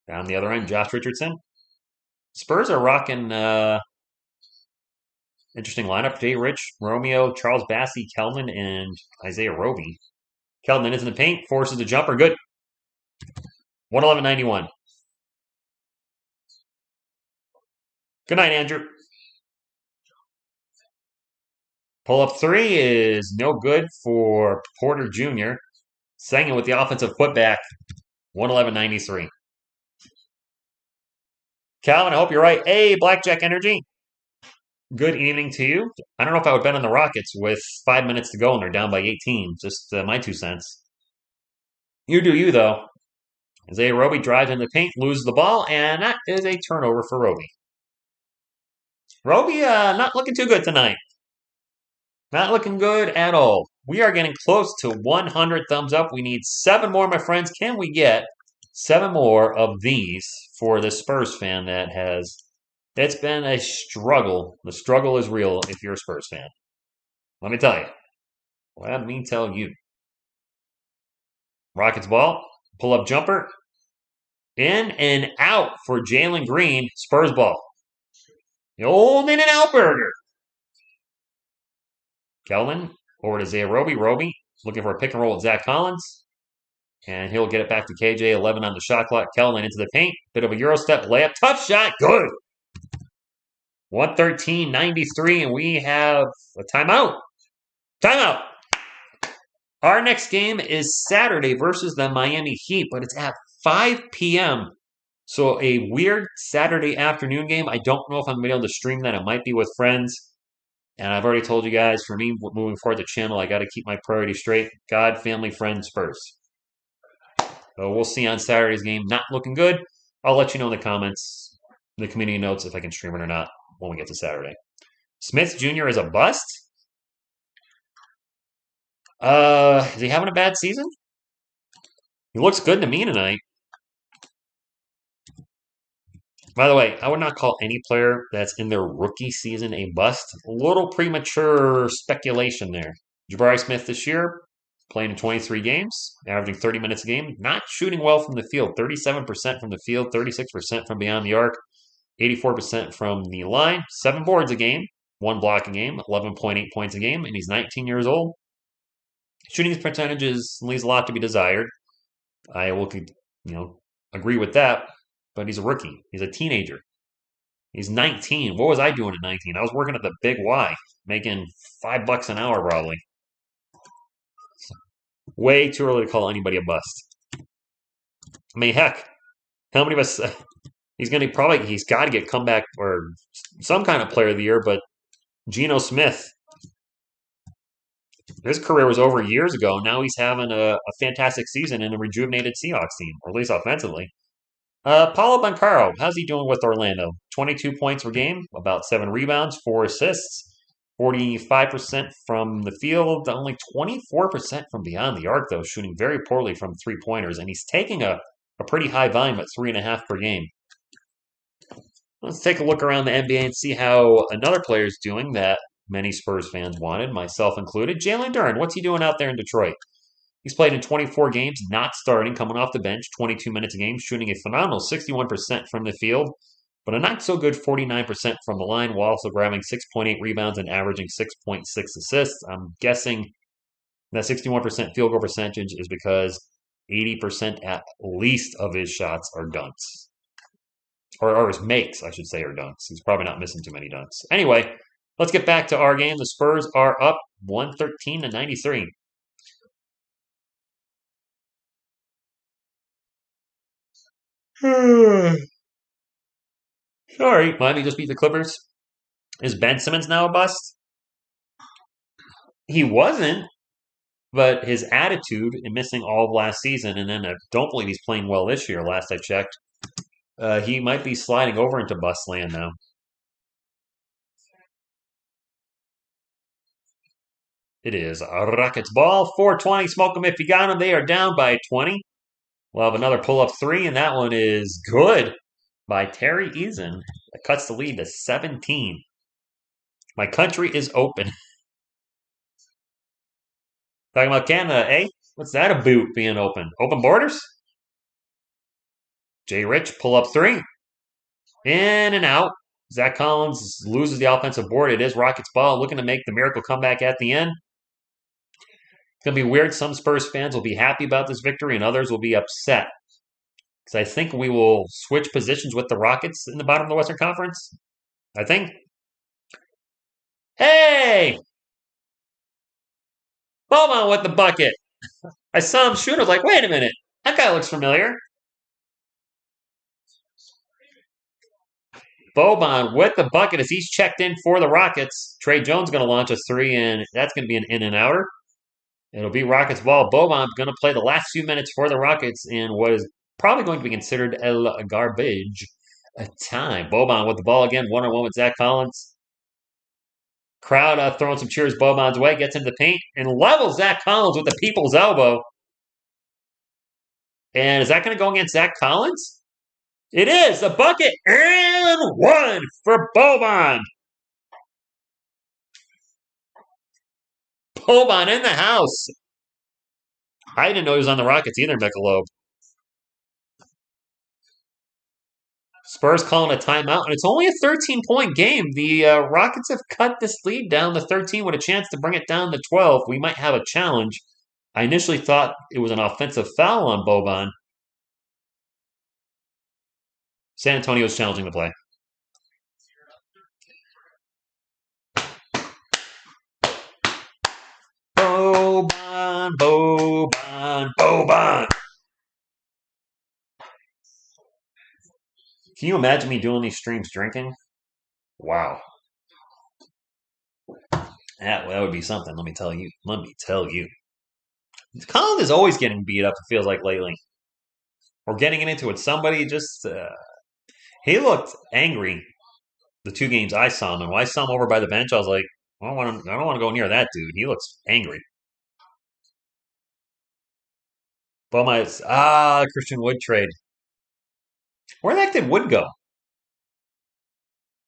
Down the other end, Josh Richardson. Spurs are rocking interesting lineup today. Rich, Romeo, Charles Bassey, Kelman, and Isaiah Roby. Kelman is in the paint, forces the jumper. Good. 111.91. Good night, Andrew. Pull up three is no good for Porter Jr. Second with the offensive putback. 111.93. Calvin, I hope you're right. Hey, Blackjack Energy. Good evening to you. I don't know if I would bet on the Rockets with 5 minutes to go and they're down by 18. Just my 2 cents. You do you, though. Isaiah Roby drives in the paint, loses the ball, and that is a turnover for Roby. Roby not looking too good tonight. Not looking good at all. We are getting close to 100 thumbs up. We need 7 more, my friends. Can we get 7 more of these for the Spurs fan that has... It's been a struggle. The struggle is real if you're a Spurs fan. Let me tell you. Let me tell you. Rockets ball. Pull-up jumper. In and out for Jalen Green. Spurs ball. The old in-and-out burger. Kelvin over to Isaiah Roby. Roby looking for a pick and roll with Zach Collins. And he'll get it back to KJ. 11 on the shot clock. Kelvin into the paint. Bit of a Euro step layup. Tough shot. Good. 113.93. And we have a timeout. Timeout. Our next game is Saturday versus the Miami Heat, but it's at 5 p.m. So a weird Saturday afternoon game. I don't know if I'm going to be able to stream that. It might be with friends. And I've already told you guys, for me, moving forward the channel, I got to keep my priorities straight. God, family, friends, Spurs. So we'll see on Saturday's game. Not looking good. I'll let you know in the comments, the community notes, if I can stream it or not when we get to Saturday. Smith Jr. is a bust. Is he having a bad season? He looks good to me tonight. By the way, I would not call any player that's in their rookie season a bust. A little premature speculation there. Jabari Smith this year, playing in 23 games, averaging 30 minutes a game, not shooting well from the field. 37% from the field, 36% from beyond the arc, 84% from the line, 7 boards a game, 1 block a game, 11.8 points a game, and he's 19 years old. Shooting percentages leaves a lot to be desired. I will, agree with that, but he's a rookie. He's a teenager. He's 19. What was I doing at 19? I was working at the Big Y, making $5 an hour probably. Way too early to call anybody a bust. I mean, heck, how many of us? He's got to get comeback or some kind of player of the year. But Geno Smith, his career was over years ago. Now he's having a fantastic season in a rejuvenated Seahawks team, or at least offensively. Paulo Banchero, how's he doing with Orlando? 22 points per game, about 7 rebounds, 4 assists, 45% from the field, only 24% from beyond the arc, though, shooting very poorly from 3-pointers. And he's taking a pretty high volume at 3.5 per game. Let's take a look around the NBA and see how another player is doing that many Spurs fans wanted, myself included. Jalen Duren, what's he doing out there in Detroit? He's played in 24 games, not starting, coming off the bench, 22 minutes a game, shooting a phenomenal 61% from the field, but a not-so-good 49% from the line, while also grabbing 6.8 rebounds and averaging 6.6 assists. I'm guessing that 61% field goal percentage is because 80% at least of his shots are dunks. Or his makes, I should say, are dunks. He's probably not missing too many dunks. Anyway, let's get back to our game. The Spurs are up 113-93. Sorry, Miami just beat the Clippers. Is Ben Simmons now a bust? He wasn't, but his attitude in missing all of last season, and then I don't believe he's playing well this year, last I checked, he might be sliding over into bust land now. It is Rockets ball, 420. Smoke them if you got them. They are down by 20. We'll have another pull-up three, and that one is good by Terry Eason. That cuts the lead to 17. My country is open. Talking about Canada, eh? What's that about being open? Open borders? Jay Rich, pull up three. In and out. Zach Collins loses the offensive board. It is Rockets ball, looking to make the miracle comeback at the end. It's going to be weird. Some Spurs fans will be happy about this victory, and others will be upset. Because I think we will switch positions with the Rockets in the bottom of the Western Conference. I think. Hey! Boban with the bucket. I saw him shoot. I was like, wait a minute. That guy looks familiar. Boban with the bucket as he's checked in for the Rockets. Trey Jones going to launch a three, and that's going to be an in and outer. It'll be Rockets ball. Boban going to play the last few minutes for the Rockets in what is probably going to be considered a garbage time. Boban with the ball again, one-on-one with Zach Collins. Crowd throwing some cheers Boban's way, gets into the paint, and levels Zach Collins with the people's elbow. And is that going to go against Zach Collins? It is. A bucket and one for Boban. Boban in the house. I didn't know he was on the Rockets either, Michelob. Spurs calling a timeout, and it's only a 13-point game. The Rockets have cut this lead down to 13 with a chance to bring it down to 12. We might have a challenge. I initially thought it was an offensive foul on Boban. San Antonio is challenging the play. Boban, Boban, Boban. Can you imagine me doing these streams drinking? Wow. That would be something, let me tell you. Let me tell you. Collins is always getting beat up, it feels like lately. Or getting into it. Somebody just... he looked angry the two games I saw him. And when I saw him over by the bench, I was like, I don't want to go near that dude. He looks angry. Christian Wood trade. Where the heck did Wood go?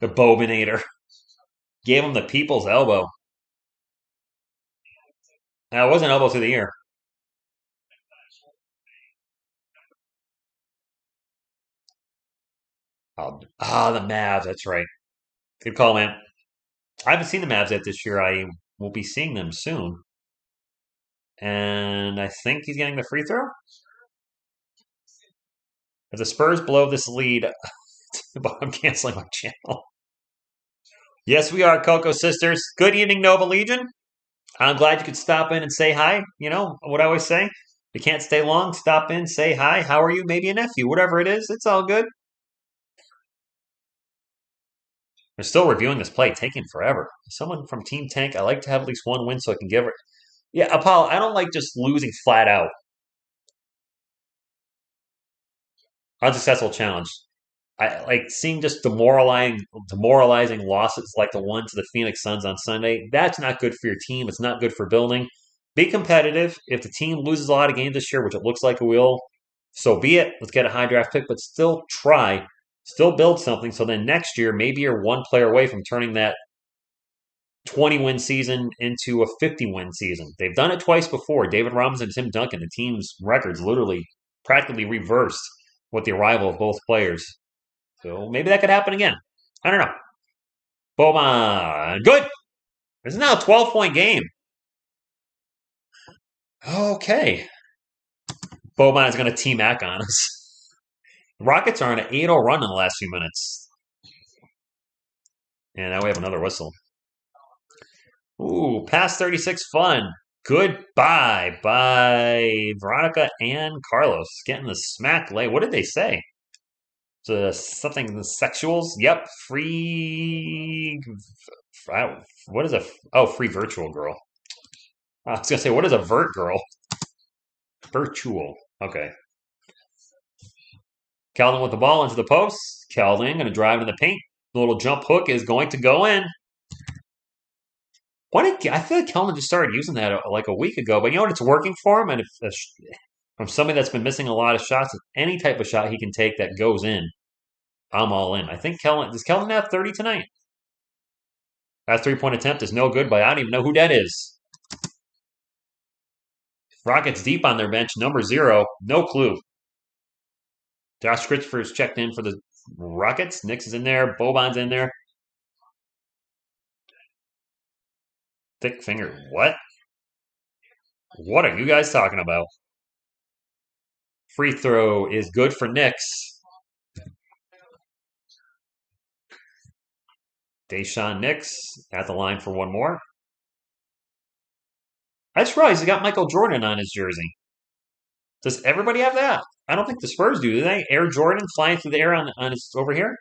The Bobinator. Gave him the people's elbow. Now, it wasn't elbow to the ear. The Mavs. That's right. Good call, man. I haven't seen the Mavs yet this year. I will be seeing them soon. And I think he's getting the free throw. If the Spurs blow this lead, I'm canceling my channel. Yes, we are, Coco Sisters. Good evening, Nova Legion. I'm glad you could stop in and say hi. You know what I always say? If you can't stay long, stop in, say hi. How are you? Maybe a nephew. Whatever it is, it's all good. We're still reviewing this play, taking forever. Someone from Team Tank, I like to have at least one win so I can give it. Yeah, Apollo, I don't like just losing flat out. Unsuccessful challenge. I like seeing just demoralizing losses like the one to the Phoenix Suns on Sunday. That's not good for your team. It's not good for building. Be competitive. If the team loses a lot of games this year, which it looks like it will, so be it. Let's get a high draft pick, but still try. Still build something. So then next year, maybe you're one player away from turning that 20-win season into a 50-win season. They've done it twice before. David Robinson and Tim Duncan, the team's records literally practically reversed with the arrival of both players. So maybe that could happen again. I don't know. Boban. Good. This is now a 12-point game. Okay. Boban is going to T-Mac on us. Rockets are on an 8-0 run in the last few minutes. And now we have another whistle. Ooh, past 36 fun. Goodbye by Veronica and Carlos. Getting the smack lay. What did they say? Something sexuals. Yep. Free. What is a? Oh, free virtual girl. I was gonna say, what is a vert girl? Virtual. Okay. Keldon with the ball into the post. Keldon going to drive into the paint. The little jump hook is going to go in. I feel like Keldon just started using that like a week ago, but you know what? It's working for him. And if from somebody that's been missing a lot of shots, any type of shot he can take that goes in, I'm all in. I think does Keldon have 30 tonight? That 3-point attempt is no good, but I don't even know who that is. Rockets deep on their bench, number 0, no clue. Josh Christopher's checked in for the Rockets. Nix is in there. Boban's in there. Thick finger. What? What are you guys talking about? Free throw is good for Nix. Deshaun Nix at the line for one more. I just realized he got Michael Jordan on his jersey. Does everybody have that? I don't think the Spurs do they? Air Jordan flying through the air on his over here?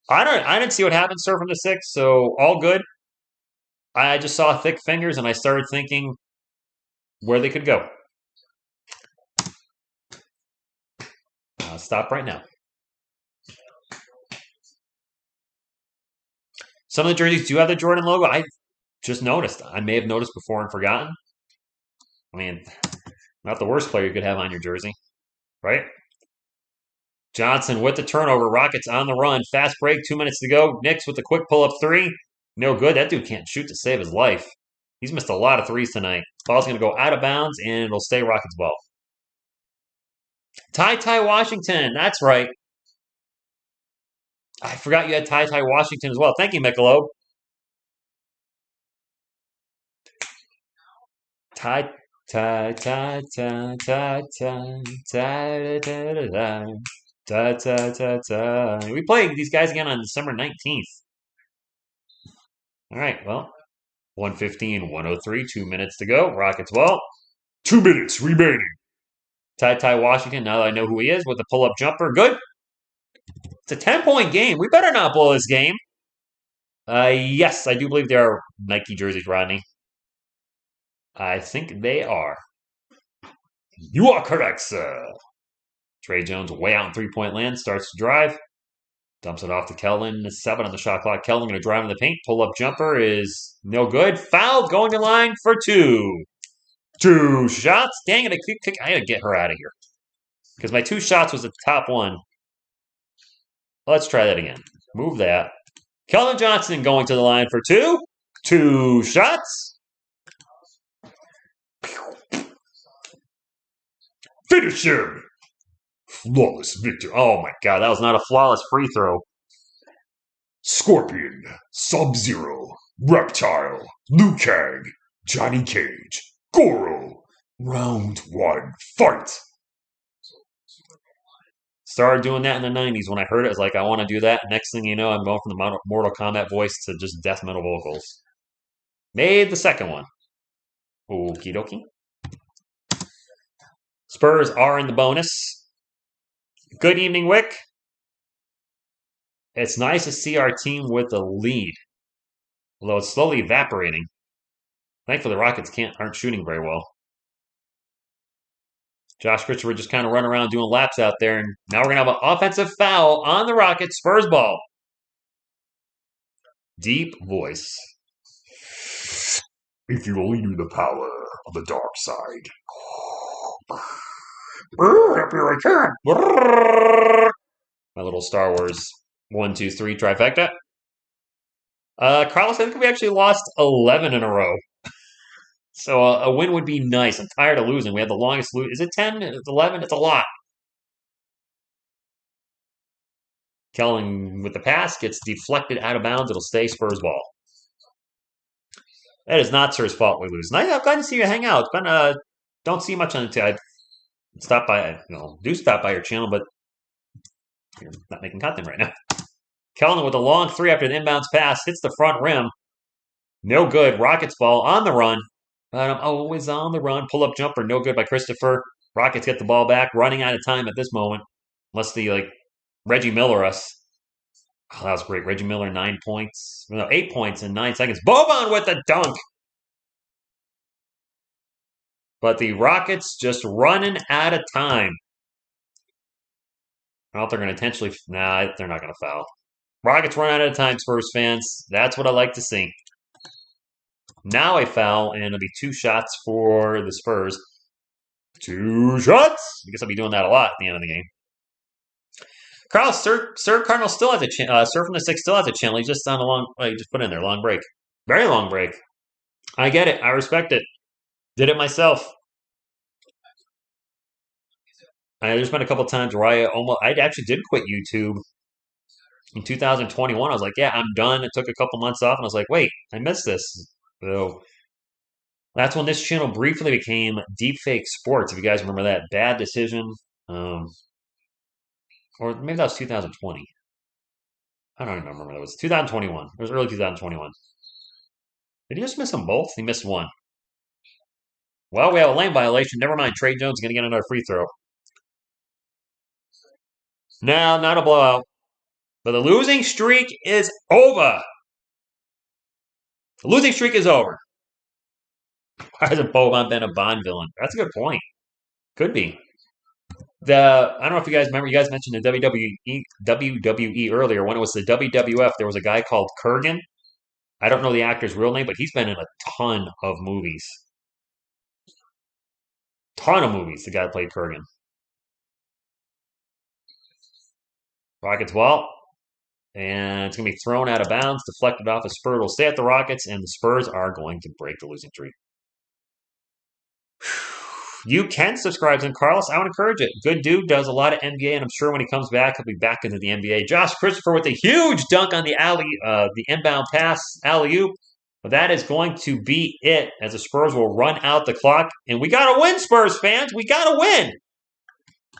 I didn't see what happened, sir, from the 6, so all good. I just saw thick fingers and I started thinking where they could go. I'll stop right now. Some of the jerseys do have the Jordan logo. I just noticed. I may have noticed before and forgotten. I mean, not the worst player you could have on your jersey, right? Johnson with the turnover. Rockets on the run. Fast break. 2 minutes to go. Nix with the quick pull-up 3. No good. That dude can't shoot to save his life. He's missed a lot of threes tonight. Ball's going to go out of bounds, and it'll stay Rockets ball. Ty Washington. That's right. I forgot you had Ty Washington as well. Thank you, Michelob. Ty. We play these guys again on December 19th. All right, well, 1:15, 1:03, 2 minutes to go. Rockets ball. 2 minutes remaining. Ty Washington, now that I know who he is, with the pull-up jumper. Good. It's a 10-point game. We better not blow this game. Yes, I do believe there are Nike jerseys, Rodney. I think they are. You are correct, sir. Trey Jones way out in 3-point land, starts to drive. Dumps it off to Keldon. 7 on the shot clock. Keldon going to drive in the paint. Pull-up jumper is no good. Foul going to line for 2. 2 shots. Dang it, I got to get her out of here. Because my 2 shots was the top one. Let's try that again. Move that. Keldon Johnson going to the line for 2. 2 shots. Finish him. Flawless victory. Oh my god, that was not a flawless free throw. Scorpion, Sub-Zero, Reptile, Liu Kang, Johnny Cage, Goro. Round 1, fight. Started doing that in the 90s. When I heard it, I was like, I want to do that. Next thing you know, I'm going from the Mortal Kombat voice to just death metal vocals. Made the second one. Okie dokie. Spurs are in the bonus. Good evening, Wick. It's nice to see our team with the lead, although it's slowly evaporating. Thankfully, the Rockets aren't shooting very well. Josh Christopher just kind of running around doing laps out there, and now we're going to have an offensive foul on the Rockets. Spurs ball. Deep voice. If you only knew the power of the dark side. Here I can. My little Star Wars 1, 2, 3 trifecta. Carlos, I think we actually lost 11 in a row. So a win would be nice. I'm tired of losing. We had the longest lose. Is it 10? It's 11? It's a lot. Keldon with the pass gets deflected out of bounds. It'll stay Spurs ball. That is not Sir's fault we lose. And I'm glad to see you hang out. It's been don't see much on the I stop by, do stop by your channel, but you're not making content right now. Keldon with a long 3 after the inbounds pass hits the front rim. No good. Rockets ball on the run. But I'm always on the run. Pull-up jumper, no good by Christopher. Rockets get the ball back. Running out of time at this moment. Unless the Reggie Miller us. Oh, that was great. Reggie Miller, 9 points. No, 8 points in 9 seconds. Boban with the dunk. But the Rockets just running out of time. I don't know if they're going to intentionally. Nah, they're not going to foul. Rockets run out of time, Spurs fans. That's what I like to see. Now a foul, and it'll be 2 shots for the Spurs. 2 shots! I guess I'll be doing that a lot at the end of the game. Carlos, Sir Cardinal still has a Sir from the Six still has a channel. He's just on a long. He just put in there long break, very long break. I get it. I respect it. Did it myself. There's been a couple times where I actually did quit YouTube in 2021. I was like, yeah, I'm done. It took a couple months off, and I was like, wait, I missed this. So that's when this channel briefly became Deepfake Sports. If you guys remember that bad decision, or maybe that was 2020. I don't even remember. That was 2021. It was early 2021. Did he just miss them both? He missed one. Well, we have a lane violation. Never mind. Trey Jones is going to get another free throw. No, not a blowout. But the losing streak is over. The losing streak is over. Why hasn't Boban been a Bond villain? That's a good point. Could be. I don't know if you guys remember. You guys mentioned the WWE earlier. When it was the WWF, there was a guy called Kurgan. I don't know the actor's real name, but he's been in a ton of movies. Ton of movies. The guy played Kurgan. Rockets ball. And it's going to be thrown out of bounds, deflected off a Spurs. Will stay at the Rockets, and the Spurs are going to break the losing streak. You can subscribe to Carlos. I would encourage it. Good dude, does a lot of NBA, and I'm sure when he comes back, he'll be back into the NBA. Josh Christopher with a huge dunk on the inbound pass, alley-oop. But that is going to be it, as the Spurs will run out the clock. And we got to win, Spurs fans. We got to win.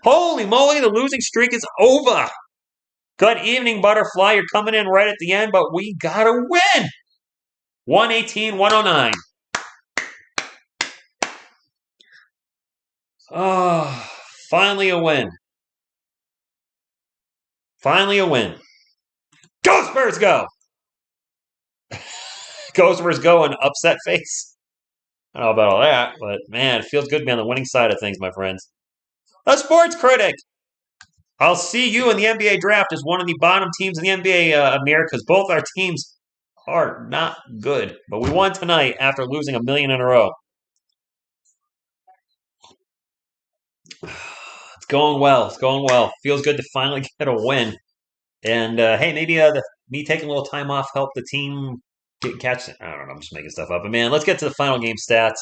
Holy moly, the losing streak is over. Good evening, Butterfly. You're coming in right at the end, but we got to win. 118-109. Oh, finally a win. Finally a win. Go Spurs, go! Go Spurs, go, and upset face. I don't know about all that, but man, it feels good to be on the winning side of things, my friends. A sports critic. I'll see you in the NBA draft as one of the bottom teams in the NBA, Amir, because both our teams are not good. But we won tonight after losing a million in a row. It's going well. It's going well. Feels good to finally get a win. And hey, maybe me taking a little time off helped the team catch. I don't know. I'm just making stuff up. But man, let's get to the final game stats.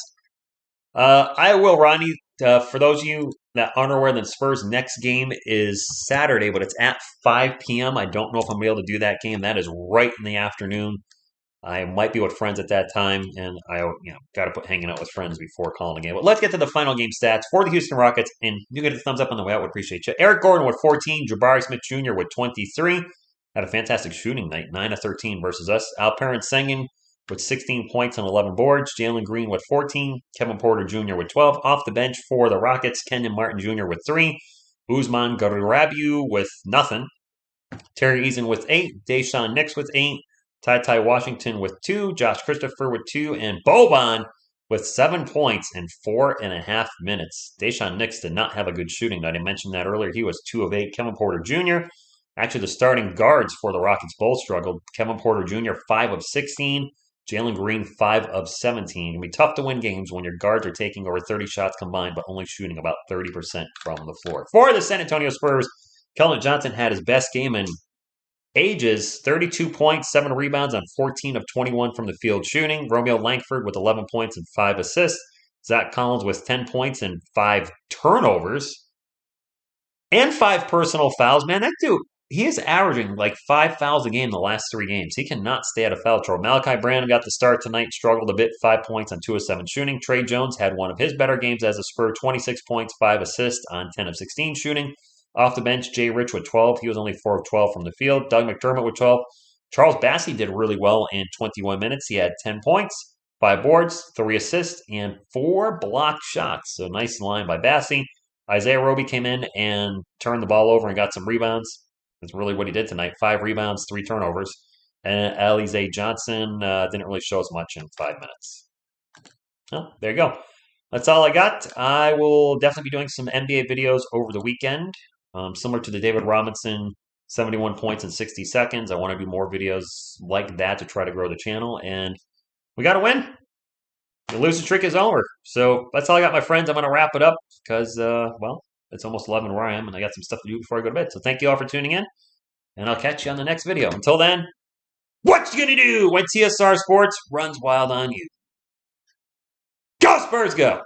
I will, Ronnie. For those of you that aren't aware, the Spurs' next game is Saturday, but it's at 5 p.m. I don't know if I'm going to be able to do that game. That is right in the afternoon. I might be with friends at that time, and I got to put hanging out with friends before calling the game. But let's get to the final game stats for the Houston Rockets, and you get a thumbs up on the way out. Would appreciate you. Eric Gordon with 14, Jabari Smith Jr. with 23. Had a fantastic shooting night, 9 of 13 versus us. Alperen Sengun with 16 points and 11 boards. Jalen Green with 14. Kevin Porter Jr. with 12. Off the bench for the Rockets, Kenyon Martin Jr. with 3. Usman Garuabu with nothing. Terry Eason with 8. Deshaun Nix with 8. Ty Washington with 2. Josh Christopher with 2. And Boban with 7 points in 4.5 minutes. Deshaun Nix did not have a good shooting night. I mentioned that earlier. He was 2 of 8. Kevin Porter Jr. Actually, the starting guards for the Rockets both struggled. Kevin Porter Jr., 5 of 16. Jalen Green, 5 of 17. It can be tough to win games when your guards are taking over 30 shots combined, but only shooting about 30% from the floor. For the San Antonio Spurs, Keldon Johnson had his best game in ages, 32 points, 7 rebounds on 14 of 21 from the field shooting. Romeo Langford with 11 points and 5 assists. Zach Collins with 10 points and 5 turnovers. And 5 personal fouls. Man, that dude, he is averaging like 5 fouls a game the last 3 games. He cannot stay out of foul trouble. Malachi Branham got the start tonight, struggled a bit, 5 points on 2 of 7 shooting. Trey Jones had one of his better games as a Spur, 26 points, 5 assists on 10 of 16 shooting. Off the bench, Jay Rich with 12. He was only 4 of 12 from the field. Doug McDermott with 12. Charles Bassey did really well in 21 minutes. He had 10 points, 5 boards, 3 assists, and 4 blocked shots. So nice line by Bassey. Isaiah Roby came in and turned the ball over and got some rebounds. That's really what he did tonight. 5 rebounds, 3 turnovers. And Alize Johnson didn't really show us much in 5 minutes. Well, there you go. That's all I got. I will definitely be doing some NBA videos over the weekend, similar to the David Robinson 71 points in 60 seconds. I want to do more videos like that to try to grow the channel. And we got to win. The losing streak is over. So that's all I got, my friends. I'm going to wrap it up because, well, it's almost 11 where I am, and I got some stuff to do before I go to bed. So thank you all for tuning in, and I'll catch you on the next video. Until then, what you going to do when TSR Sports runs wild on you? Go Spurs, go!